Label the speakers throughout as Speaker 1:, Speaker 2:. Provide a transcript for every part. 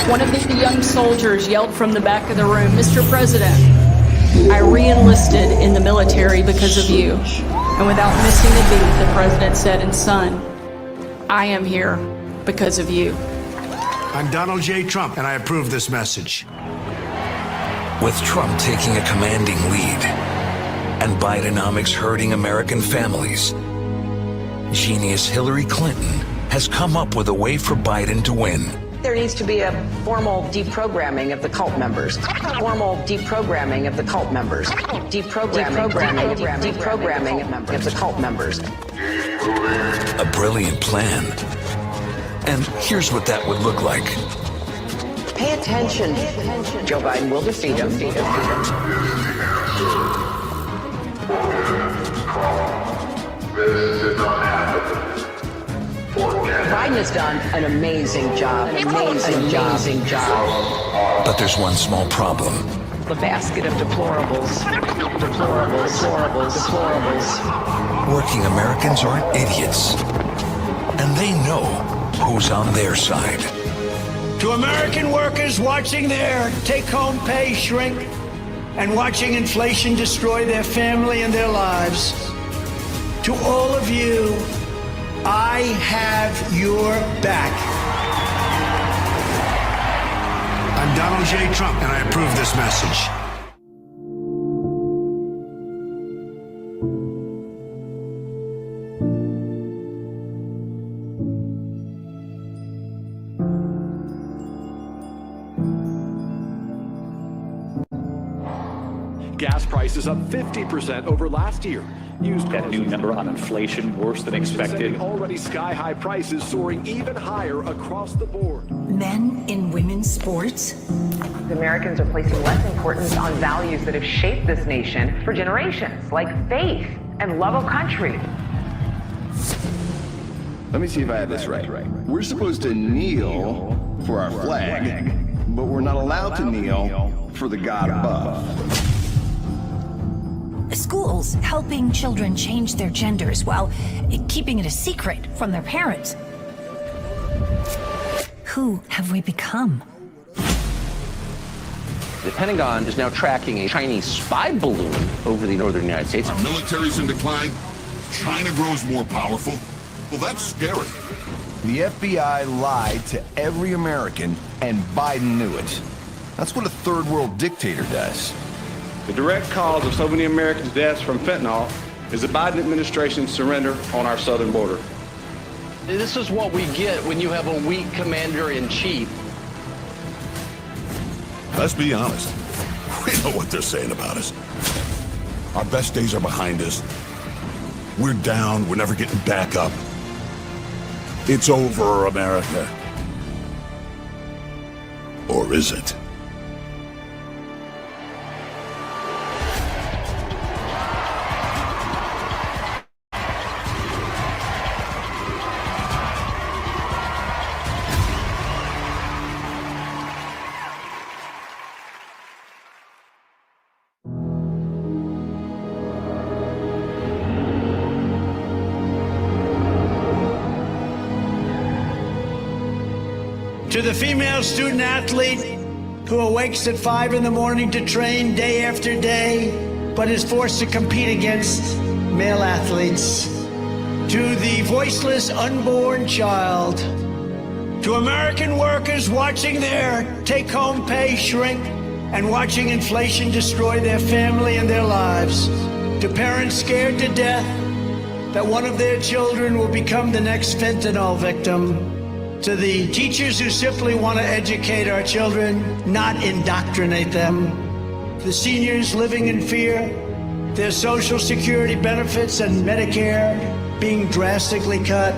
Speaker 1: One of the young soldiers yelled from the back of the room, "Mr. President, I re-enlisted in the military because of you." And without missing a beat, the president said, "And son, I am here because of you."
Speaker 2: I'm Donald J. Trump, and I approve this message.
Speaker 3: With Trump taking a commanding lead and Bidenomics hurting American families, genius Hillary Clinton has come up with a way for Biden to win.
Speaker 4: There needs to be a formal deprogramming of the cult members. Formal deprogramming of the cult members. Deprogramming of the cult members.
Speaker 3: A brilliant plan. And here's what that would look like.
Speaker 4: Pay attention. Joe Biden will defeat him. Biden has done an amazing job.
Speaker 3: But there's one small problem.
Speaker 4: The basket of deplorables.
Speaker 3: Working Americans aren't idiots. And they know who's on their side.
Speaker 5: To American workers watching their take-home pay shrink and watching inflation destroy their family and their lives, to all of you, I have your back.
Speaker 2: I'm Donald J. Trump, and I approve this message.
Speaker 6: Gas prices up 50% over last year. Used
Speaker 7: that new number on inflation worse than expected.
Speaker 6: Already sky-high prices soaring even higher across the board.
Speaker 8: Men in women's sports.
Speaker 9: Americans are placing less importance on values that have shaped this nation for generations, like faith and love of country.
Speaker 10: Let me see if I have this right. We're supposed to kneel for our flag, but we're not allowed to kneel for the God above.
Speaker 8: Schools helping children change their genders while keeping it a secret from their parents. Who have we become?
Speaker 11: The Pentagon is now tracking a Chinese spy balloon over the northern United States.
Speaker 12: Our military's in decline. China grows more powerful. Well, that's scary.
Speaker 10: The FBI lied to every American, and Biden knew it. That's what a third world dictator does.
Speaker 13: The direct cause of so many Americans' deaths from fentanyl is the Biden administration's surrender on our southern border.
Speaker 11: This is what we get when you have a weak commander-in-chief.
Speaker 12: Let's be honest. We know what they're saying about us. Our best days are behind us. We're down. We're never getting back up. It's over, America. Or is it?
Speaker 5: To the female student athlete who awakes at 5 in the morning to train day after day, but is forced to compete against male athletes. To the voiceless unborn child. To American workers watching their take-home pay shrink and watching inflation destroy their family and their lives. To parents scared to death that one of their children will become the next fentanyl victim. To the teachers who simply want to educate our children, not indoctrinate them. The seniors living in fear, their Social Security benefits and Medicare being drastically cut.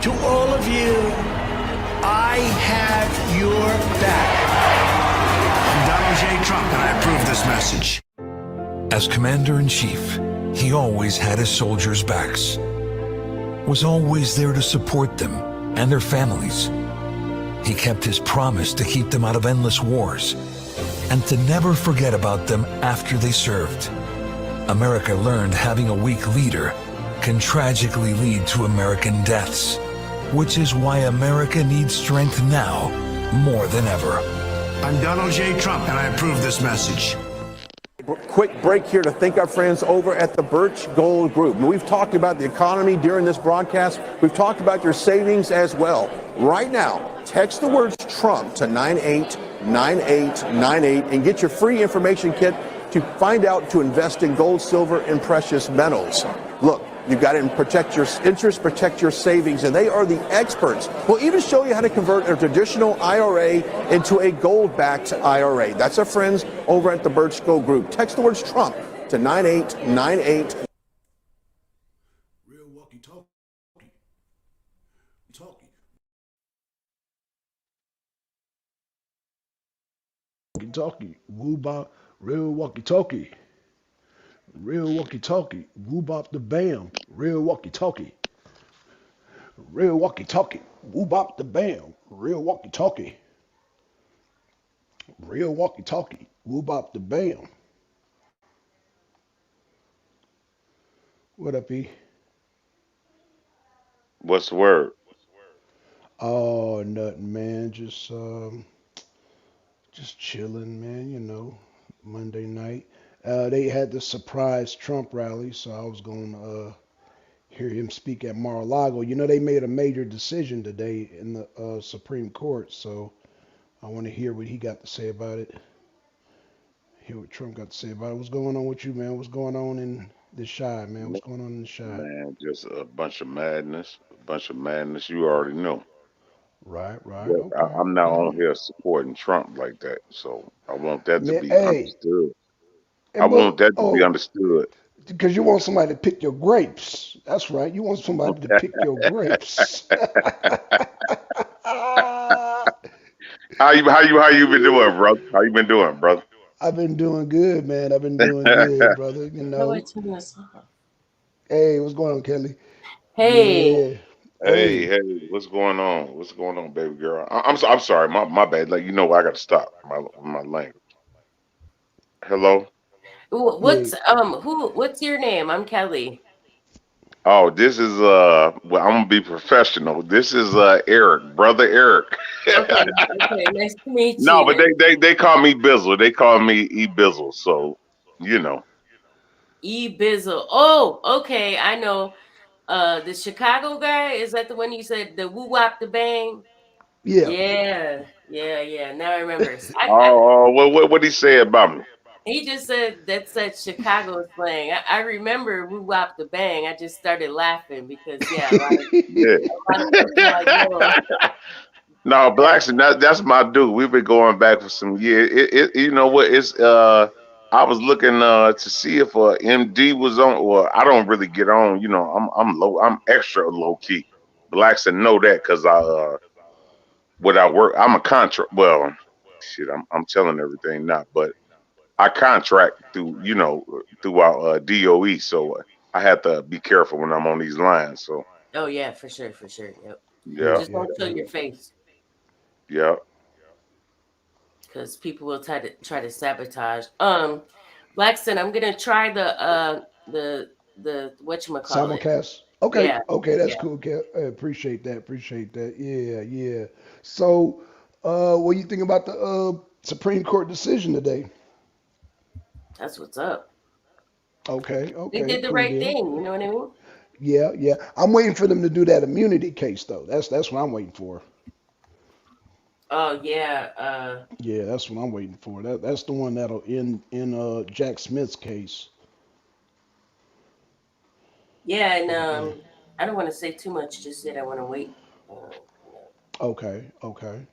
Speaker 5: To all of you, I have your back.
Speaker 2: I'm Donald J. Trump, and I approve this message.
Speaker 3: As Commander-in-Chief, he always had his soldiers' backs, was always there to support them and their families. He kept his promise to keep them out of endless wars and to never forget about them after they served. America learned having a weak leader can tragically lead to American deaths, which is why America needs strength now more than ever.
Speaker 2: I'm Donald J. Trump, and I approve this message.
Speaker 6: Quick break here to thank our friends over at the Birch Gold Group. We've talked about the economy during this broadcast. We've talked about your savings as well. Right now, text the words Trump to 989898 and get your free information kit to find out to invest in gold, silver, and precious metals. Look, you've got to protect your interest, protect your savings, and they are the experts. We'll even show you how to convert a traditional IRA into a gold-backed IRA. That's our friends over at the Birch Gold Group. Text the words Trump to 9898.
Speaker 12: Real walkie-talkie.
Speaker 14: Walkie-talkie, woo-bop, real walkie-talkie. Real walkie-talkie, woo-bop the bam, real walkie-talkie. Real walkie-talkie, woo-bop the bam, real walkie-talkie. Real walkie-talkie, woo-bop the bam. What up, E?
Speaker 15: What's the word?
Speaker 14: Oh, nothing, man. Just chilling, man. Monday night. They had the surprise Trump rally, so I was gonna hear him speak at Mar-a-Lago. They made a major decision today in the Supreme Court, so I want to hear what he got to say about it. Hear what Trump got to say about it. What's going on with you, man? What's going on in the Chi, man? What's going on in the Chi?
Speaker 15: Man, just a bunch of madness. A bunch of madness. You already know.
Speaker 14: Right.
Speaker 15: But
Speaker 14: Okay.
Speaker 15: I'm not on here supporting Trump like that. So I want that to
Speaker 14: Man,
Speaker 15: be
Speaker 14: hey,
Speaker 15: understood. I
Speaker 14: and
Speaker 15: want
Speaker 14: what?
Speaker 15: that to be
Speaker 14: Oh,
Speaker 15: understood.
Speaker 14: because you want somebody to pick your grapes. That's right. You want somebody to pick your grapes.
Speaker 15: How you been doing, brother? How you been doing, brother?
Speaker 14: I've been doing good, man. I've been doing good, brother.
Speaker 16: How do I turn this off?
Speaker 14: Hey, what's going on, Kelly?
Speaker 16: Hey,
Speaker 14: Yeah.
Speaker 15: Hey,
Speaker 14: Hey.
Speaker 15: hey, what's going on? What's going on, baby girl? I'm sorry, my bad. Like I got to stop my language. Hello.
Speaker 14: Yeah.
Speaker 16: what's your name? I'm Kelly.
Speaker 15: Oh, this is well, I'm gonna be professional. This is Eric, brother Eric.
Speaker 16: Okay, okay, nice to meet
Speaker 15: No,
Speaker 16: you.
Speaker 15: but
Speaker 16: Nice
Speaker 15: they call me Bizzle. They call me E Bizzle. So you know.
Speaker 16: E Bizzle. Oh, okay, I know. The Chicago guy, is that the one you said the woo wop the bang?
Speaker 14: Yeah.
Speaker 16: Yeah, yeah, yeah. Now I remember.
Speaker 15: Oh, what he say about me?
Speaker 16: He just said that's that Chicago slang. I remember woo wop the bang. I just started laughing because yeah,
Speaker 15: Yeah.
Speaker 16: a lot of people I know.
Speaker 15: No, Blackson, that's my dude. We've been going back for some years. You know what? It's I was looking to see if MD was on. Well, I don't really get on. I'm extra low key. Blackson know that because what I work. I'm a contract. Well, shit, I'm telling everything now, but I contract through our DOE, so I have to be careful when I'm on these lines. So
Speaker 16: Oh yeah, for sure, for sure. Yep.
Speaker 14: Yeah,
Speaker 15: yeah,
Speaker 16: Just
Speaker 14: yeah,
Speaker 16: don't show
Speaker 14: yeah.
Speaker 16: your face
Speaker 15: yeah.
Speaker 16: because people will try to sabotage. Blackston, I'm gonna try the whatchamacallit.
Speaker 14: Simulcast. Okay,
Speaker 16: Yeah,
Speaker 14: okay, that's
Speaker 16: yeah,
Speaker 14: cool, Kev. I appreciate that. Appreciate that. Yeah, yeah. So, what do you think about the Supreme Court decision today?
Speaker 16: that's what's up.
Speaker 14: Okay,
Speaker 16: They
Speaker 14: okay,
Speaker 16: did the
Speaker 14: cool
Speaker 16: right
Speaker 14: deal.
Speaker 16: thing. You know what I mean?
Speaker 14: Yeah, yeah. I'm waiting for them to do that immunity case though. That's what I'm waiting for.
Speaker 16: Oh yeah,
Speaker 14: Yeah, that's what I'm waiting for. That's the one that'll end in Jack Smith's case.
Speaker 16: yeah, and
Speaker 14: Yeah.
Speaker 16: I don't want to say too much just yet. I want to wait. You know.
Speaker 14: Okay, okay.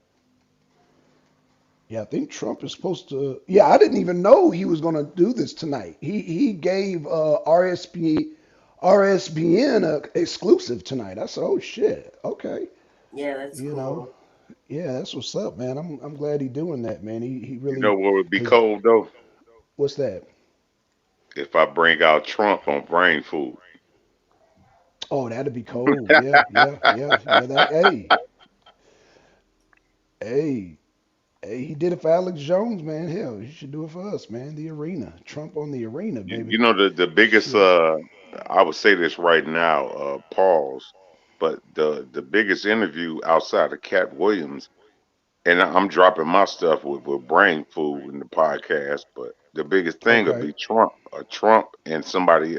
Speaker 14: Yeah, I think Trump is supposed to. Yeah, I didn't even know he was going to do this tonight. He gave RSBN a exclusive tonight. I said, oh shit. Okay.
Speaker 16: Yeah, that's
Speaker 14: You know.
Speaker 16: cool.
Speaker 14: Yeah, that's what's up, man. I'm glad he doing that, man. He
Speaker 15: You know
Speaker 14: really
Speaker 15: what would be
Speaker 14: because
Speaker 15: cold though?
Speaker 14: what's that?
Speaker 15: If I bring out Trump on brain food.
Speaker 14: Oh, that'd be cold. Yeah, yeah, yeah, yeah. That hey, hey, he did it for Alex Jones, man. Hell, he should do it for us, man. The arena. Trump on the arena,
Speaker 15: You
Speaker 14: baby.
Speaker 15: know the biggest
Speaker 14: Shit.
Speaker 15: I would say this right now, pause, but the biggest interview outside of Cat Williams and I'm dropping my stuff with brain food in the podcast. But the biggest thing will
Speaker 14: Okay.
Speaker 15: be Trump, Trump and somebody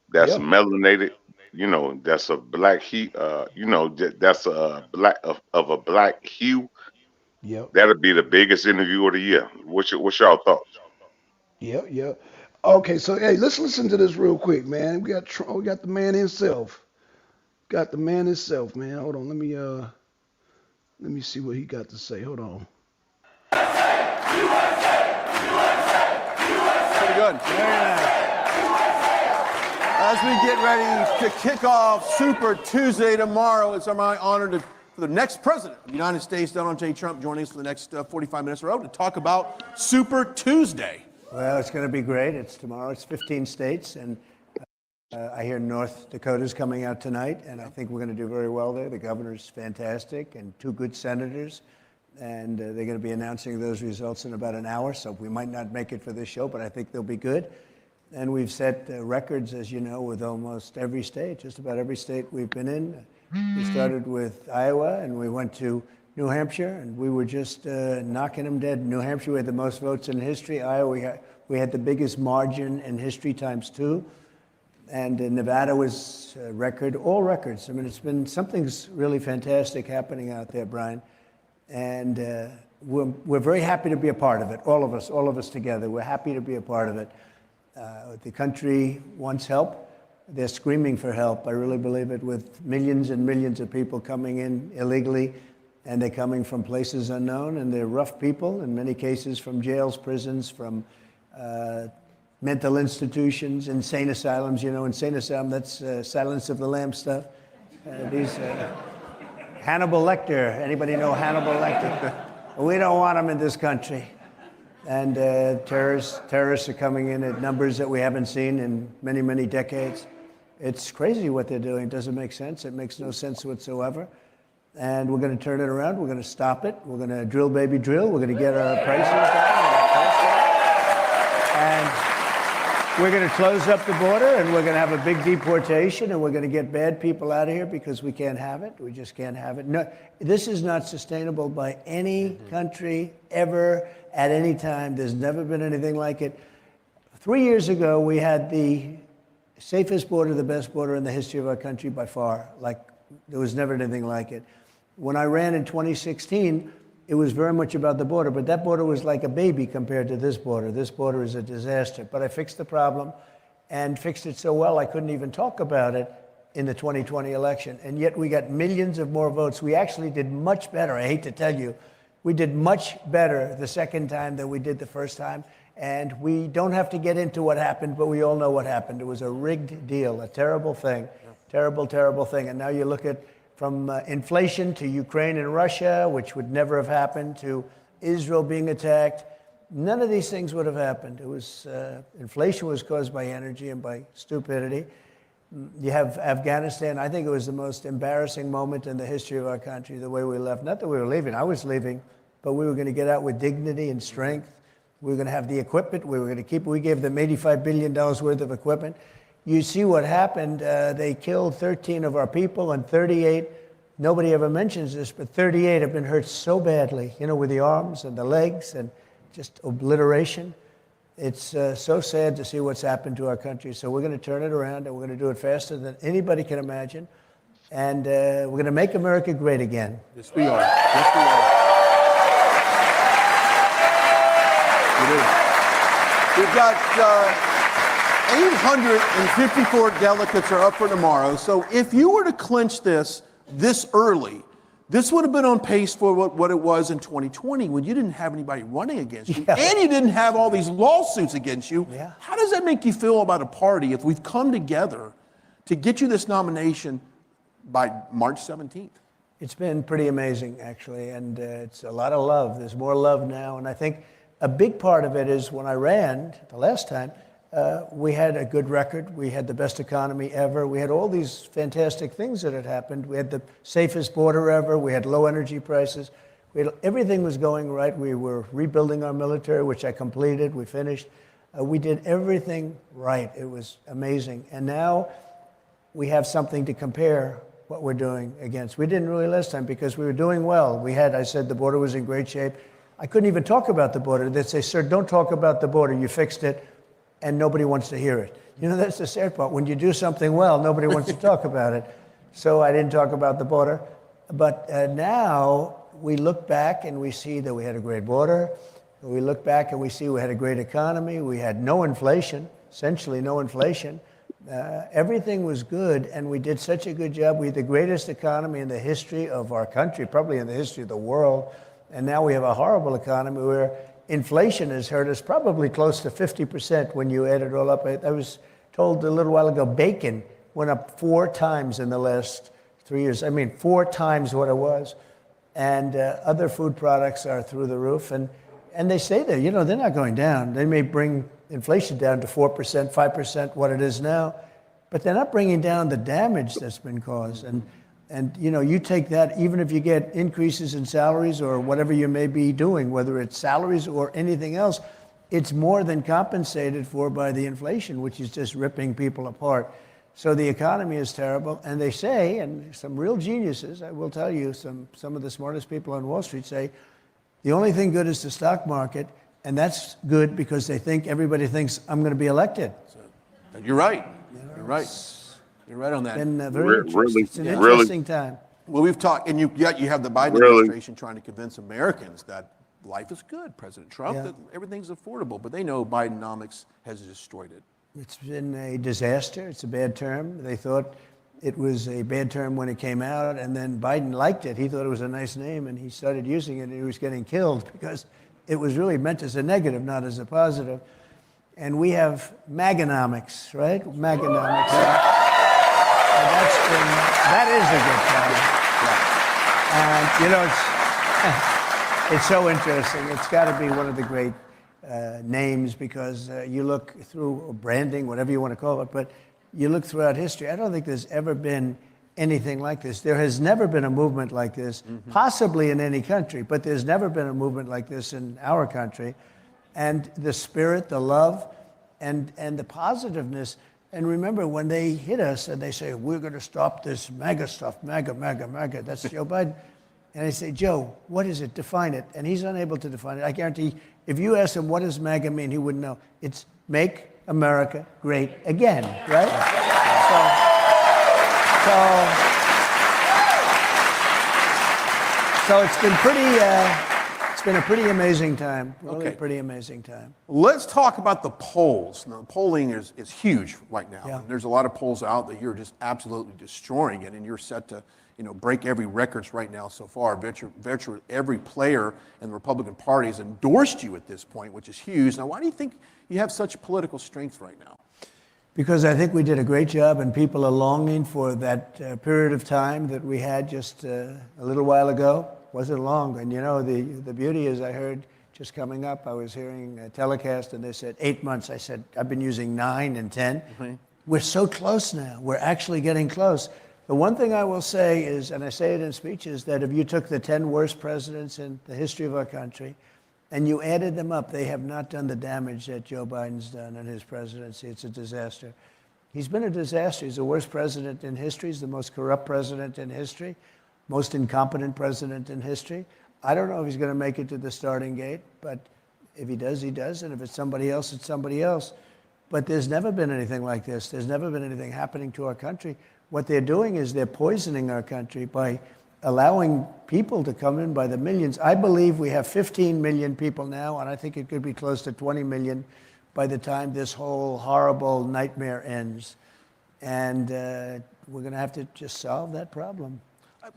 Speaker 15: that's
Speaker 14: Yeah.
Speaker 15: melanated. You know, that's a black that's a black of a black hue.
Speaker 14: Yep.
Speaker 15: That'll be the biggest interview of the year. What's y'all thoughts?
Speaker 14: Yep. Yep. Okay. So hey, let's listen to this real quick, man. We got the man himself. Got the man himself, man. Hold on. Let me see what he got to say. Hold on.
Speaker 6: Pretty good. Very nice. As we get ready to kick off Super Tuesday tomorrow, it's my honor for the next president of the United States, Donald J. Trump, joining us for the next 45 minutes or so to talk about Super Tuesday.
Speaker 17: Well, it's going to be great. It's tomorrow. It's 15 states, and I hear North Dakota's coming out tonight, and I think we're going to do very well there. The governor's fantastic, and 2 good senators, and they're going to be announcing those results in about an hour, so we might not make it for this show, but I think they'll be good. And we've set records, as you know, with almost every state, just about every state we've been in. We started with Iowa, and we went to New Hampshire, and we were just knocking them dead. New Hampshire, we had the most votes in history. Iowa, we had the biggest margin in history ×2. And Nevada was a record, all records. I mean, something's really fantastic happening out there, Brian. And we're very happy to be a part of it, all of us together. We're happy to be a part of it. The country wants help. They're screaming for help. I really believe it, with millions and millions of people coming in illegally, and they're coming from places unknown, and they're rough people, in many cases from jails, prisons, from mental institutions, insane asylums. You know, insane asylum, that's Silence of the Lambs stuff. Hannibal Lecter. Anybody know Hannibal Lecter? We don't want them in this country. And terrorists are coming in at numbers that we haven't seen in many, many decades. It's crazy what they're doing. It doesn't make sense. It makes no sense whatsoever. And we're going to turn it around. We're going to stop it. We're going to drill, baby, drill. We're going to get our prices down. And we're going to close up the border, and we're going to have a big deportation, and we're going to get bad people out of here because we can't have it. We just can't have it. No, this is not sustainable by any country ever at any time. There's never been anything like it. 3 years ago, we had the safest border, the best border in the history of our country by far. Like, there was never anything like it. When I ran in 2016, it was very much about the border, but that border was like a baby compared to this border. This border is a disaster. But I fixed the problem, and fixed it so well I couldn't even talk about it in the 2020 election. And yet we got millions of more votes. We actually did much better. I hate to tell you, we did much better the second time than we did the first time. And we don't have to get into what happened, but we all know what happened. It was a rigged deal, a terrible thing, terrible, terrible thing. And now you look at from inflation to Ukraine and Russia, which would never have happened, to Israel being attacked. None of these things would have happened. It was inflation was caused by energy and by stupidity. You have Afghanistan. I think it was the most embarrassing moment in the history of our country, the way we left. Not that we were leaving. I was leaving, but we were going to get out with dignity and strength. We were going to have the equipment. We were going to keep it. We gave them $85 billion worth of equipment. You see what happened. They killed 13 of our people, and 38, nobody ever mentions this, but 38 have been hurt so badly, you know, with the arms and the legs and just obliteration. It's so sad to see what's happened to our country. So we're going to turn it around, and we're going to do it faster than anybody can imagine. And we're going to make America great again.
Speaker 6: Yes, we are. Yes, we are. We've got 854 delegates are up for tomorrow. So if you were to clinch this early, this would have been on pace for what it was in 2020 when you didn't have anybody running against you, and you didn't have all these lawsuits against you.
Speaker 17: Yeah.
Speaker 6: How does that make you feel about a party if we've come together to get you this nomination by March 17th?
Speaker 17: It's been pretty amazing, actually, and it's a lot of love. There's more love now, and I think a big part of it is when I ran the last time, we had a good record. We had the best economy ever. We had all these fantastic things that had happened. We had the safest border ever. We had low energy prices. Everything was going right. We were rebuilding our military, which I completed. We finished. We did everything right. It was amazing. And now we have something to compare what we're doing against. We didn't really last time because we were doing well. I said the border was in great shape. I couldn't even talk about the border. They'd say, sir, don't talk about the border. You fixed it, and nobody wants to hear it. You know, that's the sad part. When you do something well, nobody wants to talk about it. So I didn't talk about the border. But now we look back and we see that we had a great border. We look back and we see we had a great economy. We had no inflation, essentially no inflation. Everything was good, and we did such a good job. We had the greatest economy in the history of our country, probably in the history of the world. And now we have a horrible economy where inflation has hurt us probably close to 50% when you add it all up. I was told a little while ago, bacon went up 4 times in the last 3 years. I mean, 4 times what it was. And other food products are through the roof. And they say that, you know, they're not going down. They may bring inflation down to 4%, 5%, what it is now, but they're not bringing down the damage that's been caused. And you know, you take that, even if you get increases in salaries or whatever you may be doing, whether it's salaries or anything else, it's more than compensated for by the inflation, which is just ripping people apart. So the economy is terrible. And they say, and some real geniuses, I will tell you, some of the smartest people on Wall Street say, the only thing good is the stock market, and that's good because everybody thinks I'm going to be elected.
Speaker 6: And you're right. You're right. You're right on that.
Speaker 17: And it's an
Speaker 15: really
Speaker 17: interesting time.
Speaker 6: Well, we've talked, and yet you have the Biden administration trying to convince Americans that life is good. President Trump, that everything's affordable, but they know Bidenomics has destroyed it.
Speaker 17: It's been a disaster. It's a bad term. They thought it was a bad term when it came out, and then Biden liked it. He thought it was a nice name, and he started using it, and he was getting killed because it was really meant as a negative, not as a positive. And we have Maganomics, right? Maganomics. That is a good term. And, you know, it's so interesting. It's got to be one of the great names because you look through branding, whatever you want to call it, but you look throughout history. I don't think there's ever been anything like this. There has never been a movement like this, possibly in any country, but there's never been a movement like this in our country. And the spirit, the love, and the positiveness. And remember, when they hit us and they say, we're going to stop this MAGA stuff, MAGA, that's Joe Biden. And I say, Joe, what is it? Define it. And he's unable to define it. I guarantee if you ask him, what does MAGA mean? He wouldn't know. It's make America great again, right? So it's been it's been a pretty amazing time. Really pretty amazing time.
Speaker 6: Let's talk about the polls. Now, polling is huge right now.
Speaker 17: Yeah.
Speaker 6: And there's a lot of polls out that you're just absolutely destroying it, and you're set to, you know, break every records right now so far. Virtually every player in the Republican Party has endorsed you at this point, which is huge. Now, why do you think you have such political strength right now?
Speaker 17: Because I think we did a great job, and people are longing for that period of time that we had just a little while ago. Wasn't long, and you know, the beauty is, I heard just coming up, I was hearing a telecast, and they said 8 months. I said, I've been using 9 and 10. Mm-hmm. We're so close now. We're actually getting close. The one thing I will say is, and I say it in speeches, that if you took the 10 worst presidents in the history of our country and you added them up, they have not done the damage that Joe Biden's done in his presidency. It's a disaster. He's been a disaster. He's the worst president in history. He's the most corrupt president in history, most incompetent president in history. I don't know if he's going to make it to the starting gate, but if he does, he does. And if it's somebody else, it's somebody else. But there's never been anything like this. There's never been anything happening to our country. What they're doing is they're poisoning our country by allowing people to come in by the millions. I believe we have 15 million people now, and I think it could be close to 20 million by the time this whole horrible nightmare ends. And we're going to have to just solve that problem.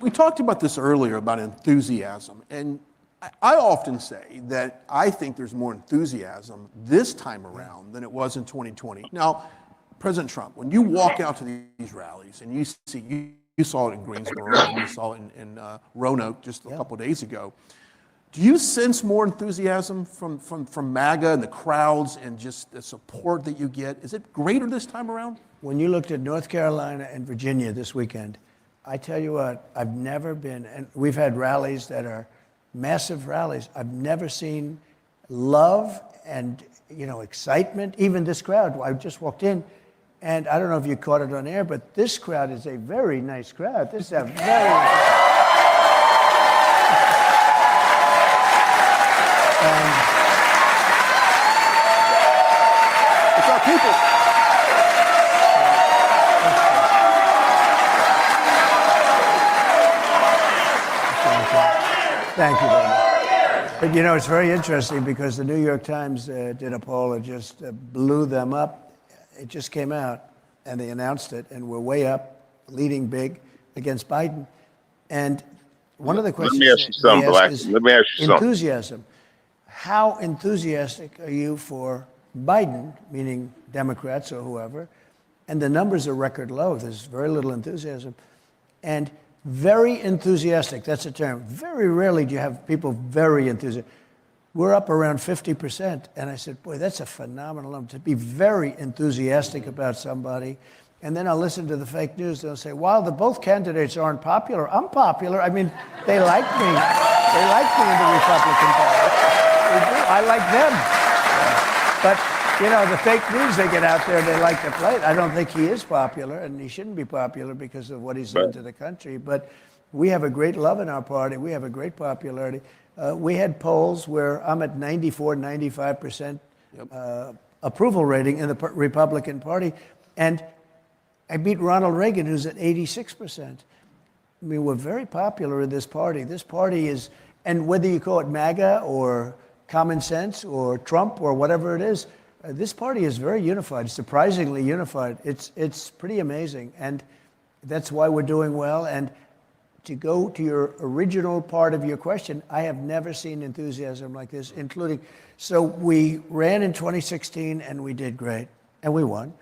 Speaker 6: We talked about this earlier, about enthusiasm. And I often say that I think there's more enthusiasm this time around than it was in 2020. Now, President Trump, when you walk out to these rallies and you see, you saw it in Greensboro and you saw it in Roanoke just a couple of days ago, do you sense more enthusiasm from MAGA and the crowds and just the support that you get? Is it greater this time around?
Speaker 17: When you looked at North Carolina and Virginia this weekend, I tell you what, I've never been, and we've had rallies that are massive rallies. I've never seen love and, you know, excitement. Even this crowd, I just walked in, And I don't know if you caught it on air, but this crowd is a very nice crowd. This is a very...
Speaker 6: It's our people.
Speaker 17: Thank you very much. But you know, it's very interesting because the New York Times did a poll that just blew them up. It just came out and they announced it, and we're way up, leading big against Biden. And one of the questions
Speaker 15: Let me ask you something, Black. Let me ask you something.
Speaker 17: Enthusiasm. How enthusiastic are you for Biden, meaning Democrats or whoever? And the numbers are record low. There's very little enthusiasm. And very enthusiastic, that's a term. Very rarely do you have people very enthusiastic. We're up around 50%. And I said, boy, that's a phenomenal number, to be very enthusiastic about somebody. And then I'll listen to the fake news. They'll say, while both candidates aren't popular, I'm popular. I mean, they like me. They like me in the Republican Party. I like them. But, you know, the fake news they get out there, they like to play it. I don't think he is popular, and he shouldn't be popular because of what he's done to the country. But we have a great love in our party. We have a great popularity. We had polls where I'm at 94, 95% approval rating in the Republican Party. And I beat Ronald Reagan, who's at 86%. I mean, we're very popular in this party. This party is, and whether you call it MAGA or Common Sense or Trump or whatever it is, this party is very unified, surprisingly unified. It's pretty amazing. And that's why we're doing well. And to go to your original part of your question, I have never seen enthusiasm like this, including, so we ran in 2016 and we did great, and we won.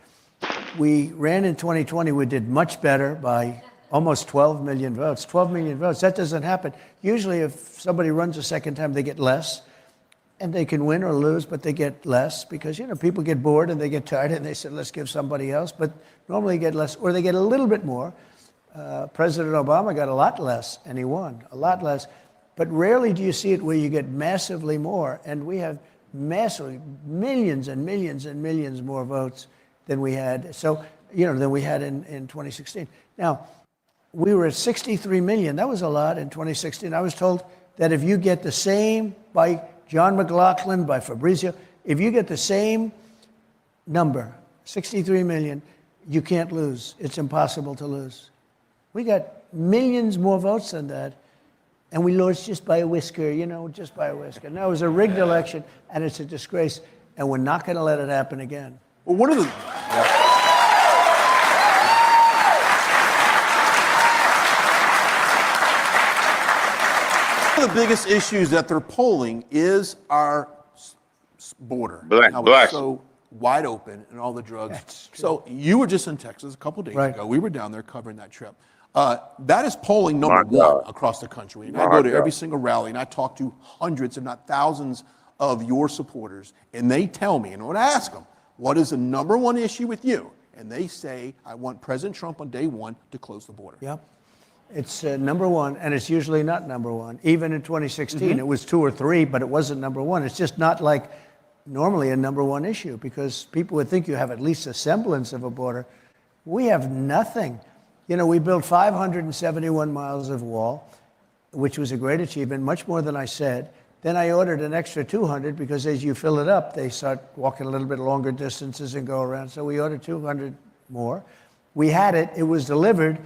Speaker 17: We ran in 2020, we did much better by almost 12 million votes. 12 million votes, that doesn't happen. Usually if somebody runs a second time, they get less, and they can win or lose, but they get less because, you know, people get bored and they get tired and they said, let's give somebody else, but normally get less, or they get a little bit more. President Obama got a lot less, and he won, a lot less. But rarely do you see it where you get massively more, and we have massively, millions and millions and millions more votes than we had, so, you know, than we had in 2016. Now, we were at 63 million. That was a lot in 2016. I was told that if you get the same by John McLaughlin, by Fabrizio, if you get the same number, 63 million, you can't lose. It's impossible to lose. We got millions more votes than that, and we lost just by a whisker, you know, just by a whisker. No, it was a rigged election, and it's a disgrace, and we're not going to let it happen again.
Speaker 6: Well, one of the... One of the biggest issues that they're polling is our border. How it's so wide open and all the drugs. So you were just in Texas a couple days ago. We were down there covering that trip. That is polling number one across the country. And I go to every single rally and I talk to hundreds, if not thousands, of your supporters. And they tell me, and when I ask them, what is the number one issue with you? And they say, I want President Trump on day one to close the border.
Speaker 17: Yep. It's number one, and it's usually not number one. Even in 2016, it was 2 or 3, but it wasn't number one. It's just not like normally a number one issue because people would think you have at least a semblance of a border. We have nothing. You know, we built 571 miles of wall, which was a great achievement, much more than I said. Then I ordered an extra 200 because as you fill it up, they start walking a little bit longer distances and go around. So we ordered 200 more. We had it. It was delivered.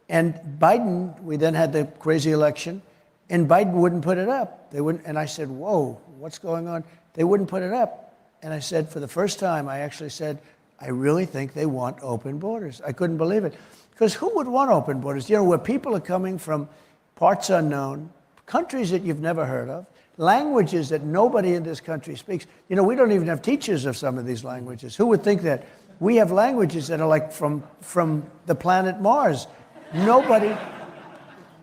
Speaker 17: And Biden, we then had the crazy election, and Biden wouldn't put it up. They wouldn't. And I said, whoa, what's going on? They wouldn't put it up. And I said, for the first time, I actually said, I really think they want open borders. I couldn't believe it. Because who would want open borders? You know, where people are coming from parts unknown, countries that you've never heard of, languages that nobody in this country speaks. You know, we don't even have teachers of some of these languages. Who would think that? We have languages that are like from the planet Mars. Nobody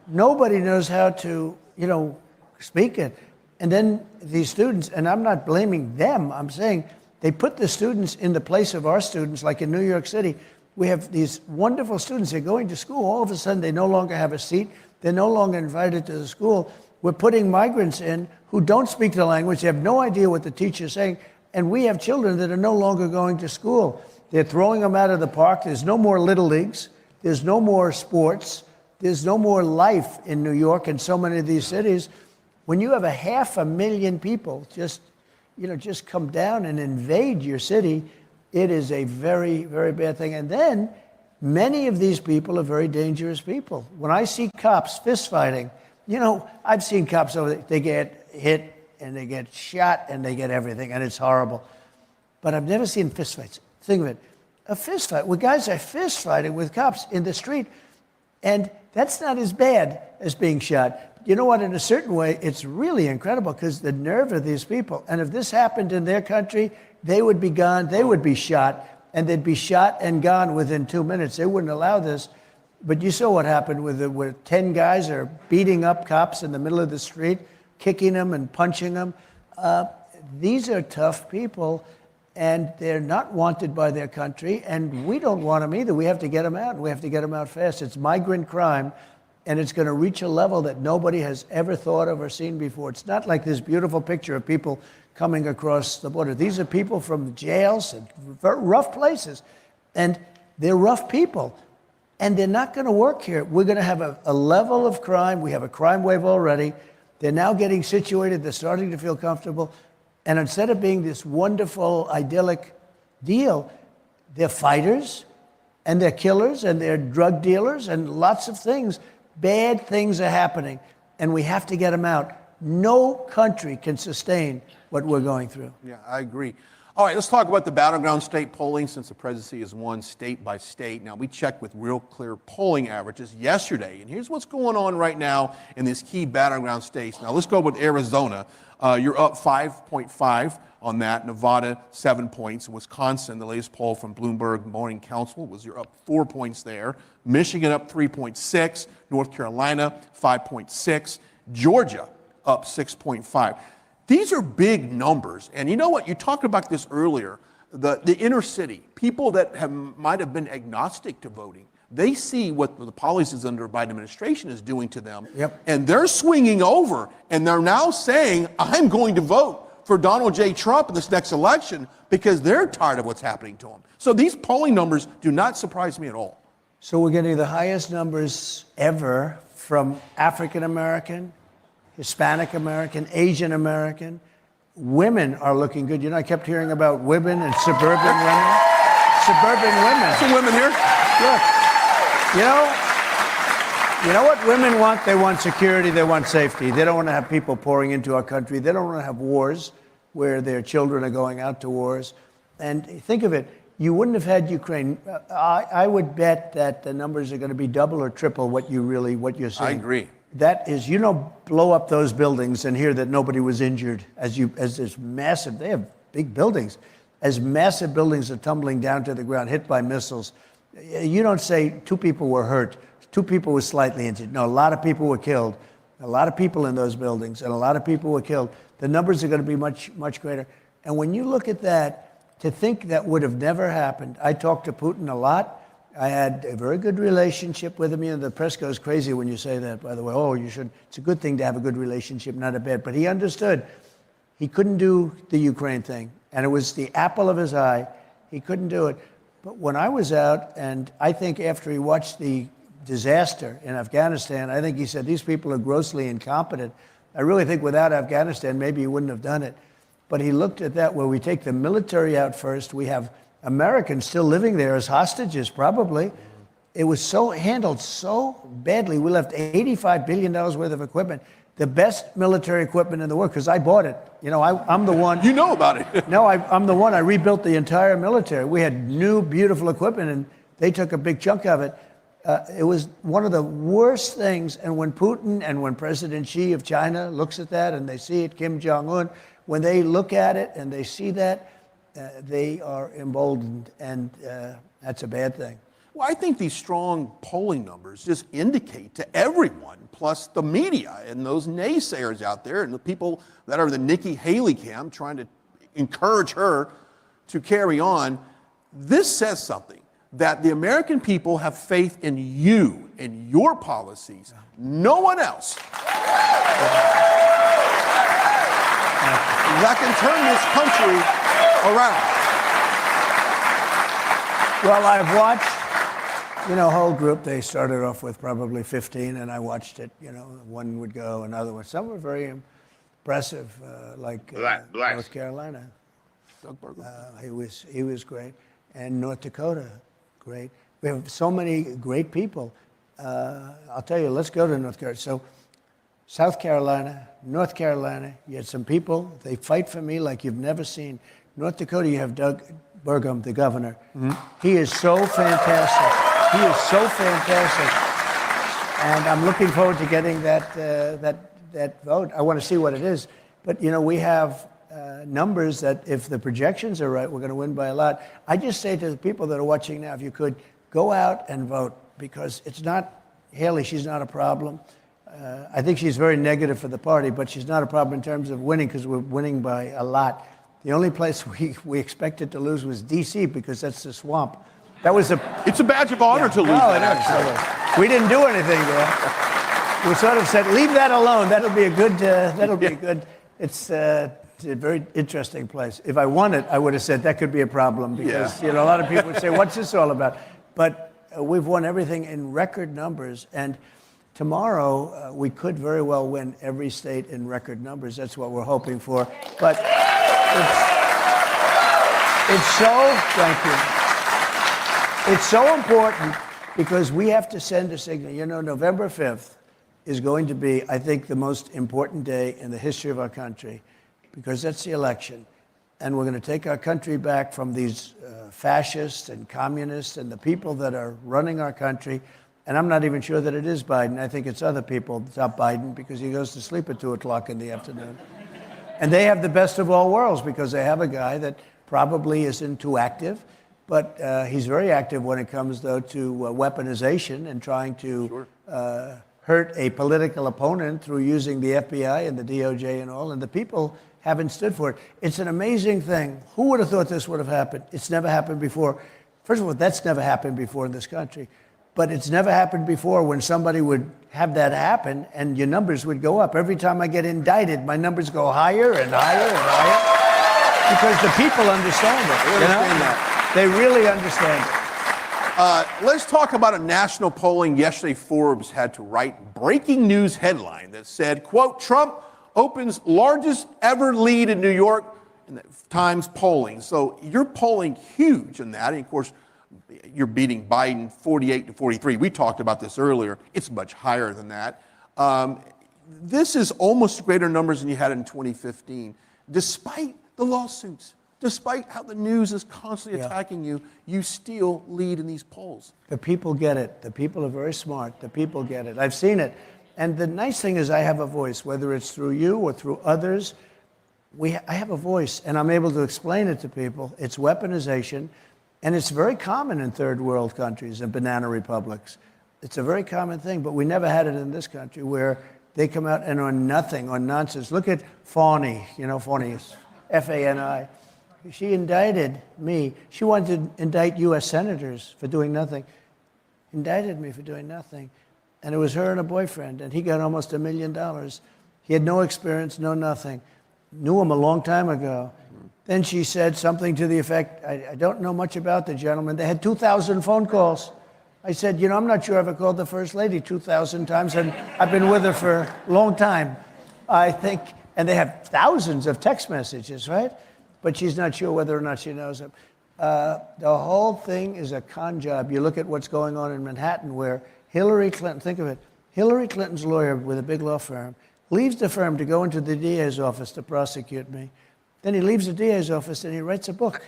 Speaker 17: knows how to, you know, speak it. And then these students, and I'm not blaming them, I'm saying they put the students in the place of our students, like in New York City. We have these wonderful students, they're going to school, all of a sudden they no longer have a seat, they're no longer invited to the school. We're putting migrants in who don't speak the language, they have no idea what the teacher's saying, and we have children that are no longer going to school. They're throwing them out of the park. There's no more little leagues. There's no more sports. There's no more life in New York and so many of these cities. When you have 500,000 people just come down and invade your city, it is a very, very bad thing. And then many of these people are very dangerous people. When I see cops fist fighting, I've seen cops over there, they get hit and they get shot and they get everything, and it's horrible. But I've never seen fist fights. Think of it. A fist fight, where guys are fist fighting with cops in the street, and that's not as bad as being shot. You know what? In a certain way, it's really incredible because the nerve of these people. And if this happened in their country, they would be gone, they would be shot, and they'd be shot and gone within 2 minutes. They wouldn't allow this. But you saw what happened where 10 guys are beating up cops in the middle of the street, kicking them and punching them. These are tough people, and they're not wanted by their country, and we don't want them either. We have to get them out, and we have to get them out fast. It's migrant crime, and it's going to reach a level that nobody has ever thought of or seen before. It's not like this beautiful picture of people coming across the border. These are people from jails and rough places, and they're rough people, and they're not going to work here. We're going to have a level of crime. We have a crime wave already. They're now getting situated. They're starting to feel comfortable. And instead of being this wonderful, idyllic deal, they're fighters, and they're killers, and they're drug dealers, and lots of things. Bad things are happening, and we have to get them out. No country can sustain what we're going through.
Speaker 6: Yeah, I agree. All right, let's talk about the battleground state polling, since the presidency is won state by state. Now, we checked with Real Clear polling averages yesterday, and here's what's going on right now in these key battleground states. Now, let's go with Arizona. You're up 5.5 on that. Nevada, 7 points. Wisconsin, the latest poll from Bloomberg Morning Council, was you're up 4 points there. Michigan up 3.6. North Carolina, 5.6. Georgia up 6.5. These are big numbers. And you know what? You talked about this earlier. The inner city, people that might have been agnostic to voting, they see what the policies under the Biden administration is doing to them.
Speaker 17: Yep.
Speaker 6: And they're swinging over, and they're now saying, I'm going to vote for Donald J. Trump in this next election because they're tired of what's happening to them. So these polling numbers do not surprise me at all.
Speaker 17: So we're getting the highest numbers ever from African American, Hispanic American, Asian American. Women are looking good. I kept hearing about women and suburban women. Suburban women.
Speaker 6: Some women here.
Speaker 17: Look, you know what women want? They want security. They want safety. They don't want to have people pouring into our country. They don't want to have wars where their children are going out to wars. And think of it. You wouldn't have had Ukraine. I would bet that the numbers are going to be double or triple what you're seeing.
Speaker 6: I agree.
Speaker 17: That is, blow up those buildings and hear that nobody was injured as there's massive, they have big buildings, as massive buildings are tumbling down to the ground, hit by missiles. You don't say 2 people were hurt, 2 people were slightly injured. No, a lot of people were killed. A lot of people in those buildings, and a lot of people were killed. The numbers are going to be much, much greater. And when you look at that, to think that would have never happened. I talked to Putin a lot. I had a very good relationship with him. The press goes crazy when you say that, by the way. Oh, you should. It's a good thing to have a good relationship, not a bad. But he understood. He couldn't do the Ukraine thing. And it was the apple of his eye. He couldn't do it. But when I was out, and I think after he watched the disaster in Afghanistan, I think he said, these people are grossly incompetent. I really think without Afghanistan, maybe he wouldn't have done it. But he looked at that, where we take the military out first. We have Americans still living there as hostages, probably. It was handled so badly. We left $85 billion worth of equipment, the best military equipment in the world, because I bought it. I'm the one.
Speaker 6: You know about it.
Speaker 17: No, I'm the one. I rebuilt the entire military. We had new, beautiful equipment, and they took a big chunk of it. It was one of the worst things. And when Putin and when President Xi of China looks at that and they see it, Kim Jong-un, when they look at it and they see that, they are emboldened, and that's a bad thing.
Speaker 6: Well, I think these strong polling numbers just indicate to everyone, plus the media and those naysayers out there and the people that are the Nikki Haley camp trying to encourage her to carry on, this says something, that the American people have faith in you and your policies, no one else, that can turn this country around.
Speaker 17: Well, I've watched, a whole group. They started off with probably 15, and I watched it. One would go, another one. Some were very impressive, like North Carolina. He was great, and North Dakota, great. We have so many great people. I'll tell you, let's go to North Carolina. So, South Carolina, North Carolina, you had some people, they fight for me like you've never seen. North Dakota, you have Doug Burgum, the governor. He is so fantastic. He is so fantastic. And I'm looking forward to getting that vote. I want to see what it is. But, we have numbers that if the projections are right, we're going to win by a lot. I just say to the people that are watching now, if you could, go out and vote, because it's not, Haley, she's not a problem. I think she's very negative for the party, but she's not a problem in terms of winning, because we're winning by a lot. The only place we expected to lose was D.C., because that's the swamp. That was
Speaker 6: It's a badge of honor to lose that,
Speaker 17: we didn't do anything there. We sort of said, leave that alone. That'll be a good, it's a very interesting place. If I won it, I would have said that could be a problem, because, a lot of people would say, what's this all about? But we've won everything in record numbers, and tomorrow, we could very well win every state in record numbers. That's what we're hoping for. But it's so, thank you. It's so important, because we have to send a signal. November 5th is going to be, I think, the most important day in the history of our country, because that's the election. And we're going to take our country back from these fascists and communists and the people that are running our country. And I'm not even sure that it is Biden. I think it's other people. It's not Biden, because he goes to sleep at 2 o'clock in the afternoon. And they have the best of all worlds, because they have a guy that probably isn't too active, but he's very active when it comes, though, to weaponization and trying to hurt a political opponent through using the FBI and the DOJ and all. And the people haven't stood for it. It's an amazing thing. Who would have thought this would have happened? It's never happened before. First of all, that's never happened before in this country. But it's never happened before when somebody would have that happen and your numbers would go up. Every time I get indicted, my numbers go higher and higher and higher, because the people understand it.
Speaker 6: They understand that.
Speaker 17: They really understand it.
Speaker 6: Let's talk about a national polling. Yesterday, Forbes had to write breaking news headline that said, quote, Trump opens largest ever lead in New York in the Times polling. So you're polling huge in that. And of course, you're beating Biden 48-43. We talked about this earlier. It's much higher than that. This is almost greater numbers than you had in 2015. Despite the lawsuits, despite how the news is constantly attacking you, you still lead in these polls.
Speaker 17: The people get it. The people are very smart. The people get it. I've seen it. And the nice thing is I have a voice, whether it's through you or through others. I have a voice, and I'm able to explain it to people. It's weaponization. And it's very common in third world countries and banana republics. It's a very common thing, but we never had it in this country, where they come out and on nothing, on nonsense. Look at Fani, Fani is F-A-N-I. She indicted me. She wanted to indict U.S. senators for doing nothing. Indicted me for doing nothing. And it was her and a boyfriend, and he got almost $1 million. He had no experience, no nothing. Knew him a long time ago. Then she said something to the effect, I don't know much about the gentleman. They had 2,000 phone calls. I said, I'm not sure I've ever called the First Lady 2,000 times, and I've been with her for a long time. I think, and they have thousands of text messages, right? But she's not sure whether or not she knows him. The whole thing is a con job. You look at what's going on in Manhattan, where Hillary Clinton, think of it, Hillary Clinton's lawyer with a big law firm leaves the firm to go into the DA's office to prosecute me. Then he leaves the DA's office and he writes a book.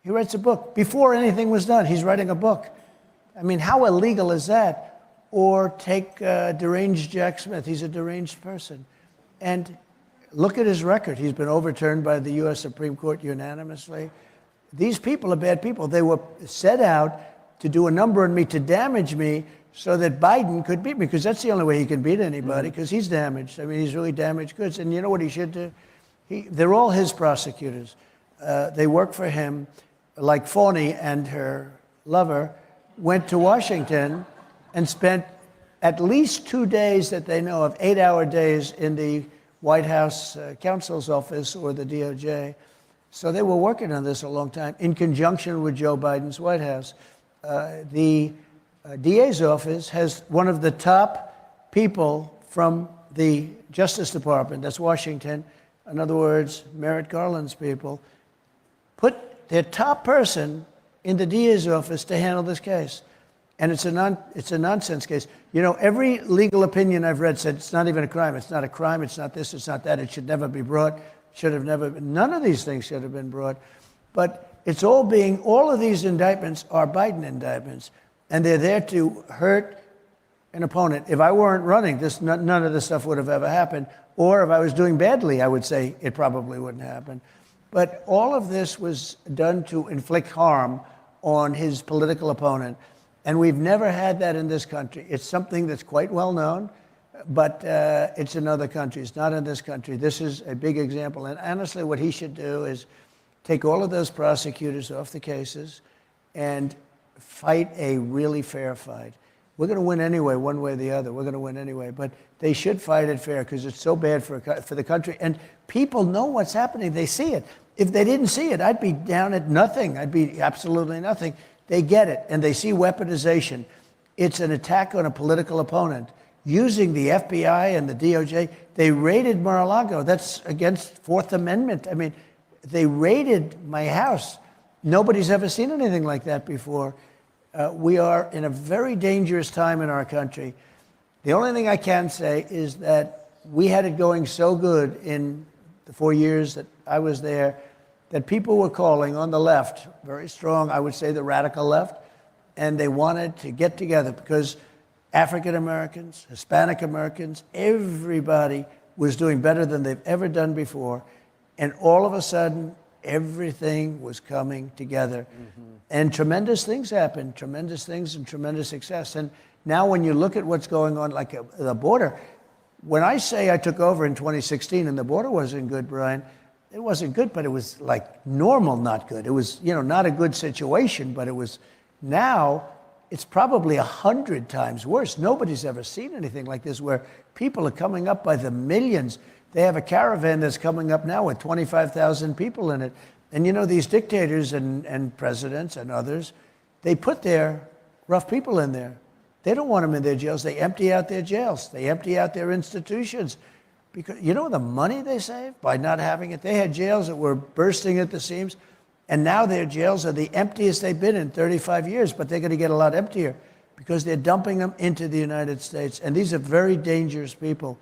Speaker 17: He writes a book. Before anything was done, he's writing a book. I mean, how illegal is that? Or take deranged Jack Smith. He's a deranged person. And look at his record. He's been overturned by the U.S. Supreme Court unanimously. These people are bad people. They were set out to do a number on me, to damage me, so that Biden could beat me, because that's the only way he can beat anybody, because he's damaged. I mean, he's really damaged goods. And you know what he should do? They're all his prosecutors. They work for him. Like Fani and her lover went to Washington and spent at least 2 days that they know of, 8-hour days in the White House counsel's office or the DOJ. So they were working on this a long time in conjunction with Joe Biden's White House. The DA's office has one of the top people from the Justice Department, that's Washington, in other words, Merrick Garland's people, put their top person in the DA's office to handle this case. And it's a nonsense case. You know, every legal opinion I've read said it's not even a crime. It's not a crime. It's not this. It's not that. It should never be brought. Should have never been. None of these things should have been brought. But it's all of these indictments are Biden indictments. And they're there to hurt an opponent. If I weren't running, none of this stuff would have ever happened. Or if I was doing badly, I would say it probably wouldn't happen. But all of this was done to inflict harm on his political opponent. And we've never had that in this country. It's something that's quite well known, but it's in other countries, not in this country. This is a big example. And honestly, what he should do is take all of those prosecutors off the cases and fight a really fair fight. We're going to win anyway, one way or the other. We're going to win anyway. But they should fight it fair because it's so bad for the country. And people know what's happening. They see it. If they didn't see it, I'd be down at nothing. I'd be absolutely nothing. They get it, and they see weaponization. It's an attack on a political opponent. Using the FBI and the DOJ, they raided Mar-a-Lago. That's against Fourth Amendment. I mean, they raided my house. Nobody's ever seen anything like that before. We are in a very dangerous time in our country. The only thing I can say is that we had it going so good in the 4 years that I was there that people were calling on the left, very strong, I would say the radical left, and they wanted to get together because African Americans, Hispanic Americans, everybody was doing better than they've ever done before. And all of a sudden, everything was coming together. And tremendous things happened, tremendous things and tremendous success. And now when you look at what's going on, like the border, when I say I took over in 2016 and the border wasn't good, Brian, it wasn't good, but it was like normal, not good. It was, not a good situation, but it was. Now it's probably 100 times worse. Nobody's ever seen anything like this where people are coming up by the millions. They have a caravan that's coming up now with 25,000 people in it. And these dictators and presidents and others, they put their rough people in there. They don't want them in their jails. They empty out their jails. They empty out their institutions. Because the money they saved by not having it? They had jails that were bursting at the seams, and now their jails are the emptiest they've been in 35 years, but they're going to get a lot emptier because they're dumping them into the United States. And these are very dangerous people,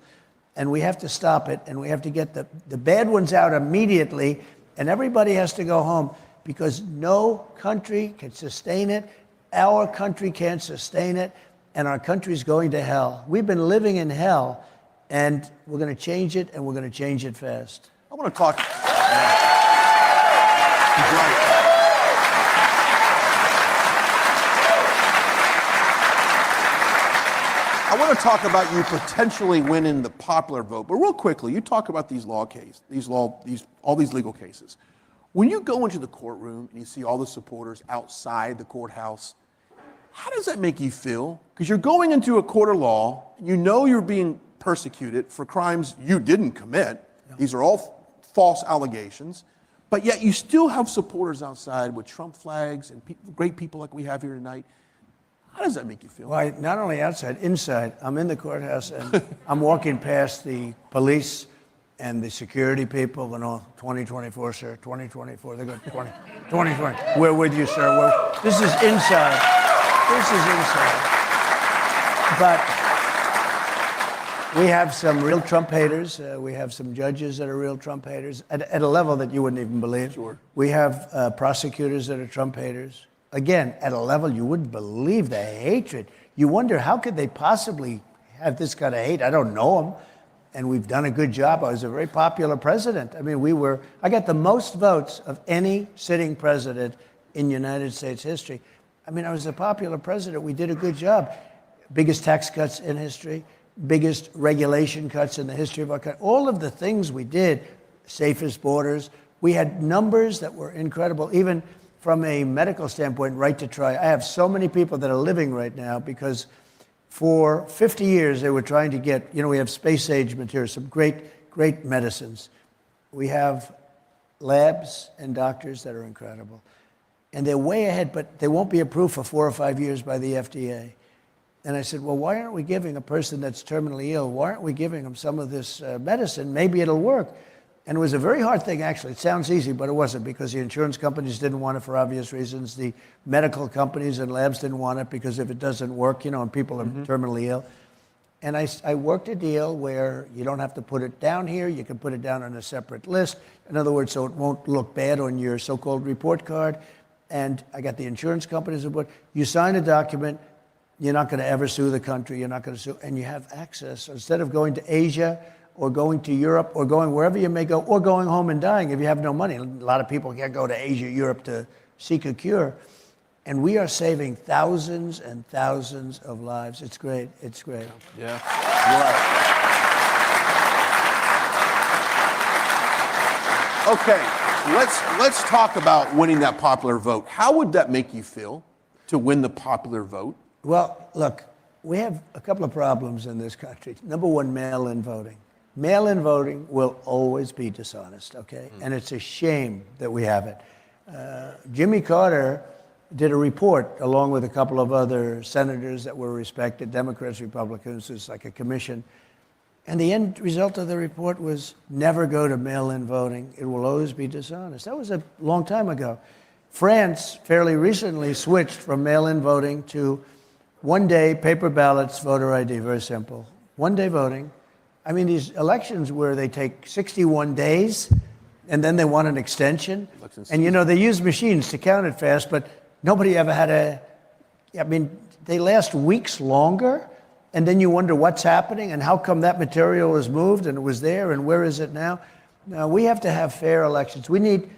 Speaker 17: and we have to stop it, and we have to get the bad ones out immediately, and everybody has to go home because no country can sustain it. Our country can't sustain it, and our country's going to hell. We've been living in hell. And we're going to change it, and we're going to change it fast.
Speaker 6: I want to talk. He's right. I want to talk about you potentially winning the popular vote, but real quickly, you talk about these all these legal cases. When you go into the courtroom and you see all the supporters outside the courthouse, how does that make you feel? Because you're going into a court of law, you're being persecuted for crimes you didn't commit. Yeah. These are all false allegations, but yet you still have supporters outside with Trump flags and great people like we have here tonight. How does that make you feel?
Speaker 17: Well, not only outside, inside. I'm in the courthouse and I'm walking past the police and the security people, 2024, sir, 2024. They go 2020. We're with you, sir. This is inside. This is inside. But we have some real Trump haters. We have some judges that are real Trump haters at a level that you wouldn't even believe.
Speaker 6: Sure.
Speaker 17: We have prosecutors that are Trump haters. Again, at a level you wouldn't believe the hatred. You wonder, how could they possibly have this kind of hate? I don't know them. And we've done a good job. I was a very popular president. I mean, I got the most votes of any sitting president in United States history. I mean, I was a popular president. We did a good job. Biggest tax cuts in history. Biggest regulation cuts in the history of our country. All of the things we did, safest borders. We had numbers that were incredible, even from a medical standpoint, right to try. I have so many people that are living right now because for 50 years they were trying to get, we have space age materials, some great medicines. We have labs and doctors that are incredible. And they're way ahead, but they won't be approved for 4 or 5 years by the FDA. And I said, well, why aren't we giving a person that's terminally ill, why aren't we giving them some of this medicine? Maybe it'll work. And it was a very hard thing, actually. It sounds easy, but it wasn't, because the insurance companies didn't want it for obvious reasons. The medical companies and labs didn't want it because if it doesn't work, and people are terminally ill. And I worked a deal where you don't have to put it down here. You can put it down on a separate list. In other words, so it won't look bad on your so-called report card. And I got the insurance companies on board. You sign a document. You're not going to ever sue the country. You're not going to sue. And you have access. Instead of going to Asia or going to Europe or going wherever you may go or going home and dying if you have no money. A lot of people can't go to Asia, Europe to seek a cure. And we are saving thousands and thousands of lives. It's great. It's great.
Speaker 6: Yeah. Okay, let's talk about winning that popular vote. How would that make you feel to win the popular vote?
Speaker 17: Well, look, we have a couple of problems in this country. Number one, mail-in voting. Mail-in voting will always be dishonest, okay? And it's a shame that we have it. Jimmy Carter did a report along with a couple of other senators that were respected, Democrats, Republicans. It's like a commission. And the end result of the report was never go to mail-in voting. It will always be dishonest. That was a long time ago. France fairly recently switched from mail-in voting to one-day paper ballots, voter ID, very simple. One-day voting. I mean, these elections where they take 61 days and then they want an extension. And, they use machines to count it fast, but nobody ever had they last weeks longer. And then you wonder what's happening and how come that material was moved and it was there and where is it now? Now, we have to have fair elections. We need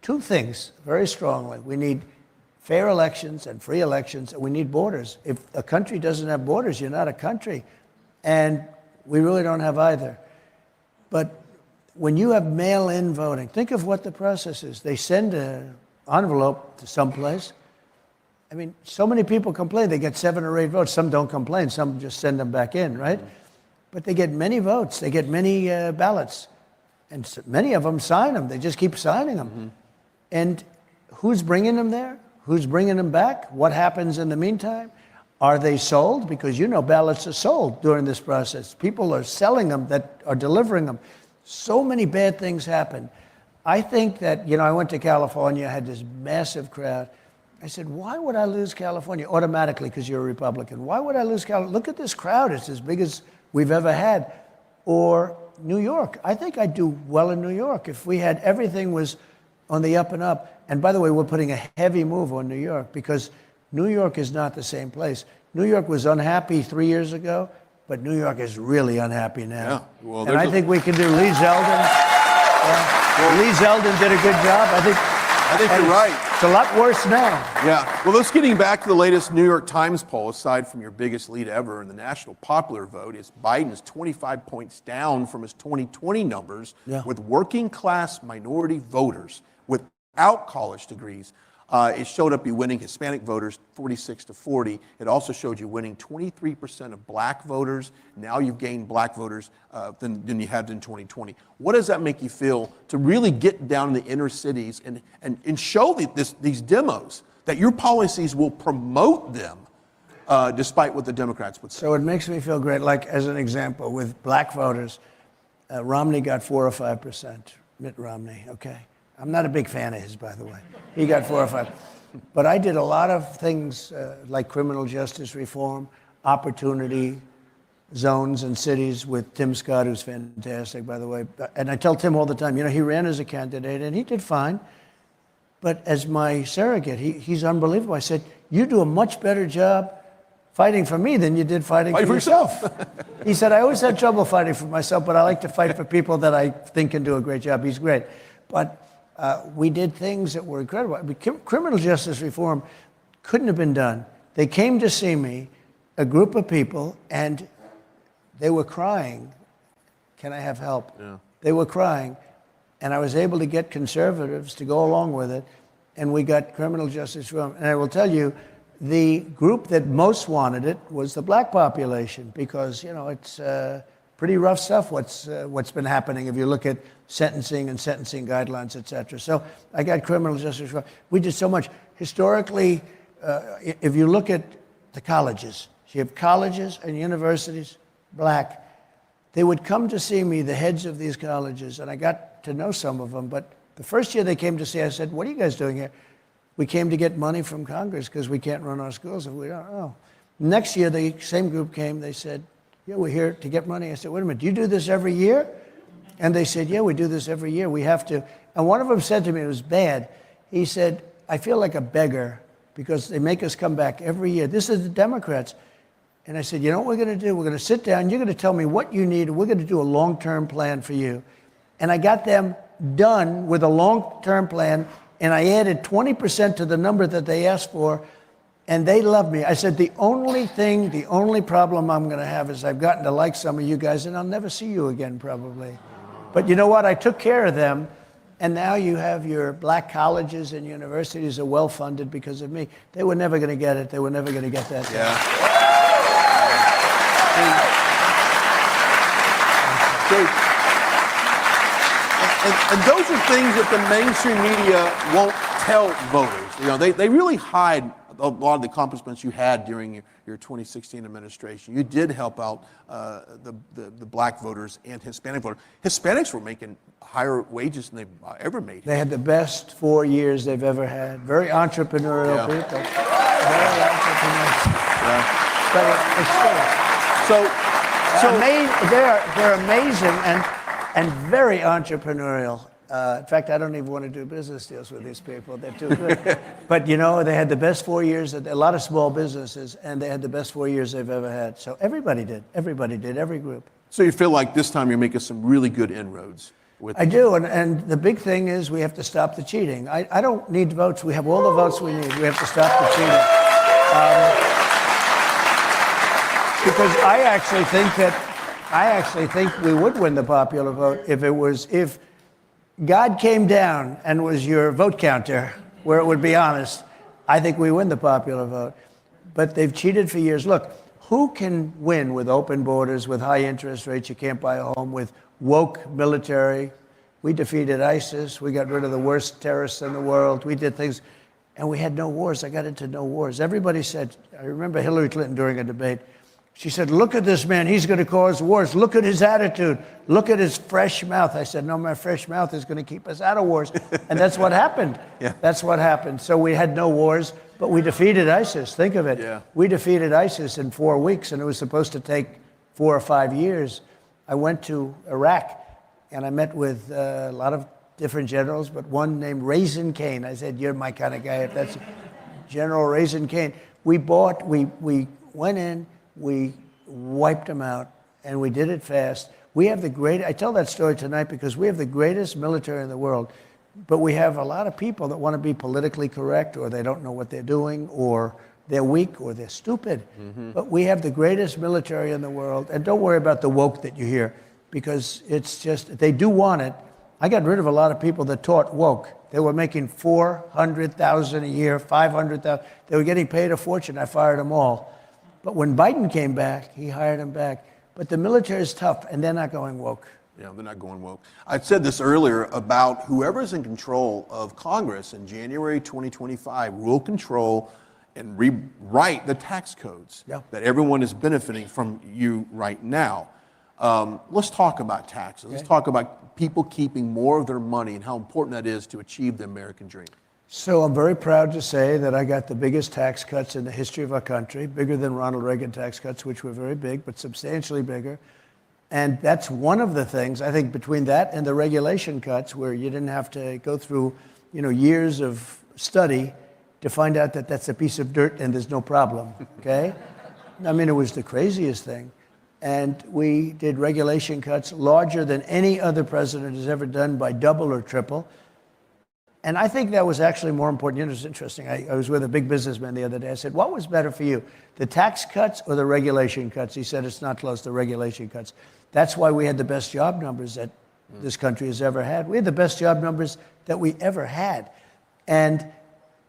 Speaker 17: two things very strongly. We need fair elections and free elections, and we need borders. If a country doesn't have borders, you're not a country. And we really don't have either. But when you have mail-in voting, think of what the process is. They send an envelope to someplace. I mean, so many people complain. They get 7 or 8 votes. Some don't complain. Some just send them back in, right? But they get many votes. They get many ballots. And many of them sign them. They just keep signing them. And who's bringing them there? Who's bringing them back? What happens in the meantime? Are they sold? Because ballots are sold during this process. People are selling them that are delivering them. So many bad things happen. I think that, I went to California, I had this massive crowd. I said, why would I lose California? Automatically, because you're a Republican. Why would I lose California? Look at this crowd. It's as big as we've ever had. Or New York. I think I'd do well in New York if we had everything was on the up and up. And by the way, we're putting a heavy move on New York because New York is not the same place. New York was unhappy 3 years ago, but New York is really unhappy now.
Speaker 6: Yeah. Well,
Speaker 17: and I think we can do Lee Zeldin. Lee Zeldin did a good job. I think
Speaker 6: you're right.
Speaker 17: It's a lot worse now.
Speaker 6: Yeah. Well, let's getting back to the latest New York Times poll. Aside from your biggest lead ever in the national popular vote, is Biden is 25 points down from his 2020 numbers with working class minority voters without college degrees. It showed up you winning Hispanic voters 46-40. It also showed you winning 23% of black voters. Now you've gained black voters than you had in 2020. What does that make you feel to really get down in the inner cities and show these demos that your policies will promote them despite what the Democrats would say?
Speaker 17: So it makes me feel great. Like, as an example, with black voters, Romney got 4 or 5%. Mitt Romney, okay? I'm not a big fan of his, by the way. He got 4 or 5. But I did a lot of things like criminal justice reform, opportunity zones in cities with Tim Scott, who's fantastic, by the way. And I tell Tim all the time, he ran as a candidate and he did fine. But as my surrogate, he's unbelievable. I said, you do a much better job fighting for me than you did fighting for yourself. He said, I always had trouble fighting for myself, but I like to fight for people that I think can do a great job. He's great. But we did things that were incredible. Criminal justice reform couldn't have been done. They came to see me, a group of people, and they were crying. Can I have help? Yeah. They were crying. And I was able to get conservatives to go along with it, and we got criminal justice reform. And I will tell you, the group that most wanted it was the black population because, it's pretty rough stuff what's been happening if you look at sentencing and sentencing guidelines, et cetera. So I got criminal justice reform. We did so much. Historically, if you look at the colleges, you have colleges and universities, black. They would come to see me, the heads of these colleges, and I got to know some of them. But the first year they came to see, I said, what are you guys doing here? We came to get money from Congress because we can't run our schools if we don't know. Next year, the same group came. They said, yeah, we're here to get money. I said, wait a minute, do you do this every year? And they said, yeah, we do this every year. We have to. And one of them said to me, it was bad. He said, I feel like a beggar because they make us come back every year. This is the Democrats. And I said, you know what we're going to do? We're going to sit down. You're going to tell me what you need. And we're going to do a long-term plan for you. And I got them done with a long-term plan. And I added 20% to the number that they asked for. And they loved me. I said, the only problem I'm going to have is I've gotten to like some of you guys, and I'll never see you again, probably. But you know what? I took care of them. And now you have your black colleges and universities are well-funded because of me. They were never going to get it. They were never going to get that.
Speaker 6: Yeah. And those are things that the mainstream media won't tell voters. You know, they really hide a lot of the accomplishments you had during your 2016 administration. You did help out the black voters and Hispanic voters. Hispanics were making higher wages than they've ever made.
Speaker 17: They had the best 4 years they've ever had. Very entrepreneurial people. Very entrepreneurial.
Speaker 6: Yeah.
Speaker 17: They're amazing and very entrepreneurial. In fact, I don't even want to do business deals with these people. They're too good. But, you know, they had the best 4 years, a lot of small businesses, and they had the best 4 years they've ever had. So everybody did, every group.
Speaker 6: So you feel like this time you're making some really good inroads?
Speaker 17: I do, and the big thing is we have to stop the cheating. I don't need votes. We have all the votes we need. We have to stop the cheating. Because I actually think we would win the popular vote if God came down and was your vote counter, where it would be honest. I think we win the popular vote. But they've cheated for years. Look, who can win with open borders, with high interest rates, you can't buy a home, with woke military? We defeated ISIS. We got rid of the worst terrorists in the world. We did things, and we had no wars. I got into no wars. Everybody said, I remember Hillary Clinton during a debate, she said, look at this man, he's going to cause wars. Look at his attitude. Look at his fresh mouth. I said, no, my fresh mouth is going to keep us out of wars. And that's what happened.
Speaker 6: Yeah.
Speaker 17: That's what happened. So we had no wars, but we defeated ISIS. Think of it.
Speaker 6: Yeah.
Speaker 17: We defeated ISIS in 4 weeks, and it was supposed to take 4 or 5 years. I went to Iraq, and I met with a lot of different generals, but one named Raisin Cain. I said, you're my kind of guy. If that's General Raisin Cain. We went in, we wiped them out, and we did it fast. We have I tell that story tonight because we have the greatest military in the world, but we have a lot of people that want to be politically correct, or they don't know what they're doing, or they're weak, or they're stupid. Mm-hmm. But we have the greatest military in the world, and don't worry about the woke that you hear, because it's just, they do want it. I got rid of a lot of people that taught woke. They were making $400,000 a year, $500,000. They were getting paid a fortune. I fired them all. But when Biden came back, he hired them back. But the military is tough, and they're not going woke.
Speaker 6: Yeah, they're not going woke. I said this earlier about whoever's in control of Congress in January 2025 will control and rewrite the tax codes that everyone is benefiting from you right now. Let's talk about taxes. Okay. Let's talk about people keeping more of their money and how important that is to achieve the American dream.
Speaker 17: So I'm very proud to say that I got the biggest tax cuts in the history of our country, bigger than Ronald Reagan tax cuts, which were very big, but substantially bigger. And that's one of the things, I think, between that and the regulation cuts, where you didn't have to go through, years of study to find out that that's a piece of dirt and there's no problem, okay? I mean, it was the craziest thing. And we did regulation cuts larger than any other president has ever done, by double or triple. And I think that was actually more important. It was interesting. I was with a big businessman the other day. I said, what was better for you, the tax cuts or the regulation cuts? He said, it's not close, the regulation cuts. That's why we had the best job numbers that this country has ever had. We had the best job numbers that we ever had. And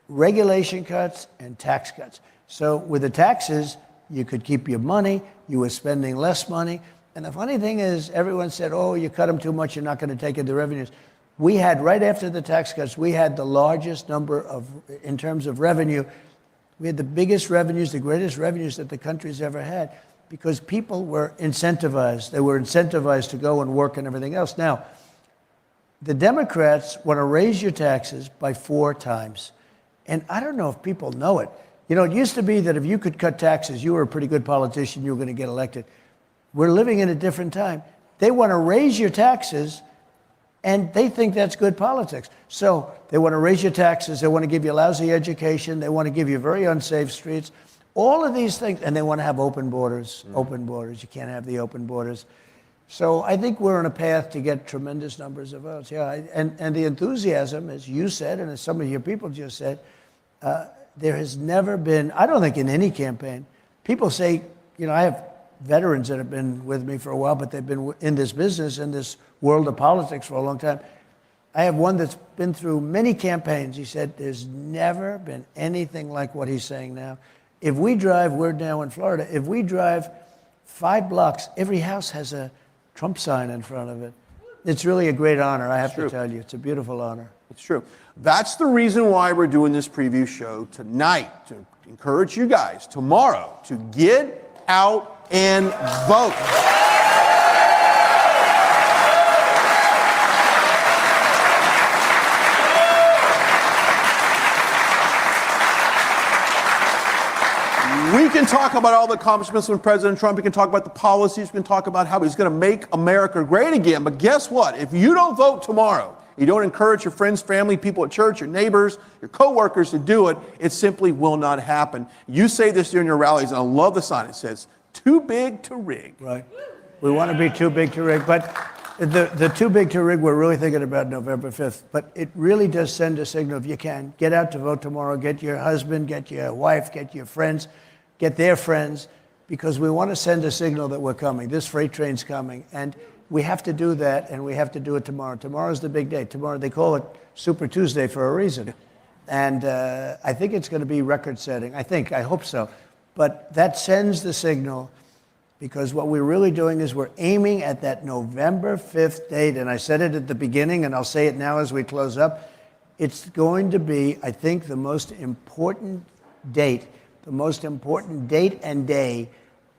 Speaker 17: regulation cuts and tax cuts. So with the taxes, you could keep your money. You were spending less money. And the funny thing is, everyone said, oh, you cut them too much, you're not going to take in the revenues. We had, right after the tax cuts, we had the largest number of, in terms of revenue, we had the biggest revenues, the greatest revenues that the country's ever had, because people were incentivized. They were incentivized to go and work and everything else. Now, the Democrats want to raise your taxes by 4 times. And I don't know if people know it. You know, it used to be that if you could cut taxes, you were a pretty good politician, you were going to get elected. We're living in a different time. They want to raise your taxes, and they think that's good politics. So they want to raise your taxes, they want to give you a lousy education, they want to give you very unsafe streets, all of these things, and they want to have open borders. Open borders. You can't have the open borders. So I think we're on a path to get tremendous numbers of votes. Yeah, and the enthusiasm, as you said, and as some of your people just said, there has never been, I don't think in any campaign, people say, you know, I have veterans that have been with me for a while, but they've been in this business, in this world of politics for a long time. I have one that's been through many campaigns. He said, there's never been anything like what he's saying now. If we drive, we're now in Florida, if we drive 5 blocks, every house has a Trump sign in front of it. It's really a great honor, I have to tell you. It's a beautiful honor.
Speaker 6: It's true. That's the reason why we're doing this preview show tonight, to encourage you guys tomorrow to get out and vote. We can talk about all the accomplishments of President Trump. We can talk about the policies. We can talk about how he's going to make America great again. But guess what? If you don't vote tomorrow, you don't encourage your friends, family, people at church, your neighbors, your coworkers to do it, it simply will not happen. You say this during your rallies, and I love the sign. It says, too big to rig.
Speaker 17: Right. We want to be too big to rig. But the too big to rig, we're really thinking about November 5th. But it really does send a signal. If you can, get out to vote tomorrow. Get your husband, get your wife, get your friends, get their friends, because we want to send a signal that we're coming. This freight train's coming. And we have to do that, and we have to do it tomorrow. Tomorrow's the big day. Tomorrow, they call it Super Tuesday for a reason. And I think it's going to be record-setting. I hope so. But that sends the signal, because what we're really doing is we're aiming at that November 5th date. And I said it at the beginning, and I'll say it now as we close up. It's going to be, I think, the most important date and day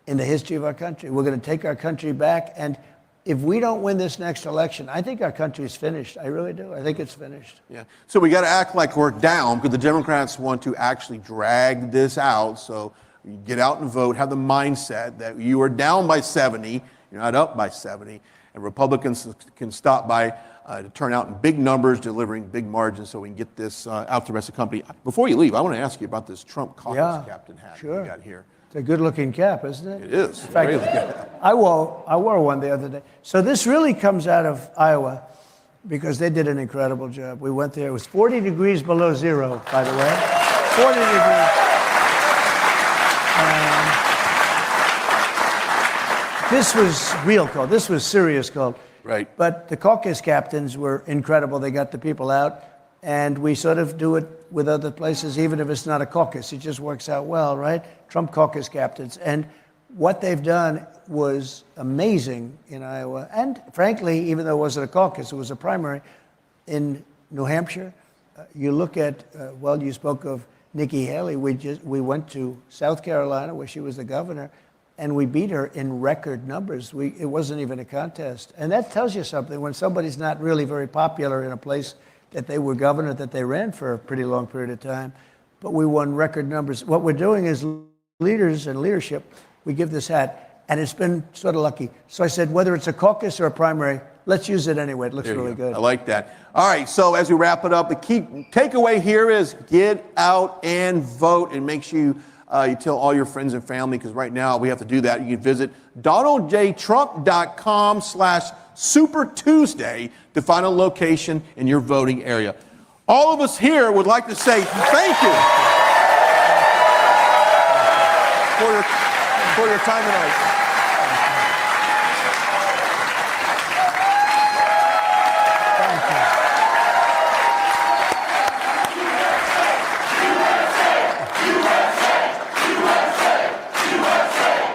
Speaker 17: in the history of our country. We're going to take our country back, and if we don't win this next election, I think our country's finished. I really do. I think it's finished.
Speaker 6: Yeah. So we got to act like we're down, because the Democrats want to actually drag this out. So you get out and vote, have the mindset that you are down by 70, you're not up by 70, and Republicans can stop by to turn out in big numbers, delivering big margins, so we can get this out to the rest of the company. Before you leave, I want to ask you about this Trump caucus captain hat you got here.
Speaker 17: It's a good-looking cap, isn't it?
Speaker 6: It is.
Speaker 17: In fact, I wore one the other day. So this really comes out of Iowa, because they did an incredible job. We went there. It was 40 degrees below zero, by the way. 40 degrees. This was real cold. This was serious cold.
Speaker 6: Right.
Speaker 17: But the caucus captains were incredible. They got the people out. And we sort of do it with other places, even if it's not a caucus. It just works out well, right? Trump caucus captains. And what they've done was amazing in Iowa. And frankly, even though it wasn't a caucus, it was a primary. In New Hampshire, you look at, well, you spoke of Nikki Haley. We went to South Carolina, where she was the governor, and we beat her in record numbers. It wasn't even a contest. And that tells you something. When somebody's not really very popular in a place that they were governor, that they ran for a pretty long period of time, but we won record numbers. What we're doing is leaders and leadership, we give this hat, and it's been sort of lucky. So I said, whether it's a caucus or a primary, let's use it anyway. It looks really good.
Speaker 6: I like that. All right, so as we wrap it up, the key takeaway here is get out and vote, and make sure you tell all your friends and family, because right now we have to do that. You can visit DonaldJTrump.com/Super Tuesday to find a location in your voting area. All of us here would like to say thank you for your time tonight.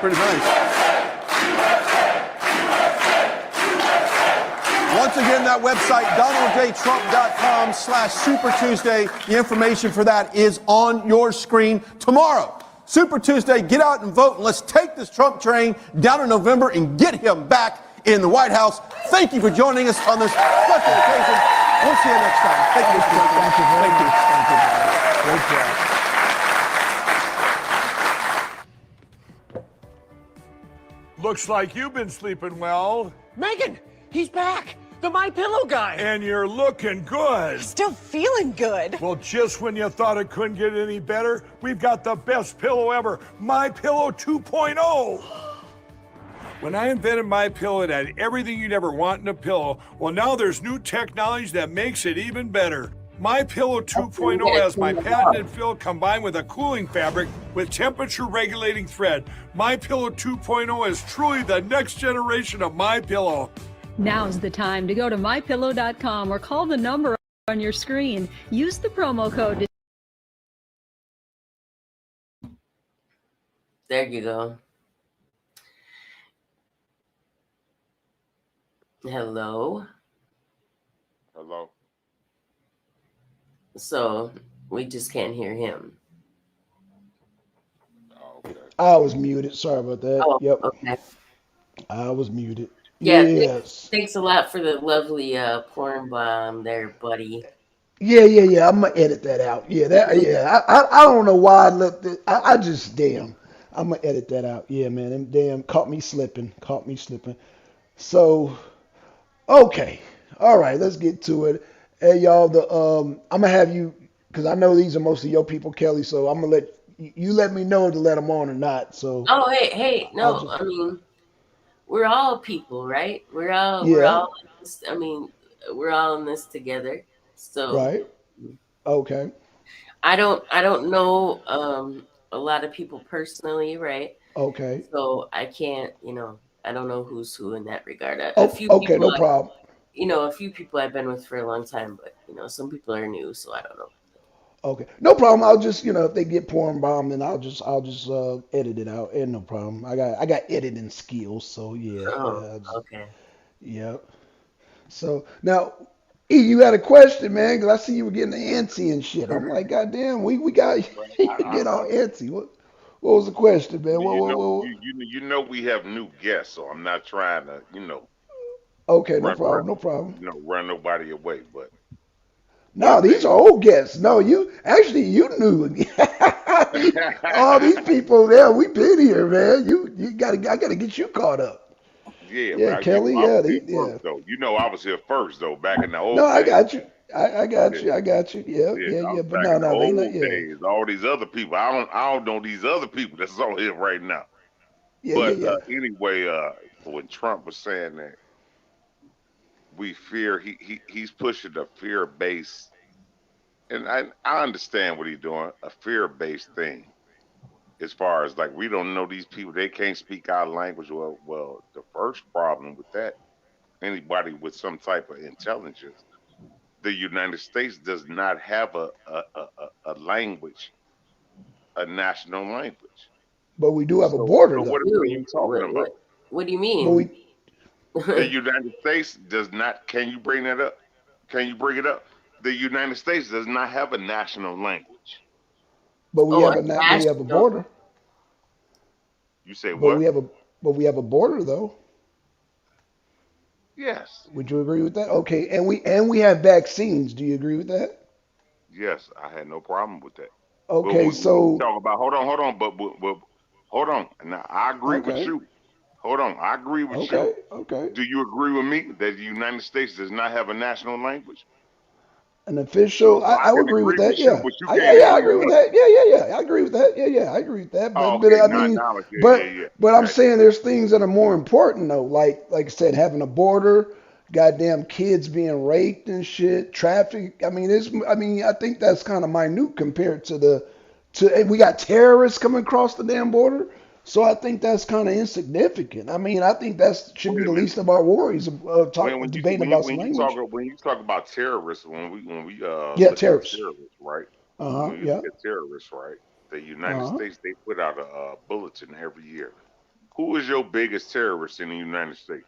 Speaker 6: Pretty nice. Once again, that website, DonaldJTrump.com/Super Tuesday. The information for that is on your screen tomorrow. Super Tuesday, get out and vote, and let's take this Trump train down in November and get him back in the White House. Thank you for joining us on this special occasion. We'll see you next time. Thank you, Mr. President.
Speaker 17: Thank you very much. Thank you, Bob. Great job.
Speaker 18: Looks like you've been sleeping well.
Speaker 19: Megan, he's back. The My Pillow guy.
Speaker 18: And you're looking good.
Speaker 19: Still feeling good.
Speaker 18: Well, just when you thought it couldn't get any better, we've got the best pillow ever, My Pillow 2.0. When I invented My Pillow, it had everything you'd ever want in a pillow. Well, now there's new technology that makes it even better. My Pillow 2.0 has my patented fill combined with a cooling fabric with temperature regulating thread. My Pillow 2.0 is truly the next generation of My Pillow.
Speaker 20: Now's the time to go to mypillow.com or call the number on your screen. Use the promo code to
Speaker 16: There you go. Hello.
Speaker 15: Hello.
Speaker 16: So we just can't hear him.
Speaker 14: I was muted. Sorry about that.
Speaker 16: Oh,
Speaker 14: Yep.
Speaker 16: okay.
Speaker 14: I was muted.
Speaker 16: Yeah,
Speaker 14: Yes.
Speaker 16: thanks a lot for the lovely porn bomb there, buddy.
Speaker 14: Yeah. I'm gonna edit that out. I don't know why I left it. I just damn. I'm gonna edit that out. Yeah, man. Them damn caught me slipping. So, okay. All right, let's get to it. Hey y'all, I'm gonna have you because I know these are mostly your people, Kelly. So I'm gonna let you let me know to let them on or not. So.
Speaker 16: Oh, hey, no, I mean, we're all people, right? We're all in this, I mean, we're all in this together. So
Speaker 14: Right. Okay.
Speaker 16: I don't know a lot of people personally, right?
Speaker 14: Okay.
Speaker 16: So I can't, I don't know who's who in that regard.
Speaker 14: Okay, no problem.
Speaker 16: A few people I've been with for a long time, but some people are new, so I don't know.
Speaker 14: Okay, no problem. I'll just, if they get porn bombed, then I'll just edit it out. And no problem. I got editing skills, so yeah.
Speaker 16: Okay.
Speaker 14: Yeah. So now, E, you had a question, man, because I see you were getting antsy and shit. I'm like, goddamn, we got you get all antsy. What was the question, man?
Speaker 15: You know we have new guests, so I'm not trying to,
Speaker 14: Okay, no problem.
Speaker 15: Run nobody away, but.
Speaker 14: No, these are old guests. No, you knew. All these people there, we've been here, man. I gotta get you caught up.
Speaker 15: Yeah,
Speaker 14: Kelly.
Speaker 15: I was here first though, back in the old.
Speaker 14: No,
Speaker 15: days.
Speaker 14: I got you. I got you. Yeah. But no, they not. Yeah.
Speaker 15: Days, all these other people. I don't know these other people that's on here right now.
Speaker 14: Yeah.
Speaker 15: Anyway, when Trump was saying that. We fear he's pushing a fear-based, and I understand what he's doing, a fear-based thing. As far as like we don't know these people, they can't speak our language. Well, the first problem with that, anybody with some type of intelligence, the United States does not have a language, a national language.
Speaker 14: But we do have a border, though.
Speaker 15: What are you talking about?
Speaker 16: What do you mean?
Speaker 15: The United States does not. Can you bring that up? Can you bring it up? The United States does not have a national language.
Speaker 14: But we have a border.
Speaker 15: You say what?
Speaker 14: We have a border though.
Speaker 15: Yes.
Speaker 14: Would you agree with that? Okay, and we have vaccines. Do you agree with that?
Speaker 15: Yes, I had no problem with that.
Speaker 14: Okay, so
Speaker 15: talk about hold on, but hold on. Now I agree with you. Hold on, I agree with you.
Speaker 14: Okay.
Speaker 15: Do you agree with me that the United States does not have a national language?
Speaker 14: An official,
Speaker 15: So
Speaker 14: I would agree with that.
Speaker 15: You,
Speaker 14: yeah,
Speaker 15: I
Speaker 14: agree with that. Yeah, I agree with that. Yeah, I agree with that. But I'm saying there's things that are more important though. Like I said, having a border, goddamn kids being raped and shit, traffic. I think that's kind of minute compared to and we got terrorists coming across the damn border. So I think that's kind of insignificant. I think that should be the least of our worries of debating about some language.
Speaker 15: When you talk about terrorists, when we
Speaker 14: terrorists,
Speaker 15: right?
Speaker 14: Yeah.
Speaker 15: Terrorists, right? The United States, they put out a bulletin every year. Who is your biggest terrorist in the United States?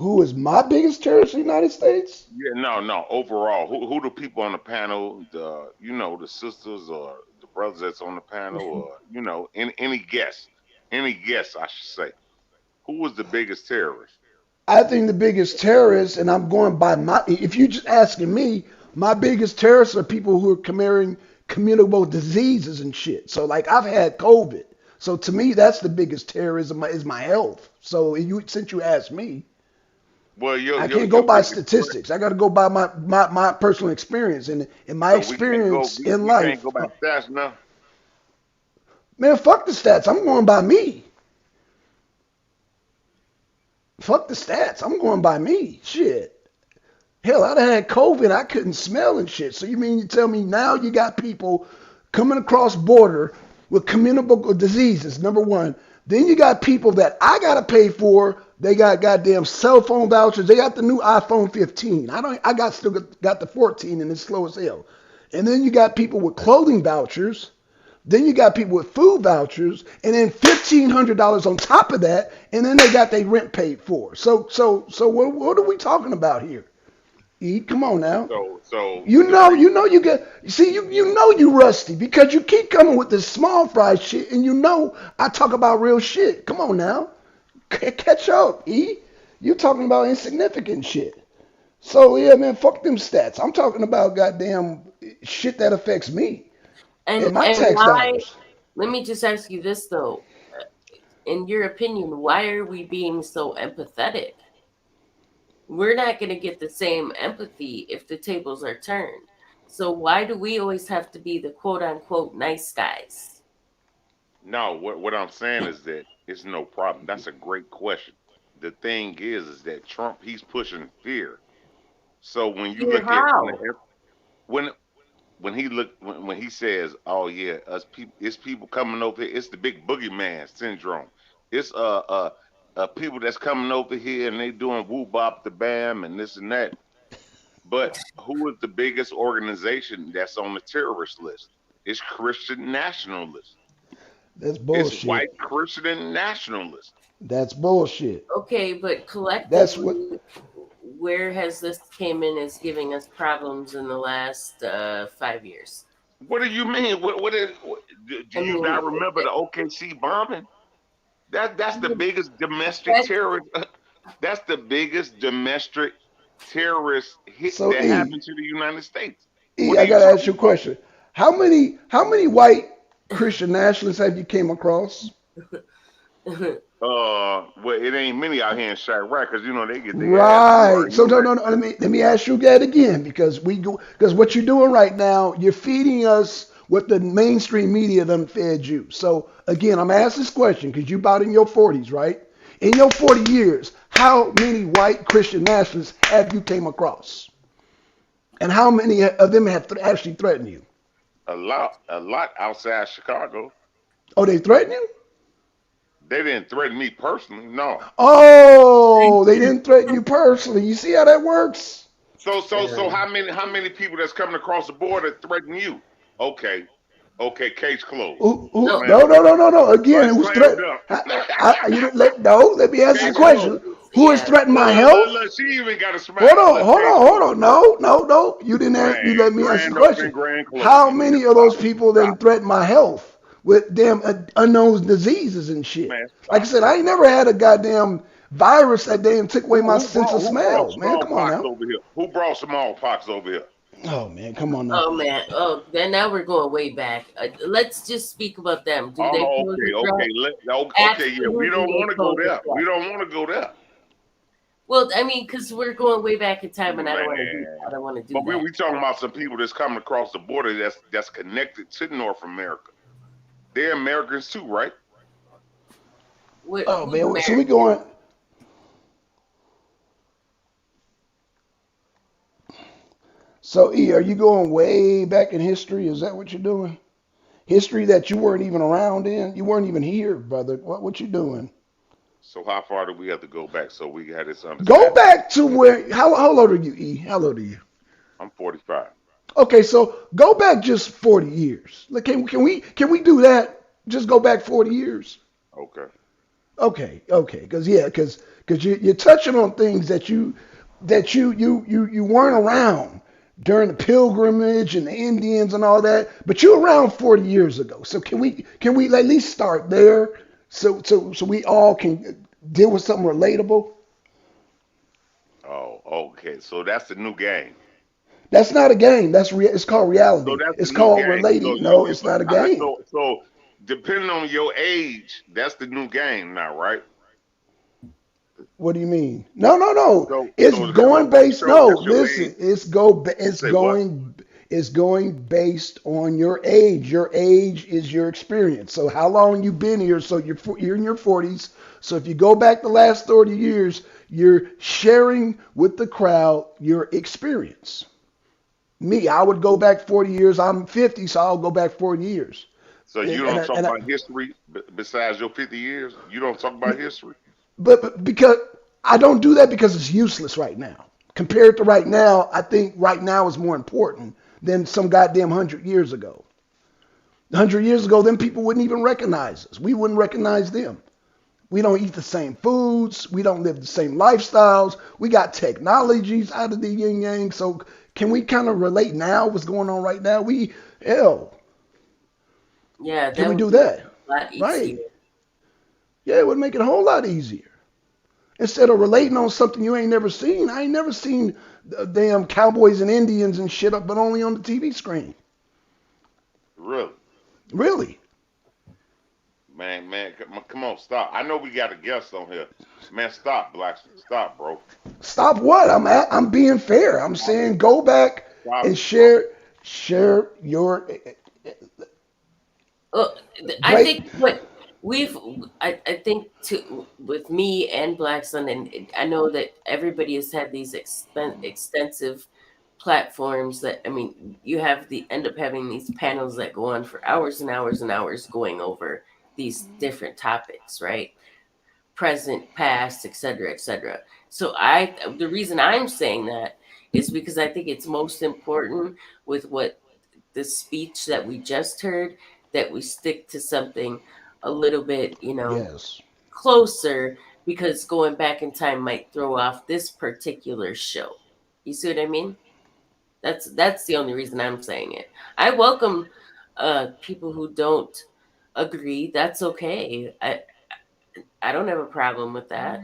Speaker 14: Who is my biggest terrorist in the United States?
Speaker 15: Yeah, no. Overall, who the people on the panel? The sisters or the brothers that's on the panel, or any guess, I should say. Who was the biggest terrorist?
Speaker 14: I think the biggest terrorists, and I'm going by if you're just asking me, my biggest terrorists are people who are communicable diseases and shit. So like I've had COVID. So to me, that's the biggest terrorism is my health. So since you asked me,
Speaker 15: Well,
Speaker 14: I can't go by statistics. I got to go by my personal experience and my experience in life.
Speaker 15: We can't go by stats now.
Speaker 14: Man, fuck the stats. I'm going by me. Fuck the stats. I'm going by me. Shit. Hell, I'd have had COVID. I couldn't smell and shit. So you mean you tell me now you got people coming across border with communicable diseases, number one. Then you got people that I got to pay for. They got goddamn cell phone vouchers. They got the new iPhone 15. I still got the 14 and it's slow as hell. And then you got people with clothing vouchers. Then you got people with food vouchers, and then $1,500 on top of that, and then they got their rent paid for. So what are we talking about here? E, come on now.
Speaker 15: So
Speaker 14: you rusty because you keep coming with this small fry shit, and I talk about real shit. Come on now, catch up, E. You talking about insignificant shit. So yeah, man, fuck them stats. I'm talking about goddamn shit that affects me.
Speaker 16: And
Speaker 14: my tax dollars.
Speaker 16: Let me just ask you this though. In your opinion, why are we being so empathetic? We're not going to get the same empathy if the tables are turned. So why do we always have to be the quote unquote nice guys?
Speaker 15: No, what I'm saying is that it's no problem. That's a great question. The thing is that Trump, he's pushing fear. So when you look at when he says, "Oh yeah, it's people coming over here. It's the big boogeyman syndrome. It's people that's coming over here and they doing woo bop the bam and this and that." But who is the biggest organization that's on the terrorist list? It's Christian nationalists.
Speaker 14: That's bullshit.
Speaker 15: It's white Christian nationalists.
Speaker 14: That's bullshit.
Speaker 16: Okay, but collectively, where has this came in as giving us problems in the last 5 years?
Speaker 15: What do you mean? Do you not remember the OKC bombing? That's the biggest domestic terrorist. That's the biggest domestic terrorist hit that happened to the United States.
Speaker 14: I gotta ask you a question. How many white Christian nationalists have you came across?
Speaker 15: Well, it ain't many out here in Chirac because they get their
Speaker 14: right. So no. Let me ask you that again because what you're doing right now, you're feeding us what the mainstream media done fed you. So again, I'm asking this question because you about in your 40s, right? In your 40 years, how many white Christian nationalists have you came across? And how many of them have actually threatened you?
Speaker 15: A lot outside Chicago.
Speaker 14: Oh, they threatened you?
Speaker 15: They didn't threaten me personally, no.
Speaker 14: Oh, they didn't threaten you personally. You see how that works?
Speaker 15: So how many people that's coming across the border threaten you? Okay, case closed.
Speaker 14: No. Again, it was threatening. Let me ask you a question. Who has threatened my health?
Speaker 15: She even got a smile.
Speaker 14: Hold on. No. You didn't ask. You let me ask you a question. How many of those people then threaten my health with damn unknown diseases and shit? Like I said, I ain't never had a goddamn virus that damn took away my sense of smell. Man, come on now.
Speaker 15: Who brought smallpox over here?
Speaker 14: Oh man, come on now.
Speaker 16: Oh man. Oh, then now we're going way back. Let's just speak about them. Do they
Speaker 15: okay. Yeah, we don't want to go there. We don't want to go there.
Speaker 16: Well, I mean, because we're going way back in time, and I don't want to do that. I don't want to do that.
Speaker 15: But we talking about some people that's coming across the border that's connected to North America. They're Americans too, right?
Speaker 14: Oh man, so we going. So E, are you going way back in history? Is that what you're doing? History that you weren't even around in? You weren't even here, brother. What you doing?
Speaker 15: So how far do we have to go back so we had this understanding?
Speaker 14: Go back to where? How old are you, E? How old are you?
Speaker 15: I'm 45.
Speaker 14: Okay, so go back just 40 years. Can we do that? Just go back 40 years.
Speaker 15: Okay.
Speaker 14: Okay, okay, because you're touching on things that you weren't around during the pilgrimage and the Indians and all that, but you're around 40 years ago. So can we at least start there so we all can deal with something relatable?
Speaker 15: Oh, okay. So that's the new game.
Speaker 14: That's not a game. It's called
Speaker 15: So
Speaker 14: reality.
Speaker 15: that's the
Speaker 14: It's
Speaker 15: new
Speaker 14: called
Speaker 15: game. So
Speaker 14: relating. No, it's not a game.
Speaker 15: depending on your age, that's the new game now, right?
Speaker 14: What do you mean? No, no, no. It's
Speaker 15: So depending
Speaker 14: going
Speaker 15: on what
Speaker 14: based.
Speaker 15: show,
Speaker 14: No,
Speaker 15: that's your age.
Speaker 14: listen. It's
Speaker 15: Say what?
Speaker 14: going. It's going based on your age. Your age is your experience. So how long you been here? So you're in your 40s. So if you go back the last 30 years, you're sharing with the crowd your experience. Me, I would go back 40 years. I'm 50, so I'll go back 40 years.
Speaker 15: So you
Speaker 14: And,
Speaker 15: don't talk
Speaker 14: and I,
Speaker 15: about history besides your 50 years. You don't talk about history.
Speaker 14: but because I don't do that because it's useless right now. Compared to right now, I think right now is more important than some goddamn 100 years ago. 100 years ago, then people wouldn't even recognize us. We wouldn't recognize them. We don't eat the same foods. We don't live the same lifestyles. We got technologies out of the yin yang. So can we kind of relate now? What's going on right now? Hell,
Speaker 16: Yeah,
Speaker 14: can
Speaker 16: that
Speaker 14: we
Speaker 16: would
Speaker 14: do
Speaker 16: be
Speaker 14: that?
Speaker 16: a lot
Speaker 14: Right.
Speaker 16: easier.
Speaker 14: Yeah, it would make it a whole lot easier. Instead of relating on something you ain't never seen. I ain't never seen damn cowboys and Indians and shit up, but only on the TV screen.
Speaker 15: Really?
Speaker 14: Really?
Speaker 15: Man, come on, stop. I know we got a guest on here. Man, stop, Blacks. Stop, bro.
Speaker 14: Stop what? I'm being fair. I'm saying go back
Speaker 15: Stop
Speaker 14: and
Speaker 15: it, bro.
Speaker 14: share your
Speaker 16: Well, I
Speaker 14: break.
Speaker 16: think what we've, I think to with me and Black Sun, and I know that everybody has had these extensive platforms that, I mean, you have the end up having these panels that go on for hours and hours and hours going over these different topics, right? Present, past, etc., etc. So the reason I'm saying that is because I think it's most important with what the speech that we just heard, that we stick to something a little bit,
Speaker 14: Yes.
Speaker 16: closer, because going back in time might throw off this particular show. You see what I mean? That's the only reason I'm saying it. I welcome people who don't agree. That's okay. I don't have a problem with that.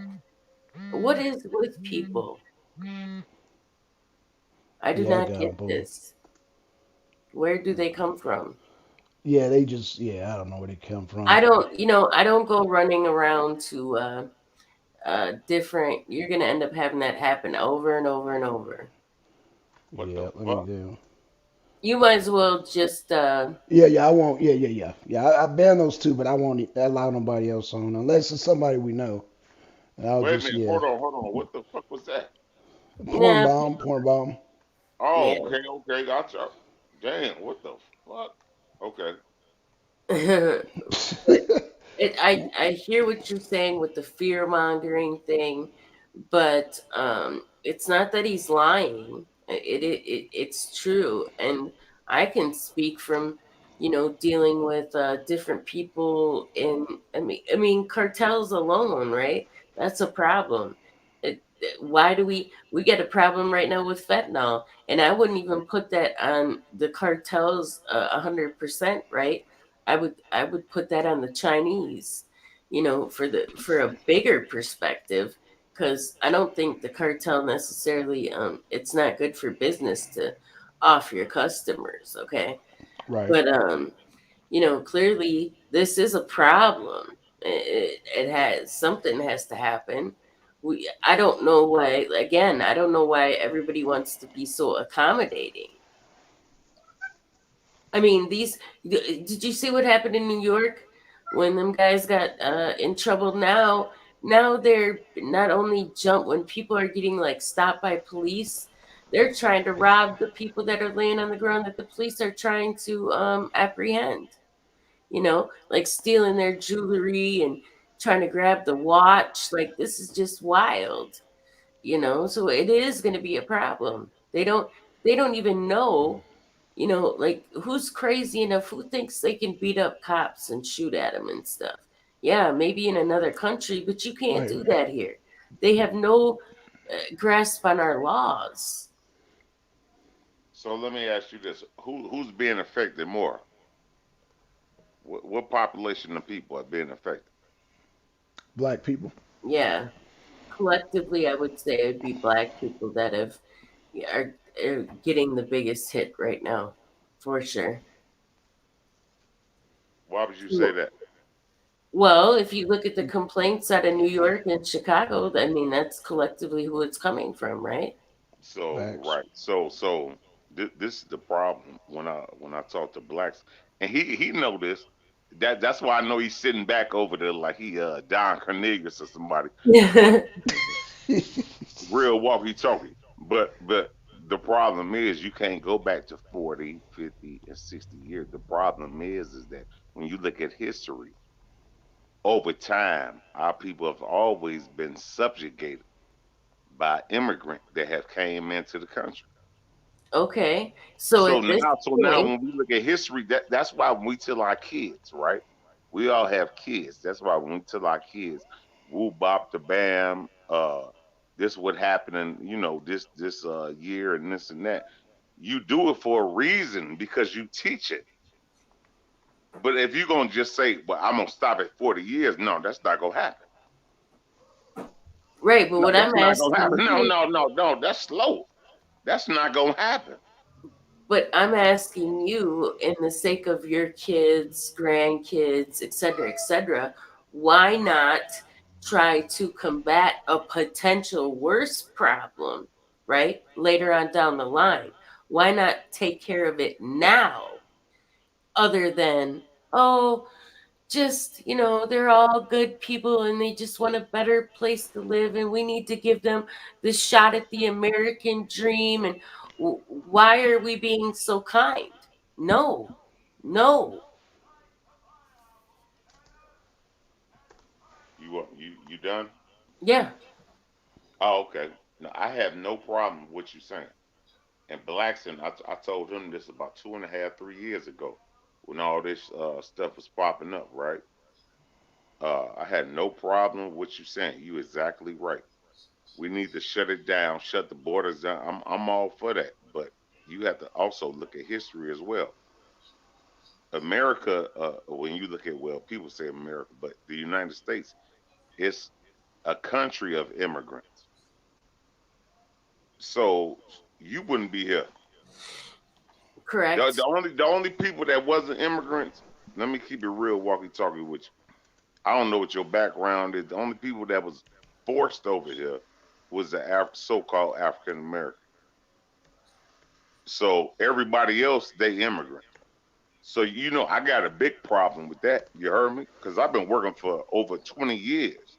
Speaker 16: What is with people? I do
Speaker 14: Yeah, I
Speaker 16: not
Speaker 14: got 'em,
Speaker 16: get
Speaker 14: boo.
Speaker 16: this. Where do they come from?
Speaker 14: Yeah, I don't know where they come
Speaker 16: I
Speaker 14: from.
Speaker 16: don't, I don't go running around to different. You're gonna end up having that happen over and over and over.
Speaker 15: What the
Speaker 14: Yeah, let me
Speaker 15: fuck?
Speaker 14: do.
Speaker 16: You might as well just
Speaker 14: Yeah, I won't. Yeah. I ban those two, but I won't allow nobody else on unless it's somebody we know. I'll
Speaker 15: Wait a
Speaker 14: just
Speaker 15: minute. Hold on. What the fuck was that?
Speaker 16: nah,
Speaker 14: porn bomb.
Speaker 15: Oh,
Speaker 16: yeah.
Speaker 15: okay, gotcha. Damn, what the fuck? Okay.
Speaker 16: But I hear what you're saying with the fear mongering thing, but it's not that he's lying. It's true, and I can speak from dealing with different people in. I mean cartels alone, right? That's a problem. Why do we get a problem right now with fentanyl? And I wouldn't even put that on the cartels 100%, right? I would put that on the Chinese, for a bigger perspective, because I don't think the cartel necessarily it's not good for business to off your customers, okay?
Speaker 14: Right.
Speaker 16: But clearly this is a problem. It has something has to happen. I don't know why. Again, I don't know why everybody wants to be so accommodating. I mean, did you see what happened in New York when them guys got in trouble? Now they're not only jump when people are getting like stopped by police, they're trying to rob the people that are laying on the ground that the police are trying to apprehend. Like stealing their jewelry and trying to grab the watch. Like, this is just wild. So it is going to be a problem. They don't even know, like, who's crazy enough, who thinks they can beat up cops and shoot at them and stuff. Yeah, maybe in another country, but you can't
Speaker 14: Right.
Speaker 16: do that here. They have no grasp on our laws.
Speaker 15: So let me ask you this: who's being affected more? What population of people are being affected?
Speaker 14: Black people.
Speaker 16: Yeah, collectively, I would say it would be black people that are getting the biggest hit right now, for sure.
Speaker 15: Why would you say that?
Speaker 16: Well, if you look at the complaints out of New York and Chicago, I mean, that's collectively who it's coming from, right?
Speaker 15: So
Speaker 14: Facts.
Speaker 15: right, this is the problem when I talk to blacks, and he know this. That's why I know he's sitting back over there like he Don Cornelius or somebody. But real walkie talkie. But the problem is you can't go back to 40, 50, and 60 years. The problem is that when you look at history, over time, our people have always been subjugated by immigrants that have came into the country.
Speaker 16: Okay, so
Speaker 15: So
Speaker 16: at this
Speaker 15: now
Speaker 16: point,
Speaker 15: when we look at history, that's why when we tell our kids, right? We all have kids. That's why when we tell our kids, woo bop the bam, this what happened in, this year and this and that. You do it for a reason because you teach it. But if you're gonna just say, well, I'm gonna stop at 40 years, no, that's not gonna happen.
Speaker 16: right, but
Speaker 15: No,
Speaker 16: what
Speaker 15: that's
Speaker 16: I'm
Speaker 15: not gonna happen.
Speaker 16: asking
Speaker 15: No,
Speaker 16: you,
Speaker 15: no, no, no, that's slow. That's not gonna happen.
Speaker 16: but I'm asking you, in the sake of your kids, grandkids, et cetera, why not try to combat a potential worse problem, right? Later on down the line. Why not take care of it now, other than, oh, just, they're all good people and they just want a better place to live and we need to give them the shot at the American dream. And why are we being so kind? No, no.
Speaker 15: You done?
Speaker 16: Yeah.
Speaker 15: Oh, okay. No, I have no problem with what you're saying. And Blackson, I told him this about 2.5, 3 years ago, when all this stuff was popping up, right? I had no problem with what you're saying. You exactly right. We need to shut it down, shut the borders down. I'm all for that, but you have to also look at history as well. America, when you look at, well, people say America, but the United States is a country of immigrants. So you wouldn't be here. The
Speaker 16: Correct.
Speaker 15: only people that wasn't immigrants. Let me keep it real, walkie talkie with you. I don't know what your background is. The only people that was forced over here was the so-called African American. So everybody else, they immigrant. So I got a big problem with that. You heard me? Because I've been working for over 20 years.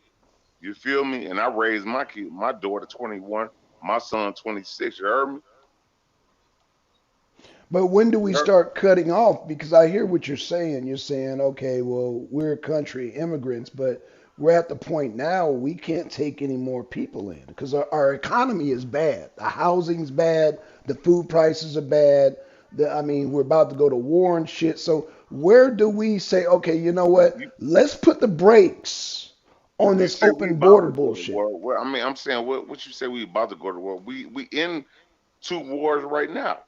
Speaker 15: You feel me? And I raised my kid, my daughter 21, my son 26. You heard me?
Speaker 14: But when do we
Speaker 15: You heard?
Speaker 14: start cutting off? Because I hear what you're saying. You're saying, okay, well, we're a country, immigrants, but we're at the point now we can't take any more people in because our economy is bad. The housing's bad. The food prices are bad. I mean, we're about to go to war and shit. So where do we say, okay, you know what? Let's put the brakes on
Speaker 15: You
Speaker 14: this
Speaker 15: say we
Speaker 14: open
Speaker 15: about
Speaker 14: border
Speaker 15: to go to
Speaker 14: bullshit?
Speaker 15: war. Well, I mean, I'm saying what you say we about to go to war. We in two wars right now.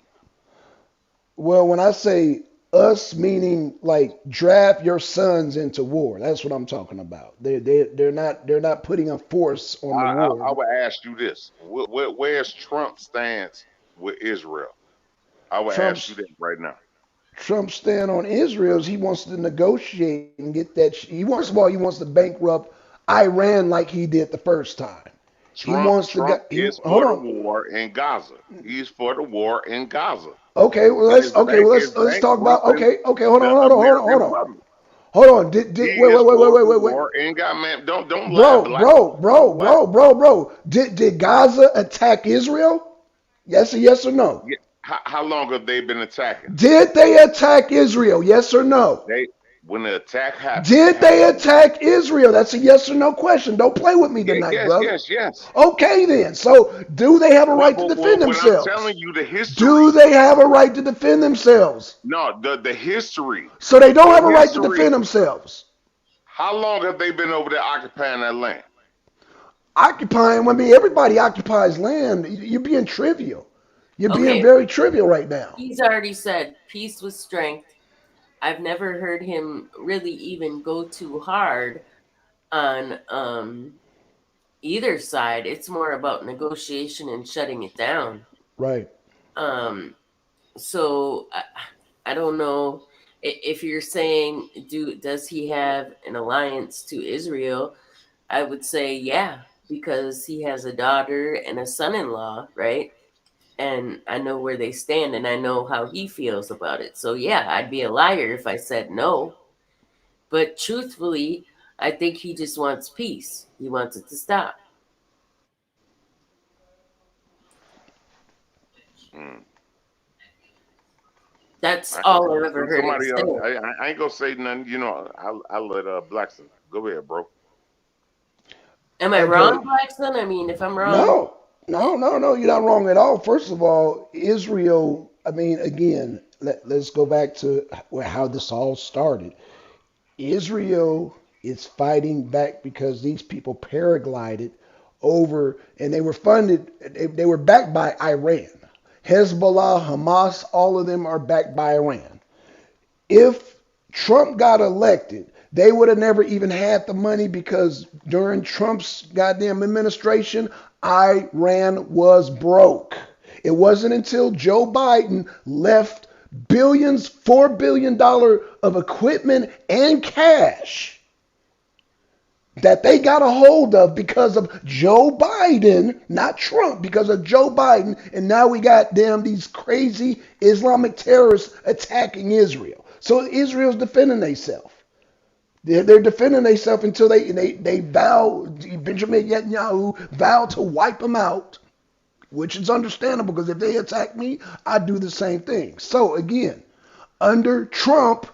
Speaker 14: Well, when I say us, meaning like draft your sons into war. That's what I'm talking about. They're not putting a force on the war.
Speaker 15: I would ask you this: where's Trump's stance with Israel? I would ask you
Speaker 14: Trump's
Speaker 15: that right now.
Speaker 14: Trump's stand on Israel is he wants to negotiate and get that. He wants to bankrupt Iran like he did the first time. He wants to
Speaker 15: Trump
Speaker 14: get.
Speaker 15: is
Speaker 14: Hold
Speaker 15: for the
Speaker 14: on.
Speaker 15: war in Gaza. He's for the war in Gaza.
Speaker 14: Okay, well
Speaker 15: It
Speaker 14: let's
Speaker 15: is
Speaker 14: okay, well
Speaker 15: is
Speaker 14: let's talk about
Speaker 15: bankrupting
Speaker 14: okay. Hold on,
Speaker 15: the
Speaker 14: hold on, hold on, hold
Speaker 15: American
Speaker 14: on.
Speaker 15: public.
Speaker 14: Hold on. Did
Speaker 15: He
Speaker 14: wait,
Speaker 15: is
Speaker 14: wait, wait, wait,
Speaker 15: for
Speaker 14: wait,
Speaker 15: the
Speaker 14: wait, wait.
Speaker 15: war in Gaza. Man, don't lie,
Speaker 14: Bro,
Speaker 15: black.
Speaker 14: bro, bro,
Speaker 15: Don't lie.
Speaker 14: bro, bro, bro. Did Gaza attack Israel? Yes or no?
Speaker 15: Yeah. How long have they been attacking?
Speaker 14: Did they attack Israel? Yes or no?
Speaker 15: They when the attack happened,
Speaker 14: Did they attack Israel? That's a yes or no question. Don't play with me
Speaker 15: yeah,
Speaker 14: tonight,
Speaker 15: yes,
Speaker 14: brother.
Speaker 15: yes, yes.
Speaker 14: Okay, then. So, do they have a right to
Speaker 15: Well,
Speaker 14: defend
Speaker 15: when I'm
Speaker 14: themselves?
Speaker 15: telling you the
Speaker 14: Do
Speaker 15: history,
Speaker 14: they have a right to defend themselves?
Speaker 15: no, the history,
Speaker 14: So, they don't
Speaker 15: the
Speaker 14: have a right to
Speaker 15: history.
Speaker 14: defend themselves.
Speaker 15: How long have they been over there occupying that land?
Speaker 14: Occupying, I mean, everybody occupies land. You're being trivial. You're being
Speaker 16: Okay,
Speaker 14: very trivial right now.
Speaker 16: he's already said peace with strength. I've never heard him really even go too hard on either side. It's more about negotiation and shutting it down.
Speaker 14: Right.
Speaker 16: Um, so I don't know if you're saying does he have an alliance to Israel? I would say yeah, because he has a daughter and a son-in-law, right? And I know where they stand and I know how he feels about it. So yeah, I'd be a liar if I said no. But truthfully, I think he just wants peace. He wants it to stop.
Speaker 15: Mm.
Speaker 16: That's all I've ever heard him
Speaker 15: Somebody
Speaker 16: say.
Speaker 15: else. I ain't gonna say nothing. You know, I let Blackson go ahead, bro.
Speaker 16: Am I
Speaker 14: Okay.
Speaker 16: wrong, Blackson? I mean, if I'm wrong,
Speaker 14: No, no. You're not wrong at all. First of all, Israel, I mean, again, let's go back to how this all started. Israel is fighting back because these people paraglided over, and they were funded, they were backed by Iran. Hezbollah, Hamas, all of them are backed by Iran. If Trump got elected, they would have never even had the money because during Trump's goddamn administration, Iran was broke. It wasn't until Joe Biden left billions, $4 billion of equipment and cash that they got a hold of because of Joe Biden, not Trump, because of Joe Biden. And now we got these crazy Islamic terrorists attacking Israel. So Israel's defending themselves. They're defending themselves until they vow, Benjamin Netanyahu vowed to wipe them out, which is understandable because if they attack me, I do the same thing. So again, under Trump,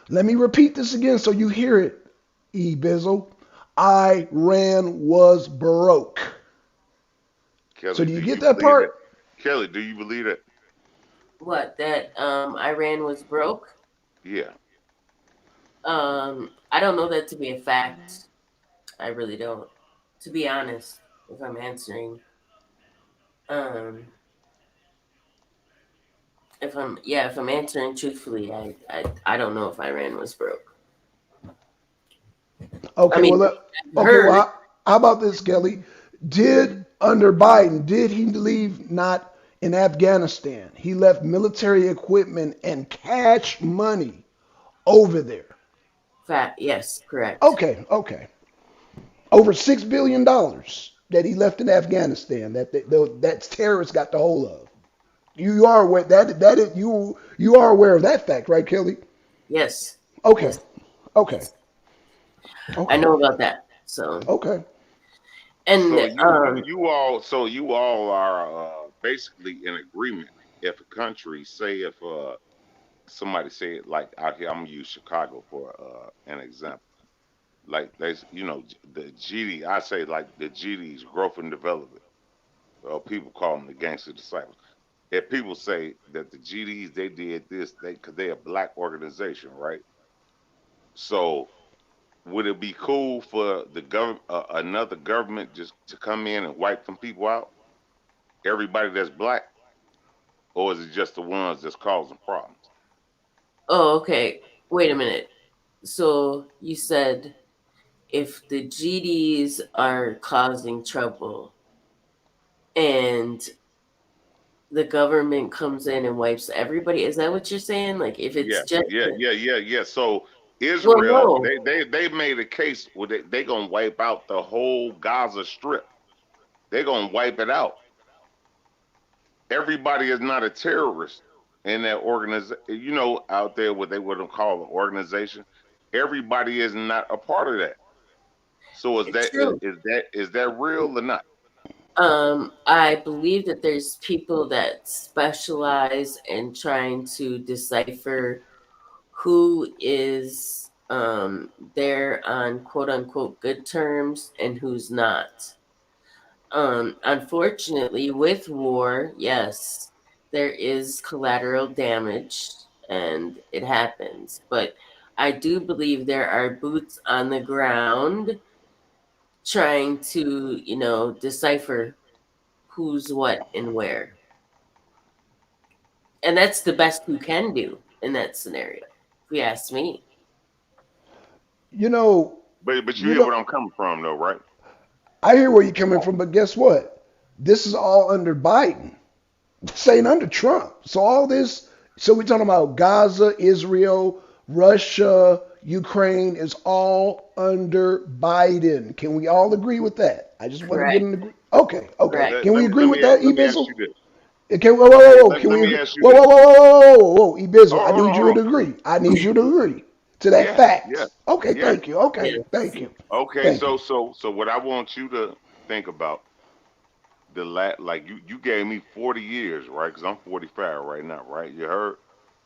Speaker 14: let me repeat this again so you hear it, E. Bizzle. Iran was broke.
Speaker 15: Kelly,
Speaker 14: So do you get that part?
Speaker 15: Kelly, do you believe that?
Speaker 16: what, that Iran was broke?
Speaker 15: Yeah.
Speaker 16: I don't know that to be a fact. I really don't. To be honest, if I'm answering, um, if I'm answering truthfully, I don't know if Iran was broke.
Speaker 14: Okay,
Speaker 16: I mean,
Speaker 14: well, how about this, Kelly? Under Biden, did he leave not in Afghanistan? He left military equipment and cash money over there.
Speaker 16: Yes, correct.
Speaker 14: Okay. Over $6 billion that he left in Afghanistan that terrorists got the hold of. You are aware you are aware of that fact, right, Kelly?
Speaker 16: Yes.
Speaker 14: Okay.
Speaker 16: Yes.
Speaker 14: Okay.
Speaker 16: Yes. I know about that. So
Speaker 14: okay.
Speaker 16: And
Speaker 15: so you all are basically in agreement. If a country, say, if somebody say it like out here, I'm gonna use Chicago for an example. Like the GD, I say like the GD's growth and development. People call them the gangster disciples. If people say that the GDs they did this, because they're a black organization, right? So would it be cool for the government, another government, just to come in and wipe them people out? Everybody that's black, or is it just the ones that's causing problems?
Speaker 16: Oh, okay. Wait a minute. So you said if the GDs are causing trouble and the government comes in and wipes everybody, is that what you're saying? Like if it's
Speaker 15: Yeah. So
Speaker 16: Well,
Speaker 15: Israel,
Speaker 16: no.
Speaker 15: they made a case where they gonna wipe out the whole Gaza Strip. They're gonna wipe it out. Everybody is not a terrorist in that organization. Out there what they would call an organization. Everybody is not a part of that. So is
Speaker 16: It's
Speaker 15: that
Speaker 16: true.
Speaker 15: is that real or not?
Speaker 16: I believe that there's people that specialize in trying to decipher who is there on quote unquote good terms and who's not. Unfortunately, with war, yes, there is collateral damage and it happens. But I do believe there are boots on the ground trying to, decipher who's what and where. And that's the best you can do in that scenario, if you ask me.
Speaker 14: You know,
Speaker 15: But you
Speaker 14: you
Speaker 15: hear
Speaker 14: know,
Speaker 15: what I'm coming from, though, right?
Speaker 14: I hear where you're coming from, but guess what? This is all under Biden. This ain't under Trump. So all this, so we're talking about Gaza, Israel, Russia, Ukraine is all under Biden. Can we all agree with that? I just want to get
Speaker 16: Correct.
Speaker 14: an agree. Okay, okay.
Speaker 16: Correct.
Speaker 14: Can we agree with that,
Speaker 15: Let me ask
Speaker 14: Ebizzle?
Speaker 15: you this.
Speaker 14: Okay, whoa, whoa, whoa, whoa. Can
Speaker 15: Let
Speaker 14: we
Speaker 15: me
Speaker 14: agree?
Speaker 15: ask you
Speaker 14: Whoa, whoa,
Speaker 15: this.
Speaker 14: whoa, whoa, whoa, whoa, whoa, Ebizzle. I
Speaker 15: Hold
Speaker 14: need you
Speaker 15: on.
Speaker 14: to agree. I need you to agree to that
Speaker 15: Yeah, yeah,
Speaker 14: fact. Okay,
Speaker 15: yeah.
Speaker 14: thank you. Okay,
Speaker 16: Yes.
Speaker 14: thank you.
Speaker 15: Okay,
Speaker 14: Thank
Speaker 15: so
Speaker 14: you.
Speaker 15: what I want you to think about like you gave me 40 years, right? Because I'm 45 right now, right? You heard?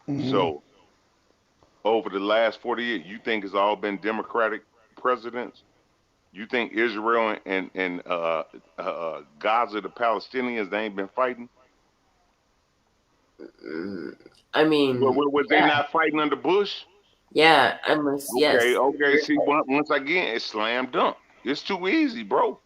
Speaker 14: Hmm.
Speaker 15: So over the last 40 years, you think it's all been Democratic presidents? You think Israel and Gaza, the Palestinians, they ain't been fighting?
Speaker 16: I mean,
Speaker 15: Was they
Speaker 16: yeah,
Speaker 15: not fighting under Bush?
Speaker 16: yeah,
Speaker 15: Okay,
Speaker 16: yes.
Speaker 15: okay. See, once again, it's slam dunk. It's too easy, bro.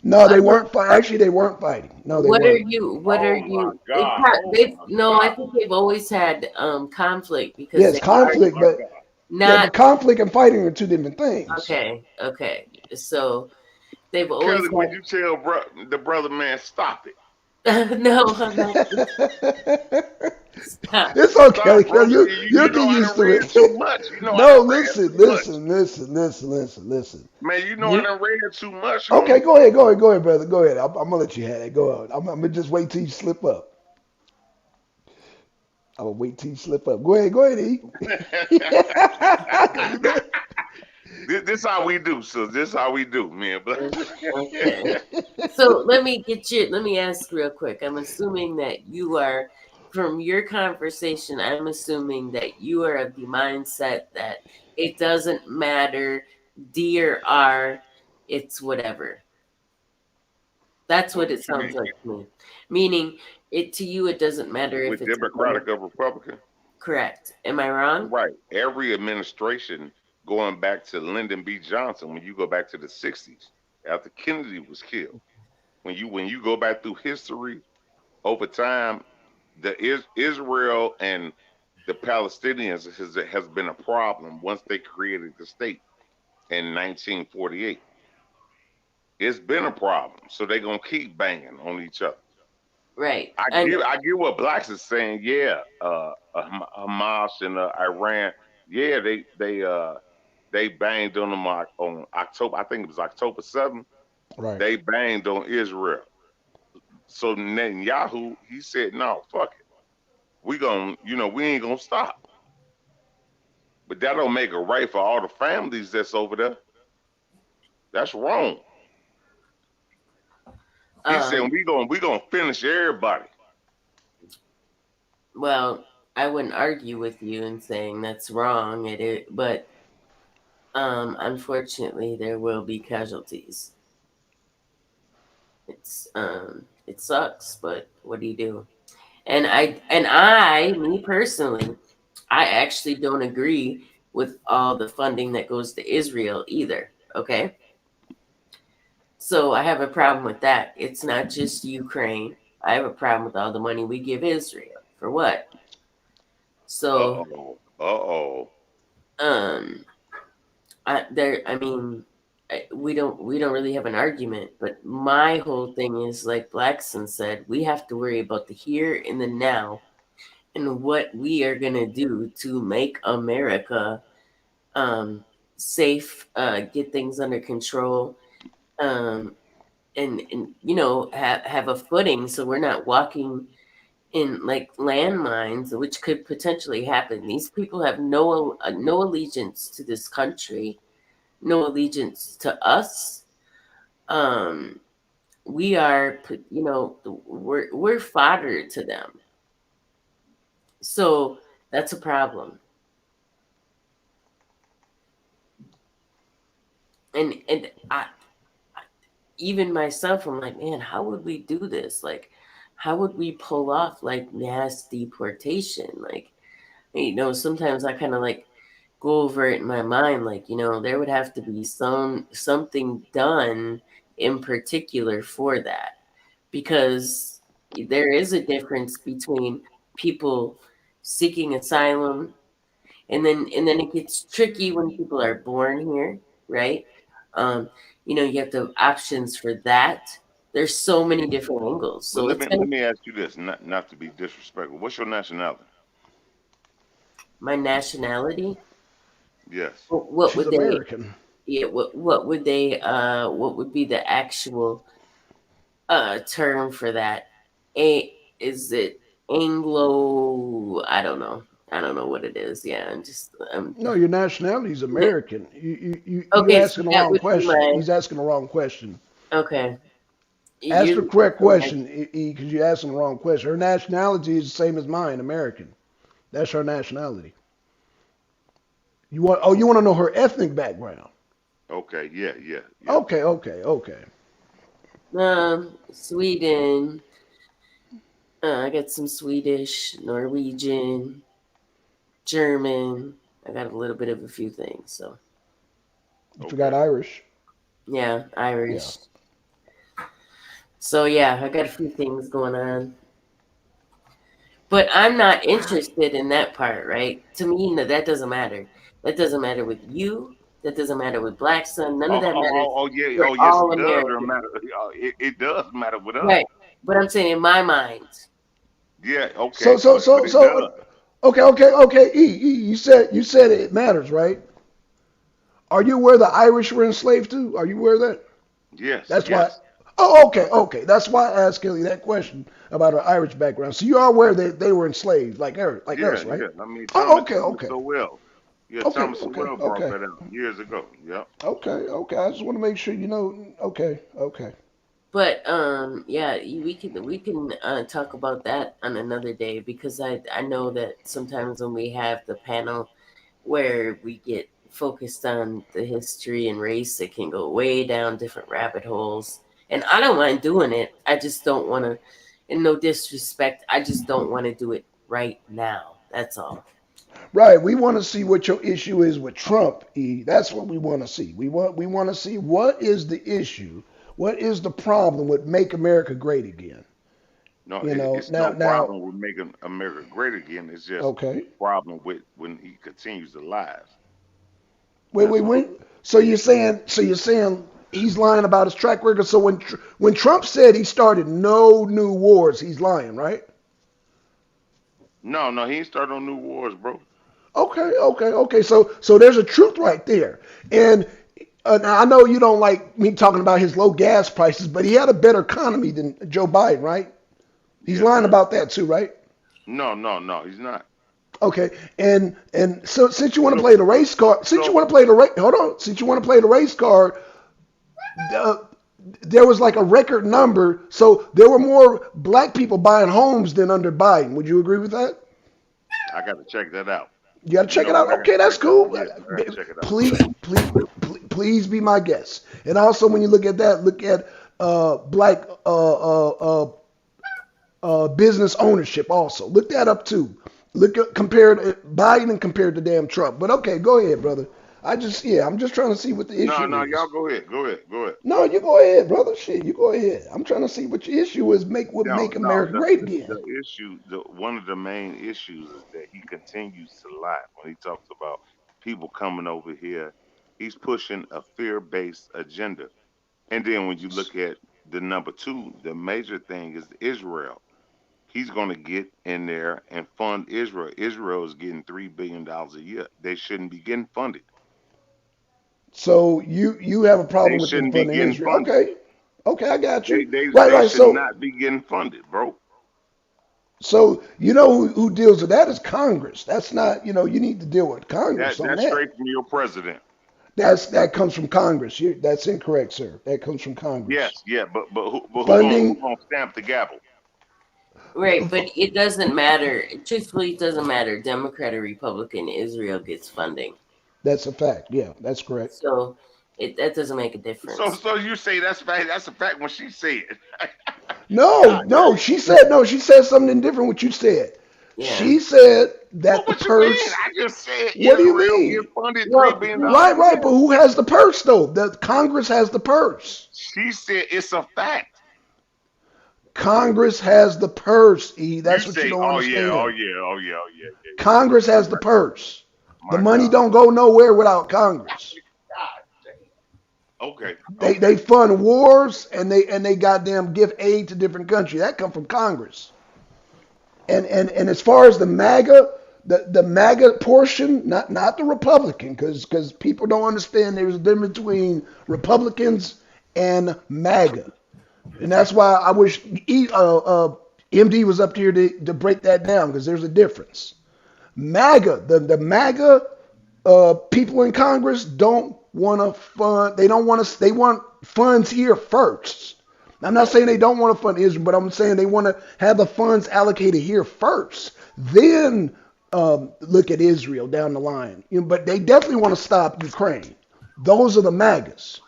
Speaker 14: No,
Speaker 16: I
Speaker 14: they
Speaker 16: don't,
Speaker 14: weren't fighting. Actually, they weren't fighting. No, they
Speaker 16: what are
Speaker 14: weren't.
Speaker 16: you,
Speaker 15: Oh my God! Oh my
Speaker 16: no, I
Speaker 15: God!
Speaker 16: think they've always had conflict because
Speaker 14: Yes,
Speaker 16: they are
Speaker 15: Oh
Speaker 14: conflict,
Speaker 15: my
Speaker 14: but
Speaker 15: God!
Speaker 14: yeah,
Speaker 16: not,
Speaker 14: but conflict and fighting are two different things.
Speaker 16: okay. So they've always
Speaker 15: Kelly, would you tell the brother man stop it?
Speaker 16: had, no, I'm not, stop.
Speaker 14: It's
Speaker 15: Stop,
Speaker 14: okay,
Speaker 15: bro.
Speaker 14: Kel. You
Speaker 15: You
Speaker 14: get
Speaker 15: know I
Speaker 14: used
Speaker 15: done
Speaker 14: to
Speaker 15: read
Speaker 14: it.
Speaker 15: too much. You know I
Speaker 14: No,
Speaker 15: done read
Speaker 14: listen,
Speaker 15: too much.
Speaker 14: listen, listen, listen, listen, listen.
Speaker 15: Man, you know I
Speaker 14: You
Speaker 15: done read too much,
Speaker 14: okay?
Speaker 15: homie.
Speaker 14: Go ahead, brother. Go ahead. I'm gonna let you have it. Go on. I'm gonna just wait till you slip up. I'm gonna wait till you slip up. Go ahead, E.
Speaker 15: This how we do, so this how we do, man. But
Speaker 16: Okay. So let me ask real quick. I'm assuming that you are, from your conversation, I'm assuming that you are of the mindset that it doesn't matter D or R, it's whatever. That's what it
Speaker 15: what you
Speaker 16: sounds
Speaker 15: mean?
Speaker 16: like to me. Meaning, to you, it doesn't matter if
Speaker 15: With
Speaker 16: it's money.
Speaker 15: Democratic or Republican?
Speaker 16: Correct. Am I wrong?
Speaker 15: Right. Every administration going back to Lyndon B. Johnson, when you go back to the 60s, after Kennedy was killed, when you go back through history over time, Israel and the Palestinians has been a problem once they created the state in 1948. It's been a problem, so they're gonna keep banging on each other.
Speaker 16: Right.
Speaker 15: I get what blacks is saying. Yeah, Hamas and Iran. Yeah, they banged on them on October. I think it was October 7th.
Speaker 14: Right.
Speaker 15: They banged on Israel. So Netanyahu, he said, "No, fuck it. We ain't gonna stop." But that don't make it right for all the families that's over there. That's wrong. He said
Speaker 16: Um,
Speaker 15: we gonna finish everybody.
Speaker 16: well, I wouldn't argue with you in saying that's wrong. But unfortunately, there will be casualties. It sucks, but what do you do? Me personally, I actually don't agree with all the funding that goes to Israel either. Okay, so I have a problem with that. It's not just Ukraine. I have a problem with all the money we give Israel for what? So,
Speaker 15: Uh-oh.
Speaker 16: um, I mean, we don't really have an argument. But my whole thing is like Blackson said, we have to worry about the here and the now and what we are gonna do to make America safe, get things under control, um, and have a footing so we're not walking in like landmines, which could potentially happen. These people have no allegiance to this country, no allegiance to us. Um, we are, we're fodder to them, so that's a problem. And even myself, I'm like, man, how would we do this? Like, how would we pull off like mass deportation? Like, sometimes I kind of like go over it in my mind. Like, there would have to be something done in particular for that, because there is a difference between people seeking asylum, and then it gets tricky when people are born here, right? Um, you have the options for that. There's so many different angles,
Speaker 15: But
Speaker 16: so
Speaker 15: let
Speaker 16: it's
Speaker 15: me
Speaker 16: gonna
Speaker 15: let me ask you this, not to be disrespectful. What's your nationality?
Speaker 16: my nationality.
Speaker 15: Yes.
Speaker 16: What
Speaker 14: She's
Speaker 16: would they?
Speaker 14: American.
Speaker 16: Yeah, what would they? What would be the actual term for that? Is it Anglo? I don't know. I don't know what it is. Yeah, I'm just
Speaker 14: No, your nationality is
Speaker 16: yeah.
Speaker 14: American. You
Speaker 16: Okay, so
Speaker 14: asking the
Speaker 16: that
Speaker 14: wrong
Speaker 16: would be
Speaker 14: question.
Speaker 16: my
Speaker 14: He's asking the wrong question.
Speaker 16: okay.
Speaker 14: Ask the
Speaker 16: You
Speaker 14: correct question, because you're asking the wrong question. Her nationality is the same as mine, American. That's her nationality. You want to know her ethnic background?
Speaker 15: Okay. Yeah. Yeah. Yeah.
Speaker 14: Okay.
Speaker 16: Sweden. I got some Swedish, Norwegian, German. I got a little bit of a few things. So
Speaker 14: You forgot
Speaker 15: Okay.
Speaker 14: Irish.
Speaker 16: yeah,
Speaker 14: Yeah.
Speaker 16: Irish. So yeah, I got a few things going on. But I'm not interested in that part, right? To me, no, that doesn't matter. That doesn't matter with you. That doesn't matter with Black Son. None of that matters.
Speaker 15: Yeah.
Speaker 16: We're
Speaker 15: Oh, yes,
Speaker 16: all
Speaker 15: it does. It
Speaker 16: American.
Speaker 15: matter. It does matter with us.
Speaker 16: Right. But I'm saying in my mind.
Speaker 15: Yeah.
Speaker 14: So
Speaker 15: Okay.
Speaker 14: so
Speaker 15: But
Speaker 14: so
Speaker 15: it
Speaker 14: so.
Speaker 15: does.
Speaker 14: Okay. You said it matters, right? Are you aware the Irish were enslaved too? Are you aware of that?
Speaker 15: Yes.
Speaker 14: That's why.
Speaker 15: Yes.
Speaker 14: Oh, okay. That's why I asked Kelly that question about her Irish background. So you are aware that they were enslaved, like
Speaker 15: Yeah.
Speaker 14: us, right?
Speaker 15: Yeah. I mean,
Speaker 14: Oh,
Speaker 15: Thomas Sowell. Yeah.
Speaker 14: okay,
Speaker 15: Thomas
Speaker 14: okay,
Speaker 15: Sowell brought
Speaker 14: okay,
Speaker 15: that out years ago. Yep.
Speaker 14: okay. I just want to make sure you know. Okay.
Speaker 16: But yeah, we can talk about that on another day, because I know that sometimes when we have the panel where we get focused on the history and race, it can go way down different rabbit holes. And I don't mind doing it. I just don't want to, and no disrespect, I just don't want to do it right now. That's all.
Speaker 14: Right. We want to see what your issue is with Trump. E. That's what we want to see. We want to see what is the issue. What is the problem with Make America Great Again?
Speaker 15: No,
Speaker 14: You know.
Speaker 15: it's no
Speaker 14: Now.
Speaker 15: problem with making America great again. It's just
Speaker 14: Okay.
Speaker 15: problem with when he continues to lie.
Speaker 14: Wait.
Speaker 15: That's all.
Speaker 14: When? So you're saying he's lying about his track record. So when Trump said he started no new wars, he's lying, right?
Speaker 15: No, he ain't started on new wars, bro.
Speaker 14: Okay. So there's a truth right there. And now I know you don't like me talking about his low gas prices, but he had a better economy than Joe Biden, right? He's
Speaker 15: Yes,
Speaker 14: lying
Speaker 15: sir.
Speaker 14: about that too, right?
Speaker 15: No, he's not.
Speaker 14: Okay. And so since you want to
Speaker 15: So,
Speaker 14: play the race card, since you
Speaker 15: so
Speaker 14: want to play the race, hold on. Since you want to play the race card, uh, there was like a record number. So there were more black people buying homes than under Biden. Would you agree with that?
Speaker 15: I got to check that out.
Speaker 14: You got to check it
Speaker 15: What
Speaker 14: out.
Speaker 15: I got
Speaker 14: Okay,
Speaker 15: to
Speaker 14: that's
Speaker 15: check that out?
Speaker 14: cool.
Speaker 15: Yeah, I got to check it out.
Speaker 14: Please be my guest. And also, when you look at that, look at black business ownership. Also, look that up too. Look at compared Biden and compared to damn Trump. But okay, go ahead, brother. I'm just trying to see what the
Speaker 15: No,
Speaker 14: issue
Speaker 15: y'all
Speaker 14: is.
Speaker 15: go ahead. Go ahead. Go ahead.
Speaker 14: No, you go ahead, brother. Shit, you go ahead. I'm trying to see what your issue is. Make
Speaker 15: No.
Speaker 14: America great again.
Speaker 15: The issue, one of the main issues is that he continues to lie when he talks about people coming over here. He's pushing a fear-based agenda. And then when you look at the number two, the major thing is Israel. He's going to get in there and fund Israel. Israel is getting $3 billion a year. They shouldn't be getting funded.
Speaker 14: So you have a
Speaker 15: They
Speaker 14: problem with them
Speaker 15: shouldn't be
Speaker 14: funding
Speaker 15: getting
Speaker 14: Israel?
Speaker 15: funded.
Speaker 14: Okay, I got
Speaker 15: They
Speaker 14: you.
Speaker 15: they they
Speaker 14: Right.
Speaker 15: should
Speaker 14: So
Speaker 15: not be getting funded, bro.
Speaker 14: you know who deals with that is Congress. That's not you need to deal with Congress on
Speaker 15: That's
Speaker 14: that.
Speaker 15: straight from your president.
Speaker 14: That comes from Congress. That's incorrect, sir. That comes from
Speaker 15: Yes,
Speaker 14: Congress.
Speaker 15: yeah, but who
Speaker 14: Funding.
Speaker 15: gonna stamp the gavel?
Speaker 16: Right, but it doesn't matter. Truthfully, it doesn't matter. Democrat or Republican, Israel gets funding.
Speaker 14: That's a fact. Yeah, that's correct.
Speaker 16: So that doesn't make a
Speaker 15: So
Speaker 16: difference.
Speaker 15: so you say that's fact? That's a fact when she said.
Speaker 14: No,
Speaker 15: God
Speaker 14: no.
Speaker 15: dang.
Speaker 14: She said no. She said something different. What you said.
Speaker 16: Yeah.
Speaker 14: She said that the
Speaker 15: What you mean?
Speaker 14: purse.
Speaker 15: I just said
Speaker 14: What do you
Speaker 15: Israel
Speaker 14: mean?
Speaker 15: get funded
Speaker 16: Well,
Speaker 15: $3 billion
Speaker 14: Right,
Speaker 15: a
Speaker 14: right.
Speaker 15: year.
Speaker 14: But who has the purse though? The Congress has the purse.
Speaker 15: She said it's a fact.
Speaker 14: Congress has the purse. E.
Speaker 15: You
Speaker 14: That's what you
Speaker 15: say,
Speaker 14: don't
Speaker 15: oh yeah, oh
Speaker 14: understand.
Speaker 15: yeah, oh yeah, oh yeah, yeah, yeah.
Speaker 14: Congress
Speaker 15: You're
Speaker 14: has the
Speaker 15: right.
Speaker 14: purse. The
Speaker 15: My
Speaker 14: money
Speaker 15: God.
Speaker 14: don't go nowhere without Congress.
Speaker 15: Okay,
Speaker 14: They
Speaker 15: okay.
Speaker 14: fund wars and they goddamn give aid to different countries. That come from Congress. And as far as the MAGA, the MAGA portion, not the Republican, because people don't understand there's a difference between Republicans and MAGA, and that's why I wish MD was up here to break that down because there's a difference. MAGA, the MAGA people in Congress don't want to fund. They don't want to. They want funds here first. I'm not saying they don't want to fund Israel, but I'm saying they want to have the funds allocated here first. Then look at Israel down the line. But they definitely want to stop Ukraine. Those are the MAGAs.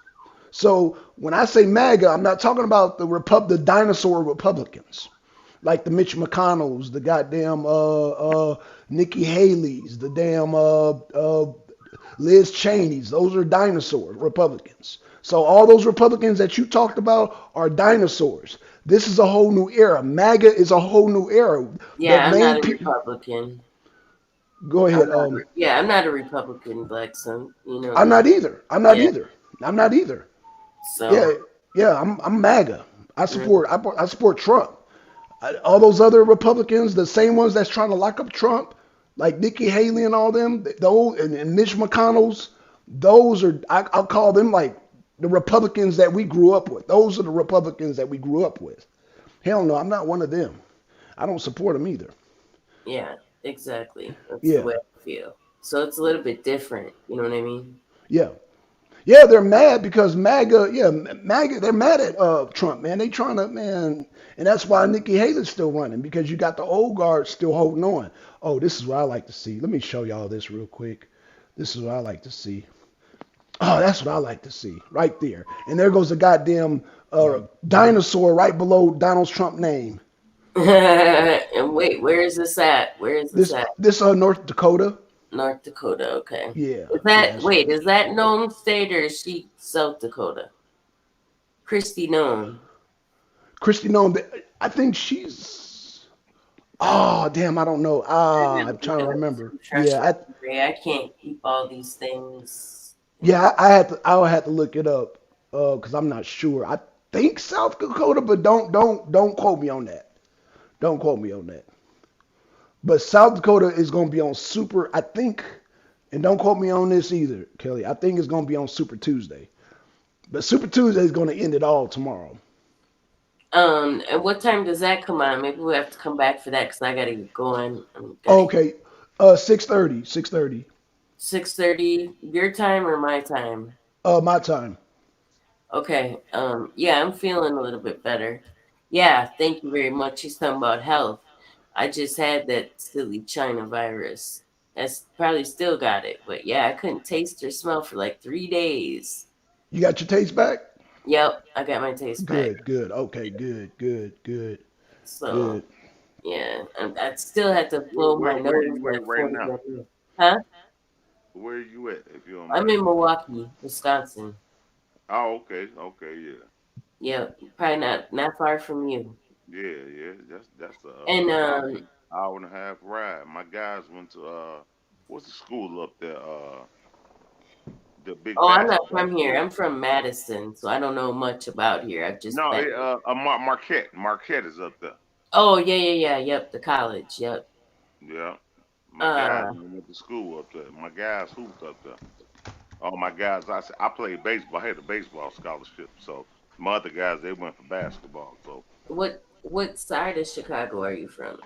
Speaker 14: So when I say MAGA, I'm not talking about the dinosaur Republicans, like the Mitch McConnells, the goddamn Nikki Haley's, the damn Liz Cheney's. Those are dinosaur Republicans. So all those Republicans that you talked about are dinosaurs. This is a whole new era. MAGA is a whole new era. The
Speaker 16: yeah, I'm not
Speaker 14: main
Speaker 16: a
Speaker 14: people.
Speaker 16: Republican.
Speaker 14: Go ahead.
Speaker 16: Yeah, I'm not a Republican, Black son. You know
Speaker 14: I'm
Speaker 16: that.
Speaker 14: not either. I'm not
Speaker 16: Yeah.
Speaker 14: either. I'm not either.
Speaker 16: So.
Speaker 14: Yeah, yeah. I'm MAGA. I
Speaker 16: Mm.
Speaker 14: support Trump. All those other Republicans, the same ones that's trying to lock up Trump, like Nikki Haley and all them, those and Mitch McConnell's, those are I'll call them like the Republicans that we grew up with. Those are the Republicans that we grew up with. Hell no, I'm not one of them. I don't support them either.
Speaker 16: Yeah, exactly. That's the
Speaker 14: Yeah,
Speaker 16: way I feel. So it's a little bit different. You know what I mean?
Speaker 14: yeah. Yeah, they're mad because MAGA, yeah, MAGA, they're mad at Trump, man. They trying to, man, and that's why Nikki Haley's still running because you got the old guard still holding on. Oh, this is what I like to see. Let me show y'all this real quick. This is what I like to see. Oh, that's what I like to see right there. And there goes the goddamn dinosaur right below Donald Trump's name.
Speaker 16: And wait, where is this at? Where is this at?
Speaker 14: This North Dakota.
Speaker 16: North Dakota. Okay.
Speaker 14: Yeah.
Speaker 16: Is that
Speaker 14: Yeah,
Speaker 16: wait? Is that Nome State or is she South Dakota? Christy Nome.
Speaker 14: Christy Nome. I think she's. Oh damn! I don't know. I'm trying to remember. Yeah,
Speaker 16: I can't keep all these things.
Speaker 14: yeah. I'll have to look it up because I'm not sure. I think South Dakota, but don't quote me on that. Don't quote me on that. But South Dakota is going to be on Super. I think, and don't quote me on this either, Kelly. I think it's going to be on Super Tuesday. But Super Tuesday is going to end it all tomorrow.
Speaker 16: And what time does that come on? Maybe we'll have to come back for that because I gotta get going.
Speaker 14: Okay, 6:30. 6:30.
Speaker 16: 6:30 your time or my time?
Speaker 14: My time.
Speaker 16: Okay. Yeah, I'm feeling a little bit better. Yeah, thank you very much. He's talking about health. I just had that silly China virus. That's probably still got it, but yeah, I couldn't taste or smell for like 3 days.
Speaker 14: You got your taste back?
Speaker 16: Yep, I got my taste back.
Speaker 14: Good. Okay, good.
Speaker 16: So,
Speaker 14: Good.
Speaker 16: yeah, I still had to blow my
Speaker 15: Where
Speaker 16: nose
Speaker 15: you at
Speaker 16: like
Speaker 15: right
Speaker 16: 40
Speaker 15: now?
Speaker 16: minutes. Huh?
Speaker 15: Where are you at? If you don't
Speaker 16: I'm
Speaker 15: mind.
Speaker 16: in Milwaukee, Wisconsin.
Speaker 15: Oh, okay, yeah.
Speaker 16: Yep, probably not far from you.
Speaker 15: Yeah. That's
Speaker 16: And
Speaker 15: hour and a half ride. My guys went to what's the school up there? The big
Speaker 16: oh, I'm not
Speaker 15: basketball
Speaker 16: from here.
Speaker 15: school.
Speaker 16: I'm from Madison, so I don't know much about here. I've just
Speaker 15: No,
Speaker 16: been.
Speaker 15: Marquette. Marquette is up there.
Speaker 16: Oh, yeah. Yep, the college. Yep.
Speaker 15: Yeah. My guys
Speaker 16: Uh,
Speaker 15: went to school up there. My guys hooped up there. All my guys, I played baseball. I had a baseball scholarship. So my other guys, they went for basketball. So
Speaker 16: what side of Chicago are you from?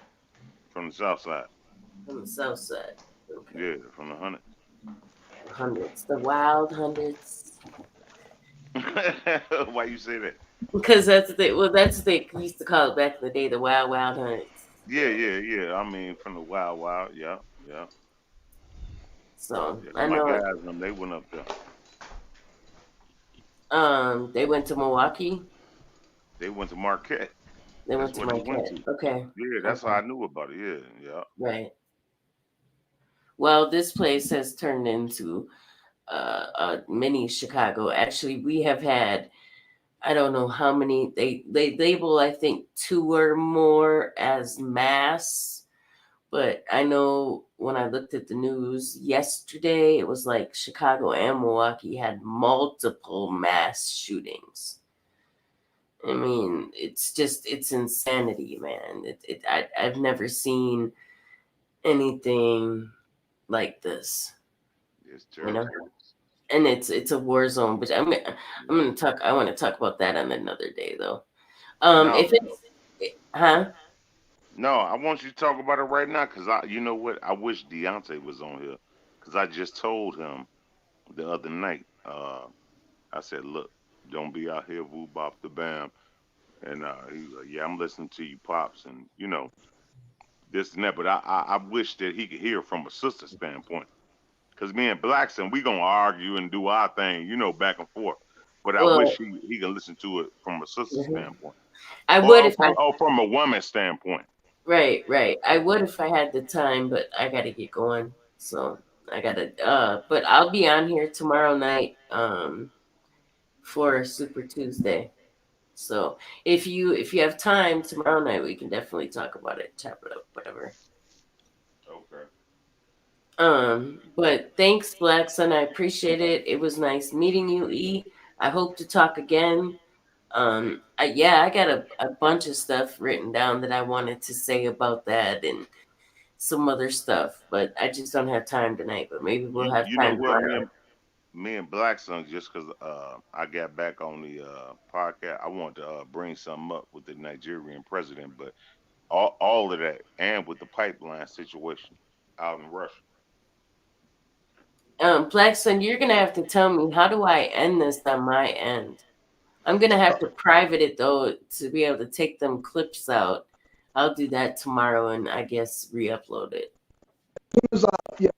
Speaker 15: from the south side.
Speaker 16: From the south side. Okay.
Speaker 15: Yeah, from the hundred.
Speaker 16: Hundreds, the wild hundreds.
Speaker 15: Why you say that?
Speaker 16: Because that's the thing. Well, that's the thing. We used to call it back in the day, the wild hundreds.
Speaker 15: Yeah. I mean, from the wild. Yeah.
Speaker 16: So
Speaker 15: Yeah,
Speaker 16: I
Speaker 15: my
Speaker 16: know.
Speaker 15: guys, they went up there.
Speaker 16: They went to Milwaukee.
Speaker 15: They went to Marquette.
Speaker 16: They went
Speaker 15: That's
Speaker 16: to
Speaker 15: what he went
Speaker 16: Marquette.
Speaker 15: to.
Speaker 16: Okay.
Speaker 15: Yeah, that's how
Speaker 16: Okay.
Speaker 15: I knew about it. Yeah, yeah.
Speaker 16: Right. Well, this place has turned into a mini Chicago. Actually, we have had, I don't know how many, they label, I think, 2 or more as mass. But I know when I looked at the news yesterday, it was like Chicago and Milwaukee had multiple mass shootings. I mean, it's insanity, man. I've never seen anything like this,
Speaker 15: It's
Speaker 16: you know.
Speaker 15: terrible.
Speaker 16: And it's a war zone. But I'm gonna talk. I want to talk about that on another day, though.
Speaker 15: No,
Speaker 16: If huh?
Speaker 15: no, I want you to talk about it right now because you know what? I wish Deontay was on here because I just told him the other night. I said, look, don't be out here woo bop the bam. And he was like, yeah, I'm listening to you, pops, and this and that. But I wish that he could hear from a sister standpoint. Because me and Blackson, we gonna argue and do our thing, back and forth. But I wish
Speaker 16: Well,
Speaker 15: he can listen to it from a sister
Speaker 16: mhm.
Speaker 15: standpoint,
Speaker 16: I would
Speaker 15: or
Speaker 16: if I
Speaker 15: from a woman's standpoint.
Speaker 16: right. I would if I had the time, but I gotta get going. So I gotta. But I'll be on here tomorrow night. For Super Tuesday. So if you have time tomorrow night, we can definitely talk about it, chop it up, whatever.
Speaker 15: Okay.
Speaker 16: But thanks, Black Sun. I appreciate it. It was nice meeting you, E. I hope to talk again. I got a bunch of stuff written down that I wanted to say about that and some other stuff, but I just don't have time tonight. But maybe we'll have
Speaker 15: You know
Speaker 16: time
Speaker 15: what,
Speaker 16: tomorrow.
Speaker 15: me and Black Son, just because I got back on the podcast, I want to bring something up with the Nigerian president, but all of that, and with the pipeline situation out in Russia.
Speaker 16: Black Sun, you're gonna have to tell me, how do I end this on my end? I'm gonna have to private it though to be able to take them clips out. I'll do that tomorrow and I guess re-upload it.
Speaker 14: Yeah,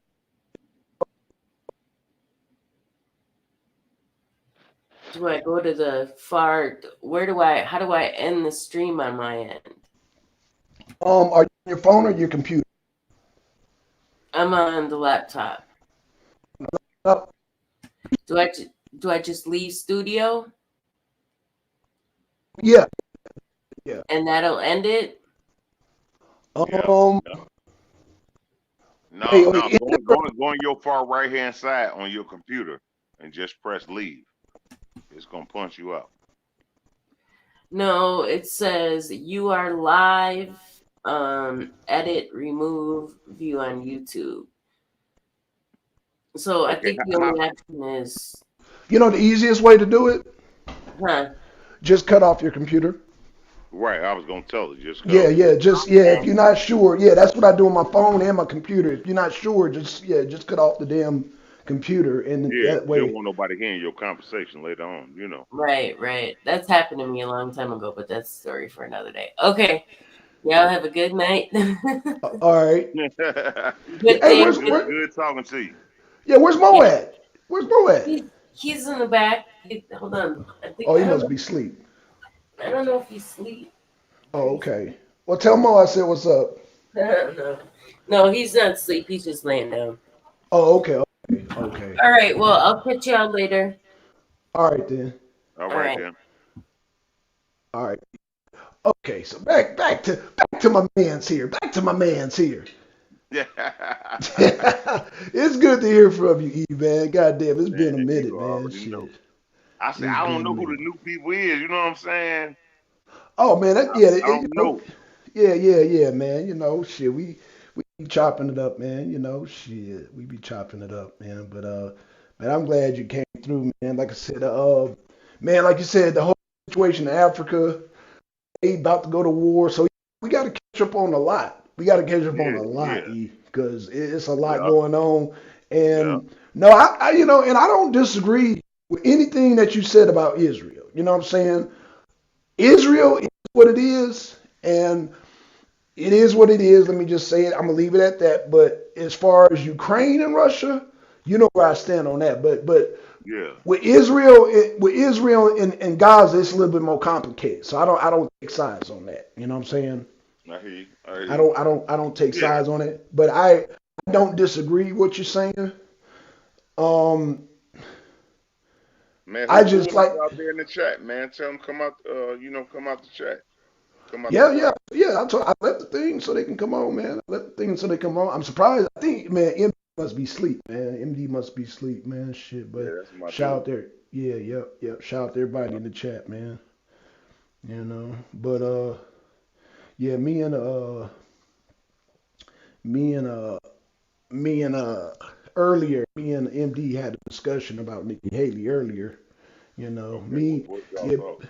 Speaker 16: Do I go to the far? How do I end the stream on my end?
Speaker 14: are you on your phone or your computer?
Speaker 16: I'm on the laptop.
Speaker 14: Oh,
Speaker 16: Do I just leave studio
Speaker 14: yeah, yeah.
Speaker 16: and that'll end it?
Speaker 15: Yeah.
Speaker 14: Um,
Speaker 15: Yeah.
Speaker 14: hey,
Speaker 15: No, go on your far right hand side on your computer and just press leave. It's gonna punch you out.
Speaker 16: No, it says you are live. Edit, remove, view on YouTube. So I
Speaker 15: Okay.
Speaker 16: think the only option is,
Speaker 14: you know the easiest way to do it?
Speaker 16: huh?
Speaker 14: Just cut off your computer.
Speaker 15: Right. I was gonna tell you just
Speaker 14: Yeah,
Speaker 15: go.
Speaker 14: yeah, just yeah. If you're not sure, yeah, that's what I do on my phone and my computer. If you're not sure, just cut off the damn computer, and
Speaker 15: Yeah,
Speaker 14: that
Speaker 15: you don't
Speaker 14: way.
Speaker 15: want nobody hearing your conversation later on.
Speaker 16: Right. That's happened to me a long time ago, but that's a story for another day. Okay. Y'all have a good night.
Speaker 14: All right.
Speaker 16: Good
Speaker 14: Yeah, hey,
Speaker 16: thing.
Speaker 15: Good talking to you.
Speaker 14: yeah, where's Mo
Speaker 16: Yeah,
Speaker 14: at? Where's Mo at?
Speaker 16: he's in the back. Hold on.
Speaker 14: Oh, he must be asleep.
Speaker 16: I don't know if he's asleep.
Speaker 14: Oh, okay. Well, tell Mo I said what's up.
Speaker 16: No, he's not asleep. He's just laying down.
Speaker 14: Oh, okay.
Speaker 16: All right. Well, I'll catch y'all later.
Speaker 14: All right then.
Speaker 15: All right then.
Speaker 14: All right. Okay, so back to my man's here. Back to my man's here.
Speaker 15: Yeah.
Speaker 14: It's good to hear from you, E, man. Goddamn, it's been a
Speaker 15: Man,
Speaker 14: minute,
Speaker 15: you
Speaker 14: man.
Speaker 15: already
Speaker 14: Shit.
Speaker 15: know. I said
Speaker 14: It's
Speaker 15: I don't
Speaker 14: been a
Speaker 15: know who
Speaker 14: minute.
Speaker 15: the new people is. You know what I'm saying?
Speaker 14: Oh man,
Speaker 15: I don't know.
Speaker 14: yeah, man. You know, shit, we be chopping it up, man. You know, shit, we be chopping it up, man. But man, I'm glad you came through, man. Like I said, man, like you said, the whole situation in Africa, they about to go to war, so we got to catch up on a lot. We got to catch up on a lot,
Speaker 15: Yeah.
Speaker 14: because it's a lot
Speaker 15: Yeah.
Speaker 14: going on.
Speaker 15: Yeah.
Speaker 14: And no, you know, and I don't disagree with anything that you said about Israel. You know what I'm saying? Israel is what it is, and it is what it is. Let me just say it. I'm gonna leave it at that. But as far as Ukraine and Russia, you know where I stand on that. But
Speaker 15: Yeah.
Speaker 14: With Israel and Gaza, it's a little bit more complicated. So I don't take sides on that. You know what I'm saying?
Speaker 15: I hear you. I hear
Speaker 14: I
Speaker 15: you.
Speaker 14: don't I don't I don't take
Speaker 15: Yeah.
Speaker 14: sides on it. But I don't disagree with what you're saying. Um,
Speaker 15: Man,
Speaker 14: I
Speaker 15: who
Speaker 14: just
Speaker 15: else
Speaker 14: like
Speaker 15: out there in the chat, man? Tell them come out. Come out the chat. Come out the
Speaker 14: yeah yeah
Speaker 15: chat.
Speaker 14: yeah. I left the thing so they can come on, man. I left the thing so they come on. I'm surprised. I think man, MD must be sleep, man. MD must be sleep, man. Shit,
Speaker 15: Yeah,
Speaker 14: but
Speaker 15: that's my
Speaker 14: shout
Speaker 15: dude.
Speaker 14: out there. Yeah, yep, yep. Shout out to everybody in the chat, man. You know, but yeah, me and me and earlier, me and MD had a discussion about Nikki Haley earlier. You know,
Speaker 15: Okay,
Speaker 14: me,
Speaker 15: what y'all
Speaker 14: yeah.
Speaker 15: talk?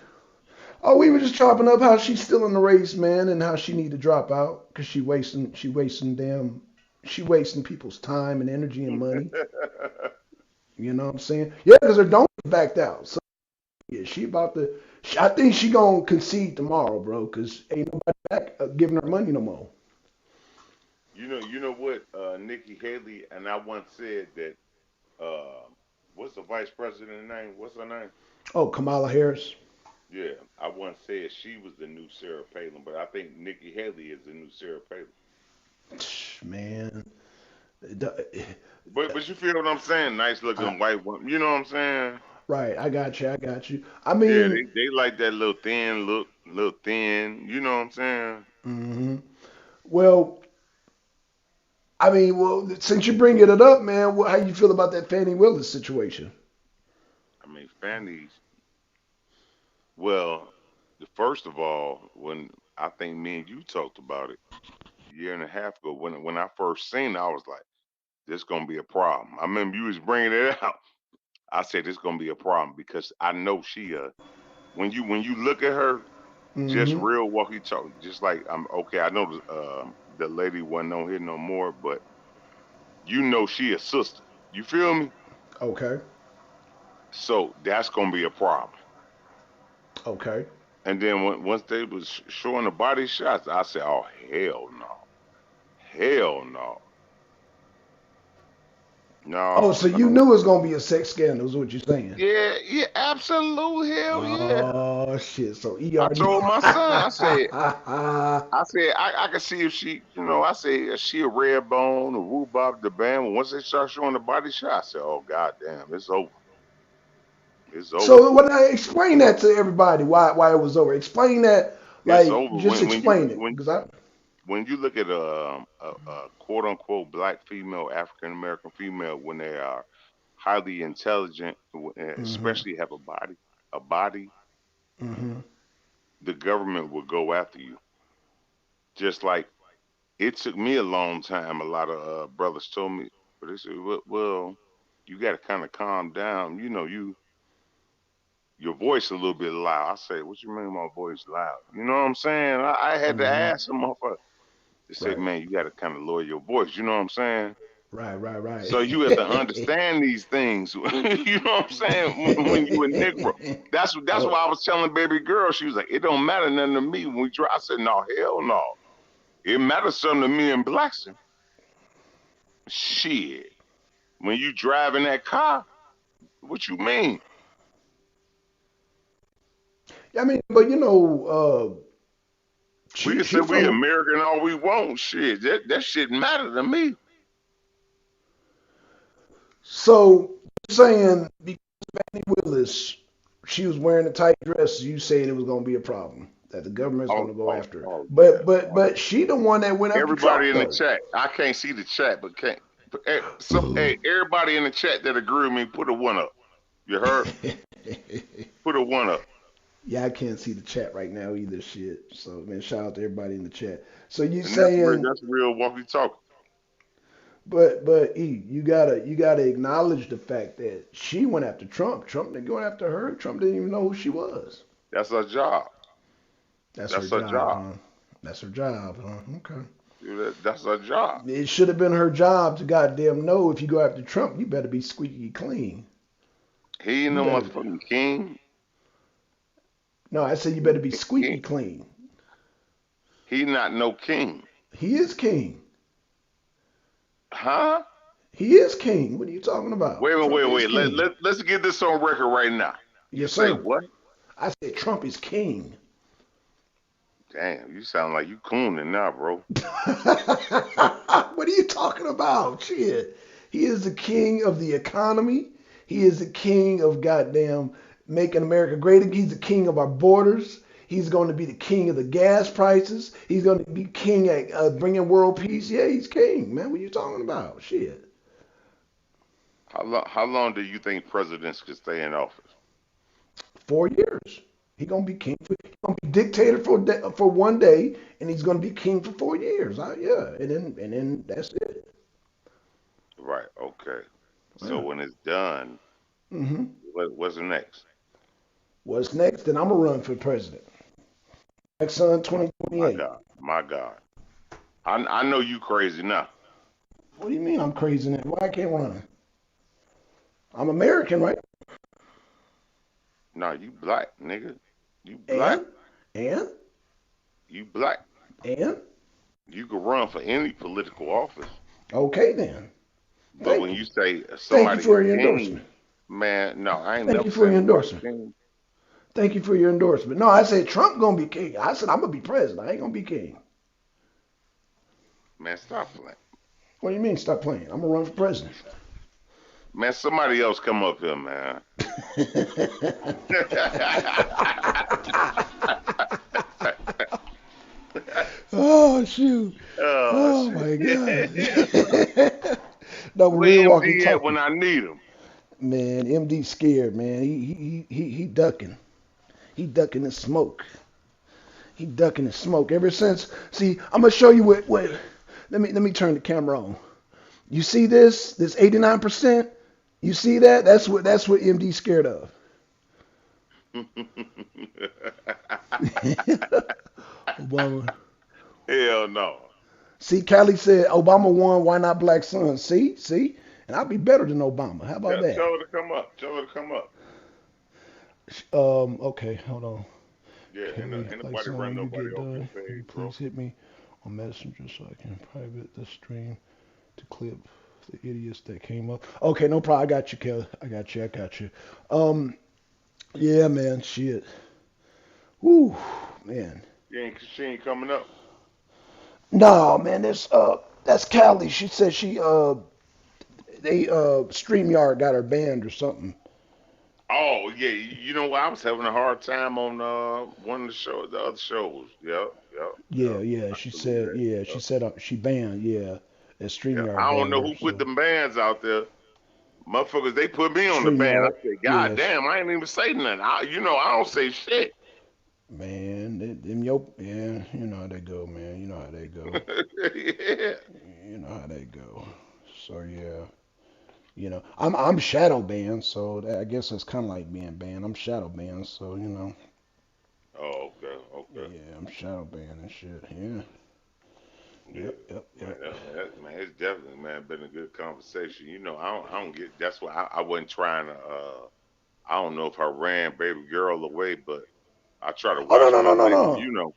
Speaker 14: Oh, we were just chopping up how she's still in the race, man, and how she need to drop out because she wasting people's time and energy and money. You know what I'm saying? Yeah, because her donor backed out. So yeah, she about to. I think she gonna concede tomorrow, bro, because ain't nobody back giving her money no more.
Speaker 15: You know what? Nikki Haley and I once said that. What's the vice president name? What's her name?
Speaker 14: Oh, Kamala Harris.
Speaker 15: Yeah, I once said she was the new Sarah Palin, but I think Nikki Haley is the new Sarah Palin.
Speaker 14: Man,
Speaker 15: But you feel what I'm saying? Nice
Speaker 14: I,
Speaker 15: looking white woman. You know what I'm saying?
Speaker 14: right. I got you. I got you. I
Speaker 15: Yeah,
Speaker 14: mean,
Speaker 15: they like that little thin look, little thin. You know what I'm saying?
Speaker 14: hmm well, well, since you bring it up, man, how you feel about that Fannie Willis situation?
Speaker 15: I mean, Fanny's. Well, the first of all, when I think me and you talked about it a year and a half ago, when I first seen it, I was like, "This gonna be a problem." I remember you was bringing it out. I said, "This gonna be a problem," because I know she when you look at her, just
Speaker 14: Hmm
Speaker 15: real walkie talkie, just like I'm okay. I know the lady wasn't on here no more, but you know she a sister. You feel me?
Speaker 14: Okay.
Speaker 15: So that's gonna be a problem.
Speaker 14: Okay.
Speaker 15: And then once they was showing the body shots, I said, "Oh hell no, hell no,
Speaker 14: Oh,
Speaker 15: no,
Speaker 14: so you
Speaker 15: no."
Speaker 14: knew it was gonna be a sex scandal, is what you're saying?
Speaker 15: Yeah, yeah, absolute hell yeah.
Speaker 14: Oh shit! So he
Speaker 15: I
Speaker 14: already.
Speaker 15: told my son, I can see if she, I say is she a red bone or rhubarb the band. Once they start showing the body shot, I said, "Oh goddamn, it's over. It's over.
Speaker 14: So when I explain that to everybody, why it was over, explain that,
Speaker 15: It's
Speaker 14: like
Speaker 15: over."
Speaker 14: just
Speaker 15: When you
Speaker 14: explain it, because I.
Speaker 15: when you look at a quote unquote black female, African American female, when they are highly intelligent,
Speaker 14: Hmm
Speaker 15: especially have a body,
Speaker 14: hmm
Speaker 15: the government will go after you. Just like it took me a long time. A lot of brothers told me, but they said, "Well, you got to kind of calm down. Your voice a little bit loud." I say, "What you mean my voice loud?" You know what I'm saying? I had to
Speaker 14: hmm
Speaker 15: ask them, motherfucker. They said,
Speaker 14: Right.
Speaker 15: "Man, you got to kind of lower your voice." You know what I'm saying?
Speaker 14: Right. Right. Right.
Speaker 15: So you have to understand these things. You know what I'm saying? When you a Negro. That's
Speaker 14: oh,
Speaker 15: why I was telling baby girl. She was like, "It don't matter nothing to me when we drive." I said, "No, hell no. It matters something to me in Blackson. Shit. When you driving that car, what you mean?
Speaker 14: I mean, but
Speaker 15: We can say
Speaker 14: she
Speaker 15: we
Speaker 14: from.
Speaker 15: American all we want. Shit, that shit matter to me."
Speaker 14: So saying because Fannie Willis, she was wearing a tight dress, you saying it was gonna be a problem that the government's
Speaker 15: Oh,
Speaker 14: gonna go
Speaker 15: oh,
Speaker 14: after her.
Speaker 15: oh yeah.
Speaker 14: But she the one that went after
Speaker 15: Everybody
Speaker 14: Trump
Speaker 15: in the
Speaker 14: though.
Speaker 15: chat. I can't see the chat, but can't. Hey, everybody in the chat that agree with me, put a one up. You heard? Put a one up.
Speaker 14: Yeah, I can't see the chat right now either. Shit. So man, shout out to everybody in the chat. So you
Speaker 15: And that's real.
Speaker 14: saying,
Speaker 15: That's real walkie talkie.
Speaker 14: but E, you gotta acknowledge the fact that she went after Trump. Trump didn't go after her. Trump didn't even know who she was.
Speaker 15: That's her job.
Speaker 14: That's her
Speaker 15: That's her
Speaker 14: job,
Speaker 15: job.
Speaker 14: huh? That's her job, huh? Okay.
Speaker 15: That's her job.
Speaker 14: It should have been her job to goddamn know if you go after Trump, you better be squeaky clean.
Speaker 15: He ain't
Speaker 14: You
Speaker 15: no
Speaker 14: better.
Speaker 15: motherfucking king.
Speaker 14: No, I said you better be
Speaker 15: He,
Speaker 14: squeaky clean.
Speaker 15: he not no king.
Speaker 14: He is king.
Speaker 15: Huh?
Speaker 14: He is king. What are you talking about?
Speaker 15: Wait, wait,
Speaker 14: Trump
Speaker 15: wait,
Speaker 14: is
Speaker 15: wait.
Speaker 14: king.
Speaker 15: Let's get this on record right now. You
Speaker 14: Yes,
Speaker 15: say
Speaker 14: sir.
Speaker 15: what?
Speaker 14: I said Trump is king.
Speaker 15: Damn, you sound like you cooning now, bro.
Speaker 14: What are you talking about? Shit. He is the king of the economy. He is the king of goddamn making America great again. He's the king of our borders. He's going to be the king of the gas prices. He's going to be king at bringing world peace. Yeah, he's king, man. What are you talking about? Shit.
Speaker 15: How long do you think presidents could stay in office?
Speaker 14: 4 years. He's gonna be king. He's gonna be dictator for one day, and he's gonna be king for 4 years. Yeah, and then that's it.
Speaker 15: Right. Okay. So
Speaker 14: Yeah.
Speaker 15: when it's done,
Speaker 14: Mm-hmm.
Speaker 15: what's next?
Speaker 14: What's next? Then I'm gonna run for president. Next son,
Speaker 15: My
Speaker 14: 2028.
Speaker 15: God. My God. I know you crazy now.
Speaker 14: What do you mean I'm crazy now? Why I can't run? I'm American, right?
Speaker 15: No, you black, nigga. You black.
Speaker 14: And and
Speaker 15: You black.
Speaker 14: and
Speaker 15: You can run for any political office.
Speaker 14: okay then.
Speaker 15: But
Speaker 14: Thank
Speaker 15: when
Speaker 14: you.
Speaker 15: you say
Speaker 14: Thank you
Speaker 15: somebody
Speaker 14: for
Speaker 15: is
Speaker 14: your
Speaker 15: king,
Speaker 14: endorsement.
Speaker 15: man, no, I ain't
Speaker 14: Thank
Speaker 15: never
Speaker 14: you for
Speaker 15: said
Speaker 14: your
Speaker 15: nobody
Speaker 14: endorsement.
Speaker 15: king.
Speaker 14: Thank you for your endorsement. No, I said Trump gonna be king. I said I'm gonna be president. I ain't gonna be king.
Speaker 15: Man, stop playing.
Speaker 14: What do you mean stop playing? I'm gonna run for president.
Speaker 15: Man, somebody else come up here, man.
Speaker 14: Oh shoot!
Speaker 15: Oh,
Speaker 14: Oh my
Speaker 15: shit.
Speaker 14: god! No, we
Speaker 15: Where
Speaker 14: real walkie
Speaker 15: MD at when
Speaker 14: talkie.
Speaker 15: I need him?
Speaker 14: Man, MD scared, man. He ducking. He ducking the smoke. He ducking the smoke. Ever since, see, I'm gonna show you what. Let me turn the camera on. You see this 89%? You see that? That's what MD scared of. Obama.
Speaker 15: Hell no.
Speaker 14: See, Callie said Obama won. Why not black sons? See, and I'll be better than Obama. How about
Speaker 15: Tell
Speaker 14: that?
Speaker 15: her to come up. Tell her to come up.
Speaker 14: Okay, hold on.
Speaker 15: Yeah,
Speaker 14: Kelly,
Speaker 15: ain't
Speaker 14: like
Speaker 15: nobody
Speaker 14: son,
Speaker 15: run
Speaker 14: when you
Speaker 15: nobody
Speaker 14: get
Speaker 15: off your
Speaker 14: done, can you
Speaker 15: page, bro.
Speaker 14: please hit me on Messenger so I can private the stream to clip the idiots that came up. Okay, no problem. I got you, Kelly. I got you. Yeah, man, shit. Woo, man.
Speaker 15: She ain't coming up.
Speaker 14: No, man, that's Callie. She said they StreamYard got her banned or something.
Speaker 15: Oh yeah, you know what? I was having a hard time on one of the other shows.
Speaker 14: Yeah,
Speaker 15: I
Speaker 14: she
Speaker 15: believe
Speaker 14: said,
Speaker 15: that.
Speaker 14: she banned, that
Speaker 15: Yeah,
Speaker 14: StreamYard
Speaker 15: I don't
Speaker 14: banned
Speaker 15: know
Speaker 14: her.
Speaker 15: who put
Speaker 14: So
Speaker 15: them bands out there. Motherfuckers, they put me on the band. I
Speaker 14: StreamYard,
Speaker 15: said, God
Speaker 14: yes,
Speaker 15: damn, I ain't even say nothing. I don't say shit.
Speaker 14: man, yeah, you know how they go, man. You know how they go.
Speaker 15: Yeah.
Speaker 14: You know how they go. So yeah, I'm shadow banned, so I guess it's kind of like being banned. I'm shadow banned, so
Speaker 15: Oh, okay.
Speaker 14: yeah, I'm shadow banned and shit. Yeah,
Speaker 15: Yeah.
Speaker 14: yep.
Speaker 15: Man, it's definitely, man, been a good conversation. I don't get. That's why I wasn't trying to. I don't know if I ran baby girl away, but I try to
Speaker 14: Oh no
Speaker 15: watch
Speaker 14: no
Speaker 15: my
Speaker 14: no no
Speaker 15: language.
Speaker 14: no.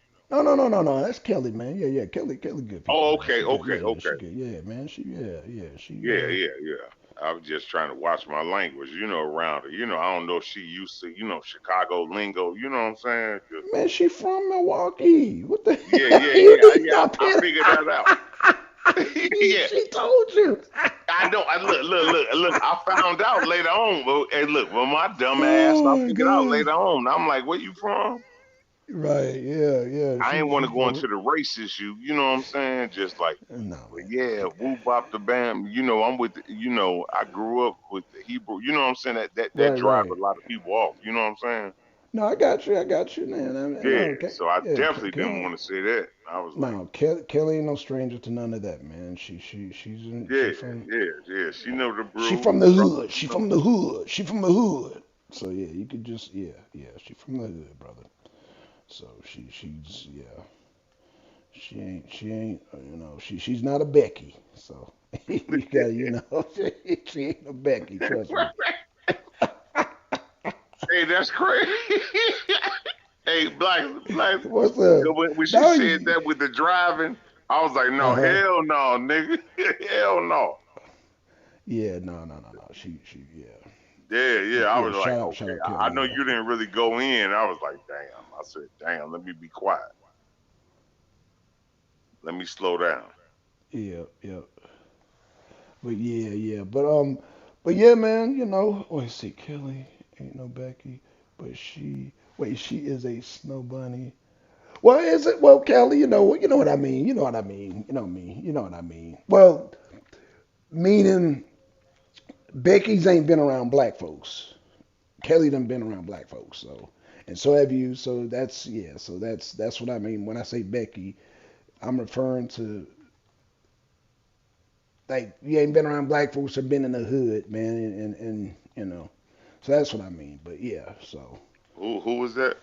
Speaker 14: No. That's Kelly, man. Yeah. Kelly good people,
Speaker 15: Oh,
Speaker 14: man.
Speaker 15: okay,
Speaker 14: She good.
Speaker 15: okay,
Speaker 14: Yeah, she
Speaker 15: okay.
Speaker 14: good. Yeah, man. She
Speaker 15: Yeah. I was just trying to watch my language, around her. I don't know if she used to, Chicago lingo. You know what I'm saying? Just
Speaker 14: man, she from Milwaukee. What the
Speaker 15: yeah,
Speaker 14: hell you need
Speaker 15: yeah.
Speaker 14: up
Speaker 15: I
Speaker 14: here?
Speaker 15: figured that out. Yeah,
Speaker 14: She told you.
Speaker 15: I know. I look. I found out later on. Hey, look, well, my dumb ass, I
Speaker 14: Oh my
Speaker 15: figured out
Speaker 14: god.
Speaker 15: later on. I'm like, where you from?
Speaker 14: Right, yeah.
Speaker 15: I ain't want
Speaker 14: She
Speaker 15: to go
Speaker 14: from
Speaker 15: into the race issue. You know what I'm saying? Just like,
Speaker 14: no
Speaker 15: well,
Speaker 14: man.
Speaker 15: yeah, woo bop the bam. I'm with, I grew up with the Hebrew. You know what I'm saying? That drive
Speaker 14: Right.
Speaker 15: a lot of people off. You know what I'm saying?
Speaker 14: No, I got you, man.
Speaker 15: Yeah.
Speaker 14: No, okay.
Speaker 15: So I
Speaker 14: Yeah,
Speaker 15: definitely didn't
Speaker 14: Kelly.
Speaker 15: want to say that. I was like,
Speaker 14: No, Kelly ain't no stranger to none of that, man.
Speaker 15: yeah,
Speaker 14: She from
Speaker 15: She know the
Speaker 14: she
Speaker 15: brew,
Speaker 14: from
Speaker 15: the
Speaker 14: the
Speaker 15: struggle.
Speaker 14: hood. She from the hood. She from the hood. So yeah, you could just she from the hood, brother. So she's yeah. She ain't she's not a Becky. So you got she ain't a Becky, trust me.
Speaker 15: Hey, that's crazy. Hey, black.
Speaker 14: What's up?
Speaker 15: When she
Speaker 14: No,
Speaker 15: said that with the driving, I was like, no,
Speaker 14: uh-huh.
Speaker 15: hell no, nigga, hell no.
Speaker 14: Yeah, no. Yeah.
Speaker 15: Yeah.
Speaker 14: But
Speaker 15: I
Speaker 14: yeah,
Speaker 15: was like,
Speaker 14: shout
Speaker 15: okay.
Speaker 14: out
Speaker 15: I
Speaker 14: Kelly.
Speaker 15: know
Speaker 14: Yeah.
Speaker 15: you didn't really go in. I was like, damn. I said, damn. Let me be quiet. Let me slow down.
Speaker 14: Yeah. But but yeah, man. Let's see, Kelly ain't no Becky, but she is a snow bunny. Well, is it? Well, Kelly, you know what I mean. You know what I mean. You know me. You know what I mean. Well, meaning Becky's ain't been around black folks. Kelly done been around black folks, so and so have you. So that's yeah. So that's what I mean when I say Becky. I'm referring to like you ain't been around black folks or been in the hood, man, and So that's what I mean. But yeah, so
Speaker 15: Who was that?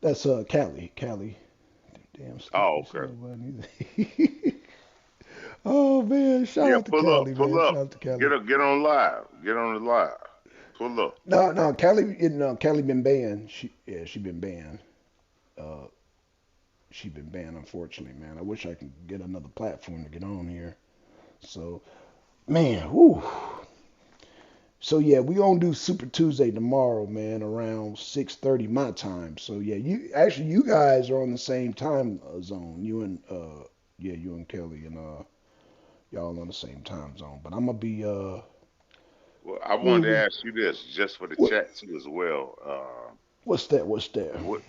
Speaker 14: that's Callie. Damn
Speaker 15: Oh,
Speaker 14: stupid
Speaker 15: okay.
Speaker 14: snow bunny. Oh man, shout
Speaker 15: Yeah,
Speaker 14: out to Callie,
Speaker 15: pull
Speaker 14: man. Shout
Speaker 15: up.
Speaker 14: out to Callie.
Speaker 15: Get on live. Get on the live. Pull up.
Speaker 14: No, Callie been banned. She been banned. Uh, she been banned, unfortunately, man. I wish I could get another platform to get on here. So, man, whoo. So yeah, we gonna do Super Tuesday tomorrow, man, around 6:30 my time. So yeah, you guys are on the same time zone. You and Kelly and y'all on the same time zone. But I'm gonna be
Speaker 15: Well, I
Speaker 14: we
Speaker 15: wanted to
Speaker 14: we
Speaker 15: ask you this just for the
Speaker 14: what
Speaker 15: chat too as well.
Speaker 14: what's that? What's that?
Speaker 15: What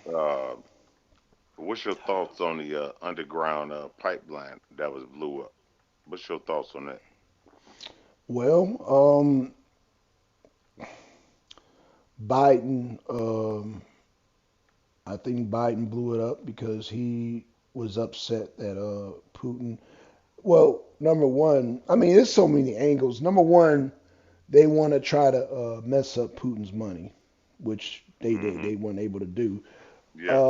Speaker 15: what's your thoughts on the underground pipeline that was blew up? What's your thoughts on that?
Speaker 14: Well, Biden, I think Biden blew it up because he was upset that Putin. Well, number one, I mean, there's so many angles. Number one, they want to try to mess up Putin's money, which they weren't able to do.
Speaker 15: Yeah.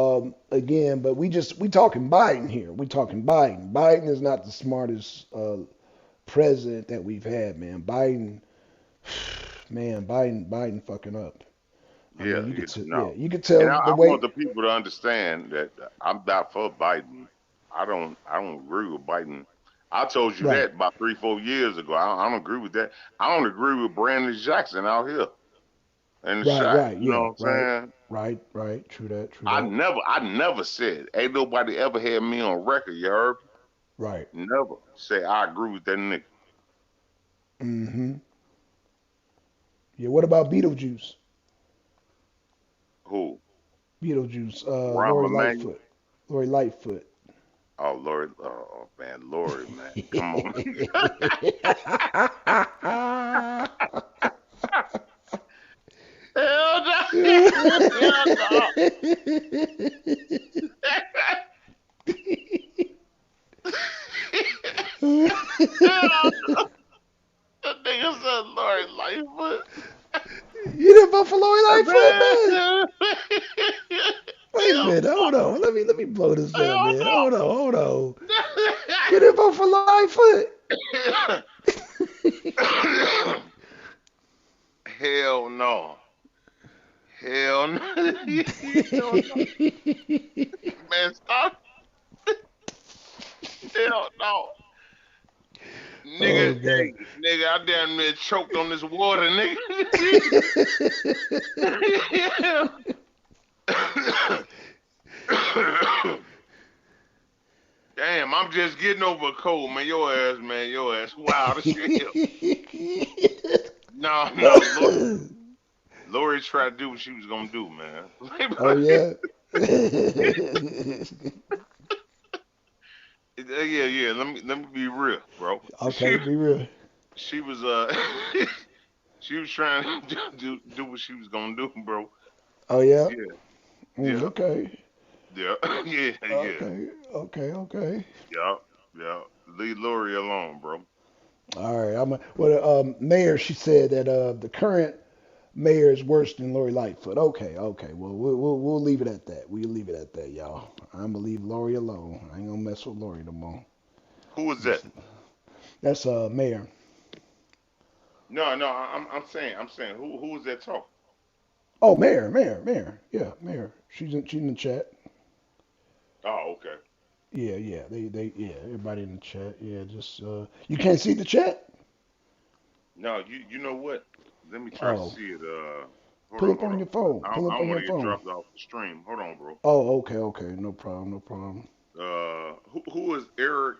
Speaker 14: Again, but we talking Biden here. We talking Biden. Biden is not the smartest president that we've had, man. Biden fucking up. I
Speaker 15: Yeah,
Speaker 14: mean,
Speaker 15: no.
Speaker 14: you could
Speaker 15: And
Speaker 14: tell the
Speaker 15: I want
Speaker 14: way.
Speaker 15: the people to understand that I'm not for Biden. I don't agree with Biden. I told you
Speaker 14: Right,
Speaker 15: that about 3, 4 years ago. I don't agree with that. I don't agree with Brandon Jackson out here in the shot. You know
Speaker 14: yeah,
Speaker 15: what I'm saying?
Speaker 14: right. True
Speaker 15: I
Speaker 14: that.
Speaker 15: never I never said ain't nobody ever had me on record, you heard?
Speaker 14: Right.
Speaker 15: Never say I agree with that nigga.
Speaker 14: Mm-hmm. Yeah. What about Beetlejuice?
Speaker 15: Who?
Speaker 14: Beetlejuice.
Speaker 15: Rahm
Speaker 14: Lori
Speaker 15: Emanuel?
Speaker 14: Lightfoot. Lori Lightfoot.
Speaker 15: Oh Lord, oh man, Lori, man. Come on. Hell no. Hell no. Hell no. That nigga said Lori Lightfoot.
Speaker 14: You didn't vote for Lori Lightfoot, man?
Speaker 15: Man.
Speaker 14: Wait a
Speaker 15: Hell
Speaker 14: minute. Hold on. Let me blow this up,
Speaker 15: hell
Speaker 14: man.
Speaker 15: no.
Speaker 14: Hold on. You didn't vote for Lightfoot?
Speaker 15: Hell no. Hell no. Hell no. Man, stop. Hell no.
Speaker 14: Oh
Speaker 15: Nigga,
Speaker 14: God.
Speaker 15: hey, nigga, I damn near choked on this water, nigga. Damn, I'm just getting over a cold, man. Your ass wild as hell. No, Lori tried to do what she was gonna do, man.
Speaker 14: Oh yeah.
Speaker 15: Yeah. Let me be real, bro.
Speaker 14: Okay, be real.
Speaker 15: She was she was trying to do what she was gonna do, bro.
Speaker 14: Oh yeah.
Speaker 15: Yeah, yeah,
Speaker 14: Okay.
Speaker 15: yeah, yeah.
Speaker 14: Okay.
Speaker 15: Yeah, yeah. Leave Lori alone, bro.
Speaker 14: All right. Mayor, she said that the current mayor is worse than Lori Lightfoot. Okay. Well, we'll leave it at that. We'll leave it at that, y'all. I'm gonna leave Lori alone. I ain't gonna mess with Lori no more.
Speaker 15: Who was that?
Speaker 14: That's mayor.
Speaker 15: No, I'm saying who was that talking?
Speaker 14: Oh, mayor. Yeah, mayor. She's in the chat.
Speaker 15: Oh, okay.
Speaker 14: Yeah. Everybody in the chat. Yeah, just you can't see the chat.
Speaker 15: No, you know what? Let me try to
Speaker 14: Oh,
Speaker 15: see it. Hold
Speaker 14: pull
Speaker 15: on,
Speaker 14: up
Speaker 15: hold
Speaker 14: on
Speaker 15: on.
Speaker 14: your phone.
Speaker 15: I
Speaker 14: Pull up
Speaker 15: don't
Speaker 14: on
Speaker 15: want
Speaker 14: your
Speaker 15: to get
Speaker 14: phone.
Speaker 15: dropped off the stream. Hold on, bro.
Speaker 14: Oh, okay, okay. No problem, no problem.
Speaker 15: Who is Eric?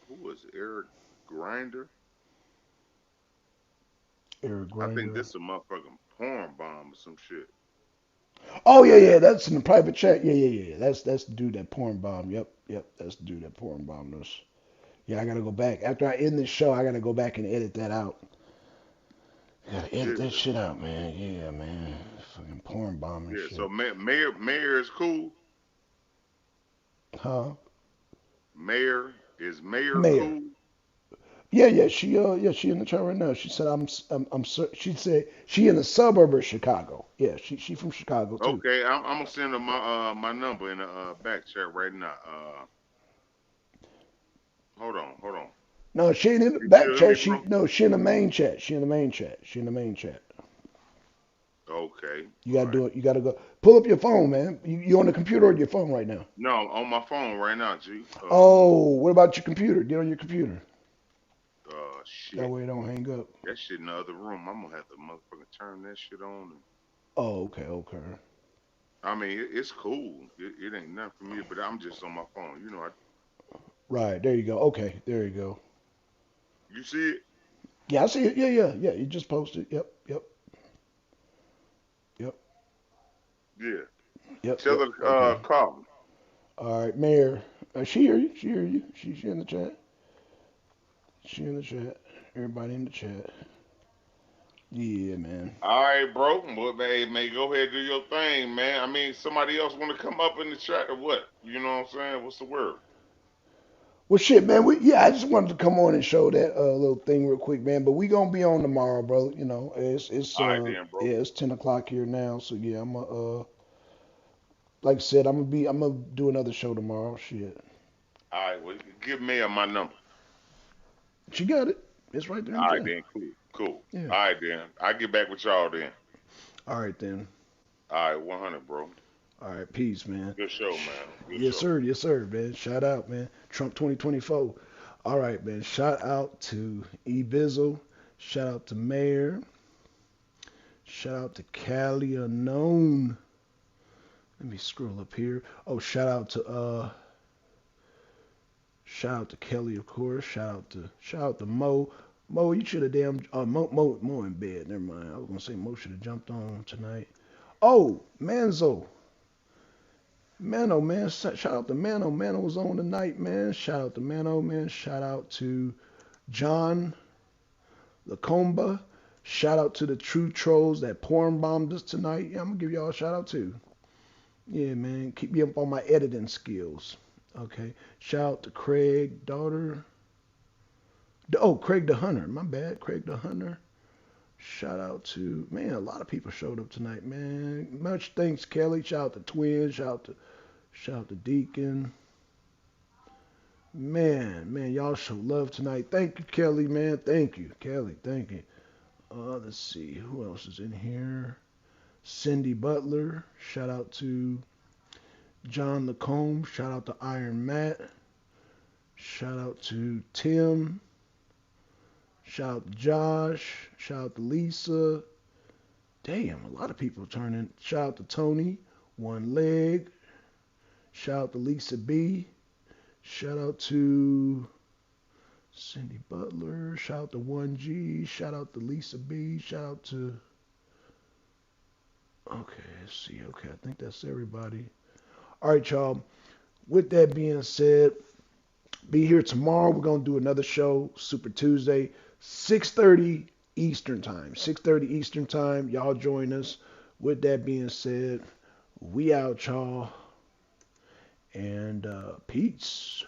Speaker 15: Who is Eric Grinder?
Speaker 14: Eric
Speaker 15: I think
Speaker 14: Grinder.
Speaker 15: this a motherfucking porn bomb or some shit.
Speaker 14: Oh yeah, yeah. That's in the private chat. Yeah, yeah, yeah. That's the dude that porn bomb. Yep, yep. That's the dude that porn bombed us. Yeah, I gotta go back after I end this show. I gotta go back and edit that out. I gotta edit
Speaker 15: Yeah,
Speaker 14: that shit out, man. Yeah, man. Fucking porn bombing
Speaker 15: yeah. So
Speaker 14: shit.
Speaker 15: Mayor is cool.
Speaker 14: Huh?
Speaker 15: Mayor
Speaker 14: Mayor.
Speaker 15: cool.
Speaker 14: Yeah, yeah, she in the chat right now. She said she said she in the suburb of Chicago. Yeah, she from Chicago too.
Speaker 15: Okay, I'm gonna send her my number in the back chat right now. Hold on.
Speaker 14: No, she ain't in the
Speaker 15: You
Speaker 14: back
Speaker 15: still hear me,
Speaker 14: chat.
Speaker 15: bro?
Speaker 14: She in the main chat. She in the main chat. She in the main chat.
Speaker 15: Okay,
Speaker 14: You
Speaker 15: all
Speaker 14: gotta
Speaker 15: right.
Speaker 14: do it. You gotta go. Pull up your phone, man. You on the computer or your phone right now?
Speaker 15: No, I'm on my phone right now, G.
Speaker 14: Oh, what about your computer? Get on your computer. That
Speaker 15: Shit.
Speaker 14: way it don't hang up.
Speaker 15: That shit in the other room. I'm gonna have to motherfucking turn that shit on.
Speaker 14: Oh, okay, okay.
Speaker 15: I mean, it's cool. It ain't nothing for me, but I'm just on my phone. You know,
Speaker 14: Right, there you go. Okay, there you go.
Speaker 15: you see it?
Speaker 14: Yeah, I see it. Yeah, yeah, yeah. You just posted. Yep, yep, yep,
Speaker 15: Yeah.
Speaker 14: yep,
Speaker 15: Tell
Speaker 14: yep.
Speaker 15: her
Speaker 14: Okay.
Speaker 15: call me.
Speaker 14: All right, Mayor. She hear you. She hear you. She in the chat. She in the chat. Everybody in the chat. Yeah, man.
Speaker 15: All right, bro. Well, man, go ahead and do your thing, man. I mean, somebody else want to come up in the chat or what? You know what I'm saying? What's the word?
Speaker 14: Well, shit, man. I just wanted to come on and show that little thing real quick, man. But we gonna be on tomorrow, bro. You know, it's
Speaker 15: All right, then, bro.
Speaker 14: yeah, it's 10 o'clock here now. So yeah, like I said, I'm gonna do another show tomorrow. Shit.
Speaker 15: All right, well, give Mayor my number.
Speaker 14: She got it. It's right there in
Speaker 15: All
Speaker 14: the
Speaker 15: right,
Speaker 14: chat.
Speaker 15: then, cool.
Speaker 14: Yeah.
Speaker 15: All right, then. I'll get back with y'all then.
Speaker 14: All right then.
Speaker 15: All right, 100, bro.
Speaker 14: All right, peace, man.
Speaker 15: Good show, man. Good
Speaker 14: Yes,
Speaker 15: show.
Speaker 14: sir. Yes, sir, man. Shout out, man. Trump 2024. All right, man. Shout out to E Bizzle. Shout out to Mayor. Shout out to Cali Unknown. Let me scroll up here. Oh, shout out to Kelly, of course. Shout out to Mo. Mo, you should have Mo in bed. Never mind. I was gonna say Mo should have jumped on tonight. Oh, Manzo. Mano, man. Shout out to Mano. Mano was on tonight, man. Shout out to Mano, man. Shout out to John Lacomba. Shout out to the true trolls that porn bombed us tonight. Yeah, I'm gonna give y'all a shout out too. Yeah, man. Keep me up on my editing skills. Okay. Shout out to Craig, daughter. Oh, Craig the Hunter. My bad. Craig the Hunter. Shout out to, man, a lot of people showed up tonight, man. Much thanks, Kelly. Shout out to Twin. Shout out to Deacon. Man, y'all show love tonight. Thank you, Kelly, man. Thank you, Kelly. Thank you. Let's see. Who else is in here? Cindy Butler. Shout out to John Lacombe. Shout out to Iron Matt. Shout out to Tim. Shout out to Josh. Shout out to Lisa. Damn, a lot of people turning. Shout out to Tony. One Leg. Shout out to Lisa B. Shout out to Cindy Butler. Shout out to 1G. Shout out to Lisa B. Shout out to. Okay, let's see. Okay, I think that's everybody. All right, y'all. With that being said, be here tomorrow. We're gonna do another show, Super Tuesday, 6:30 Eastern time. 6:30 Eastern time. Y'all join us. With that being said, we out, y'all. And peace.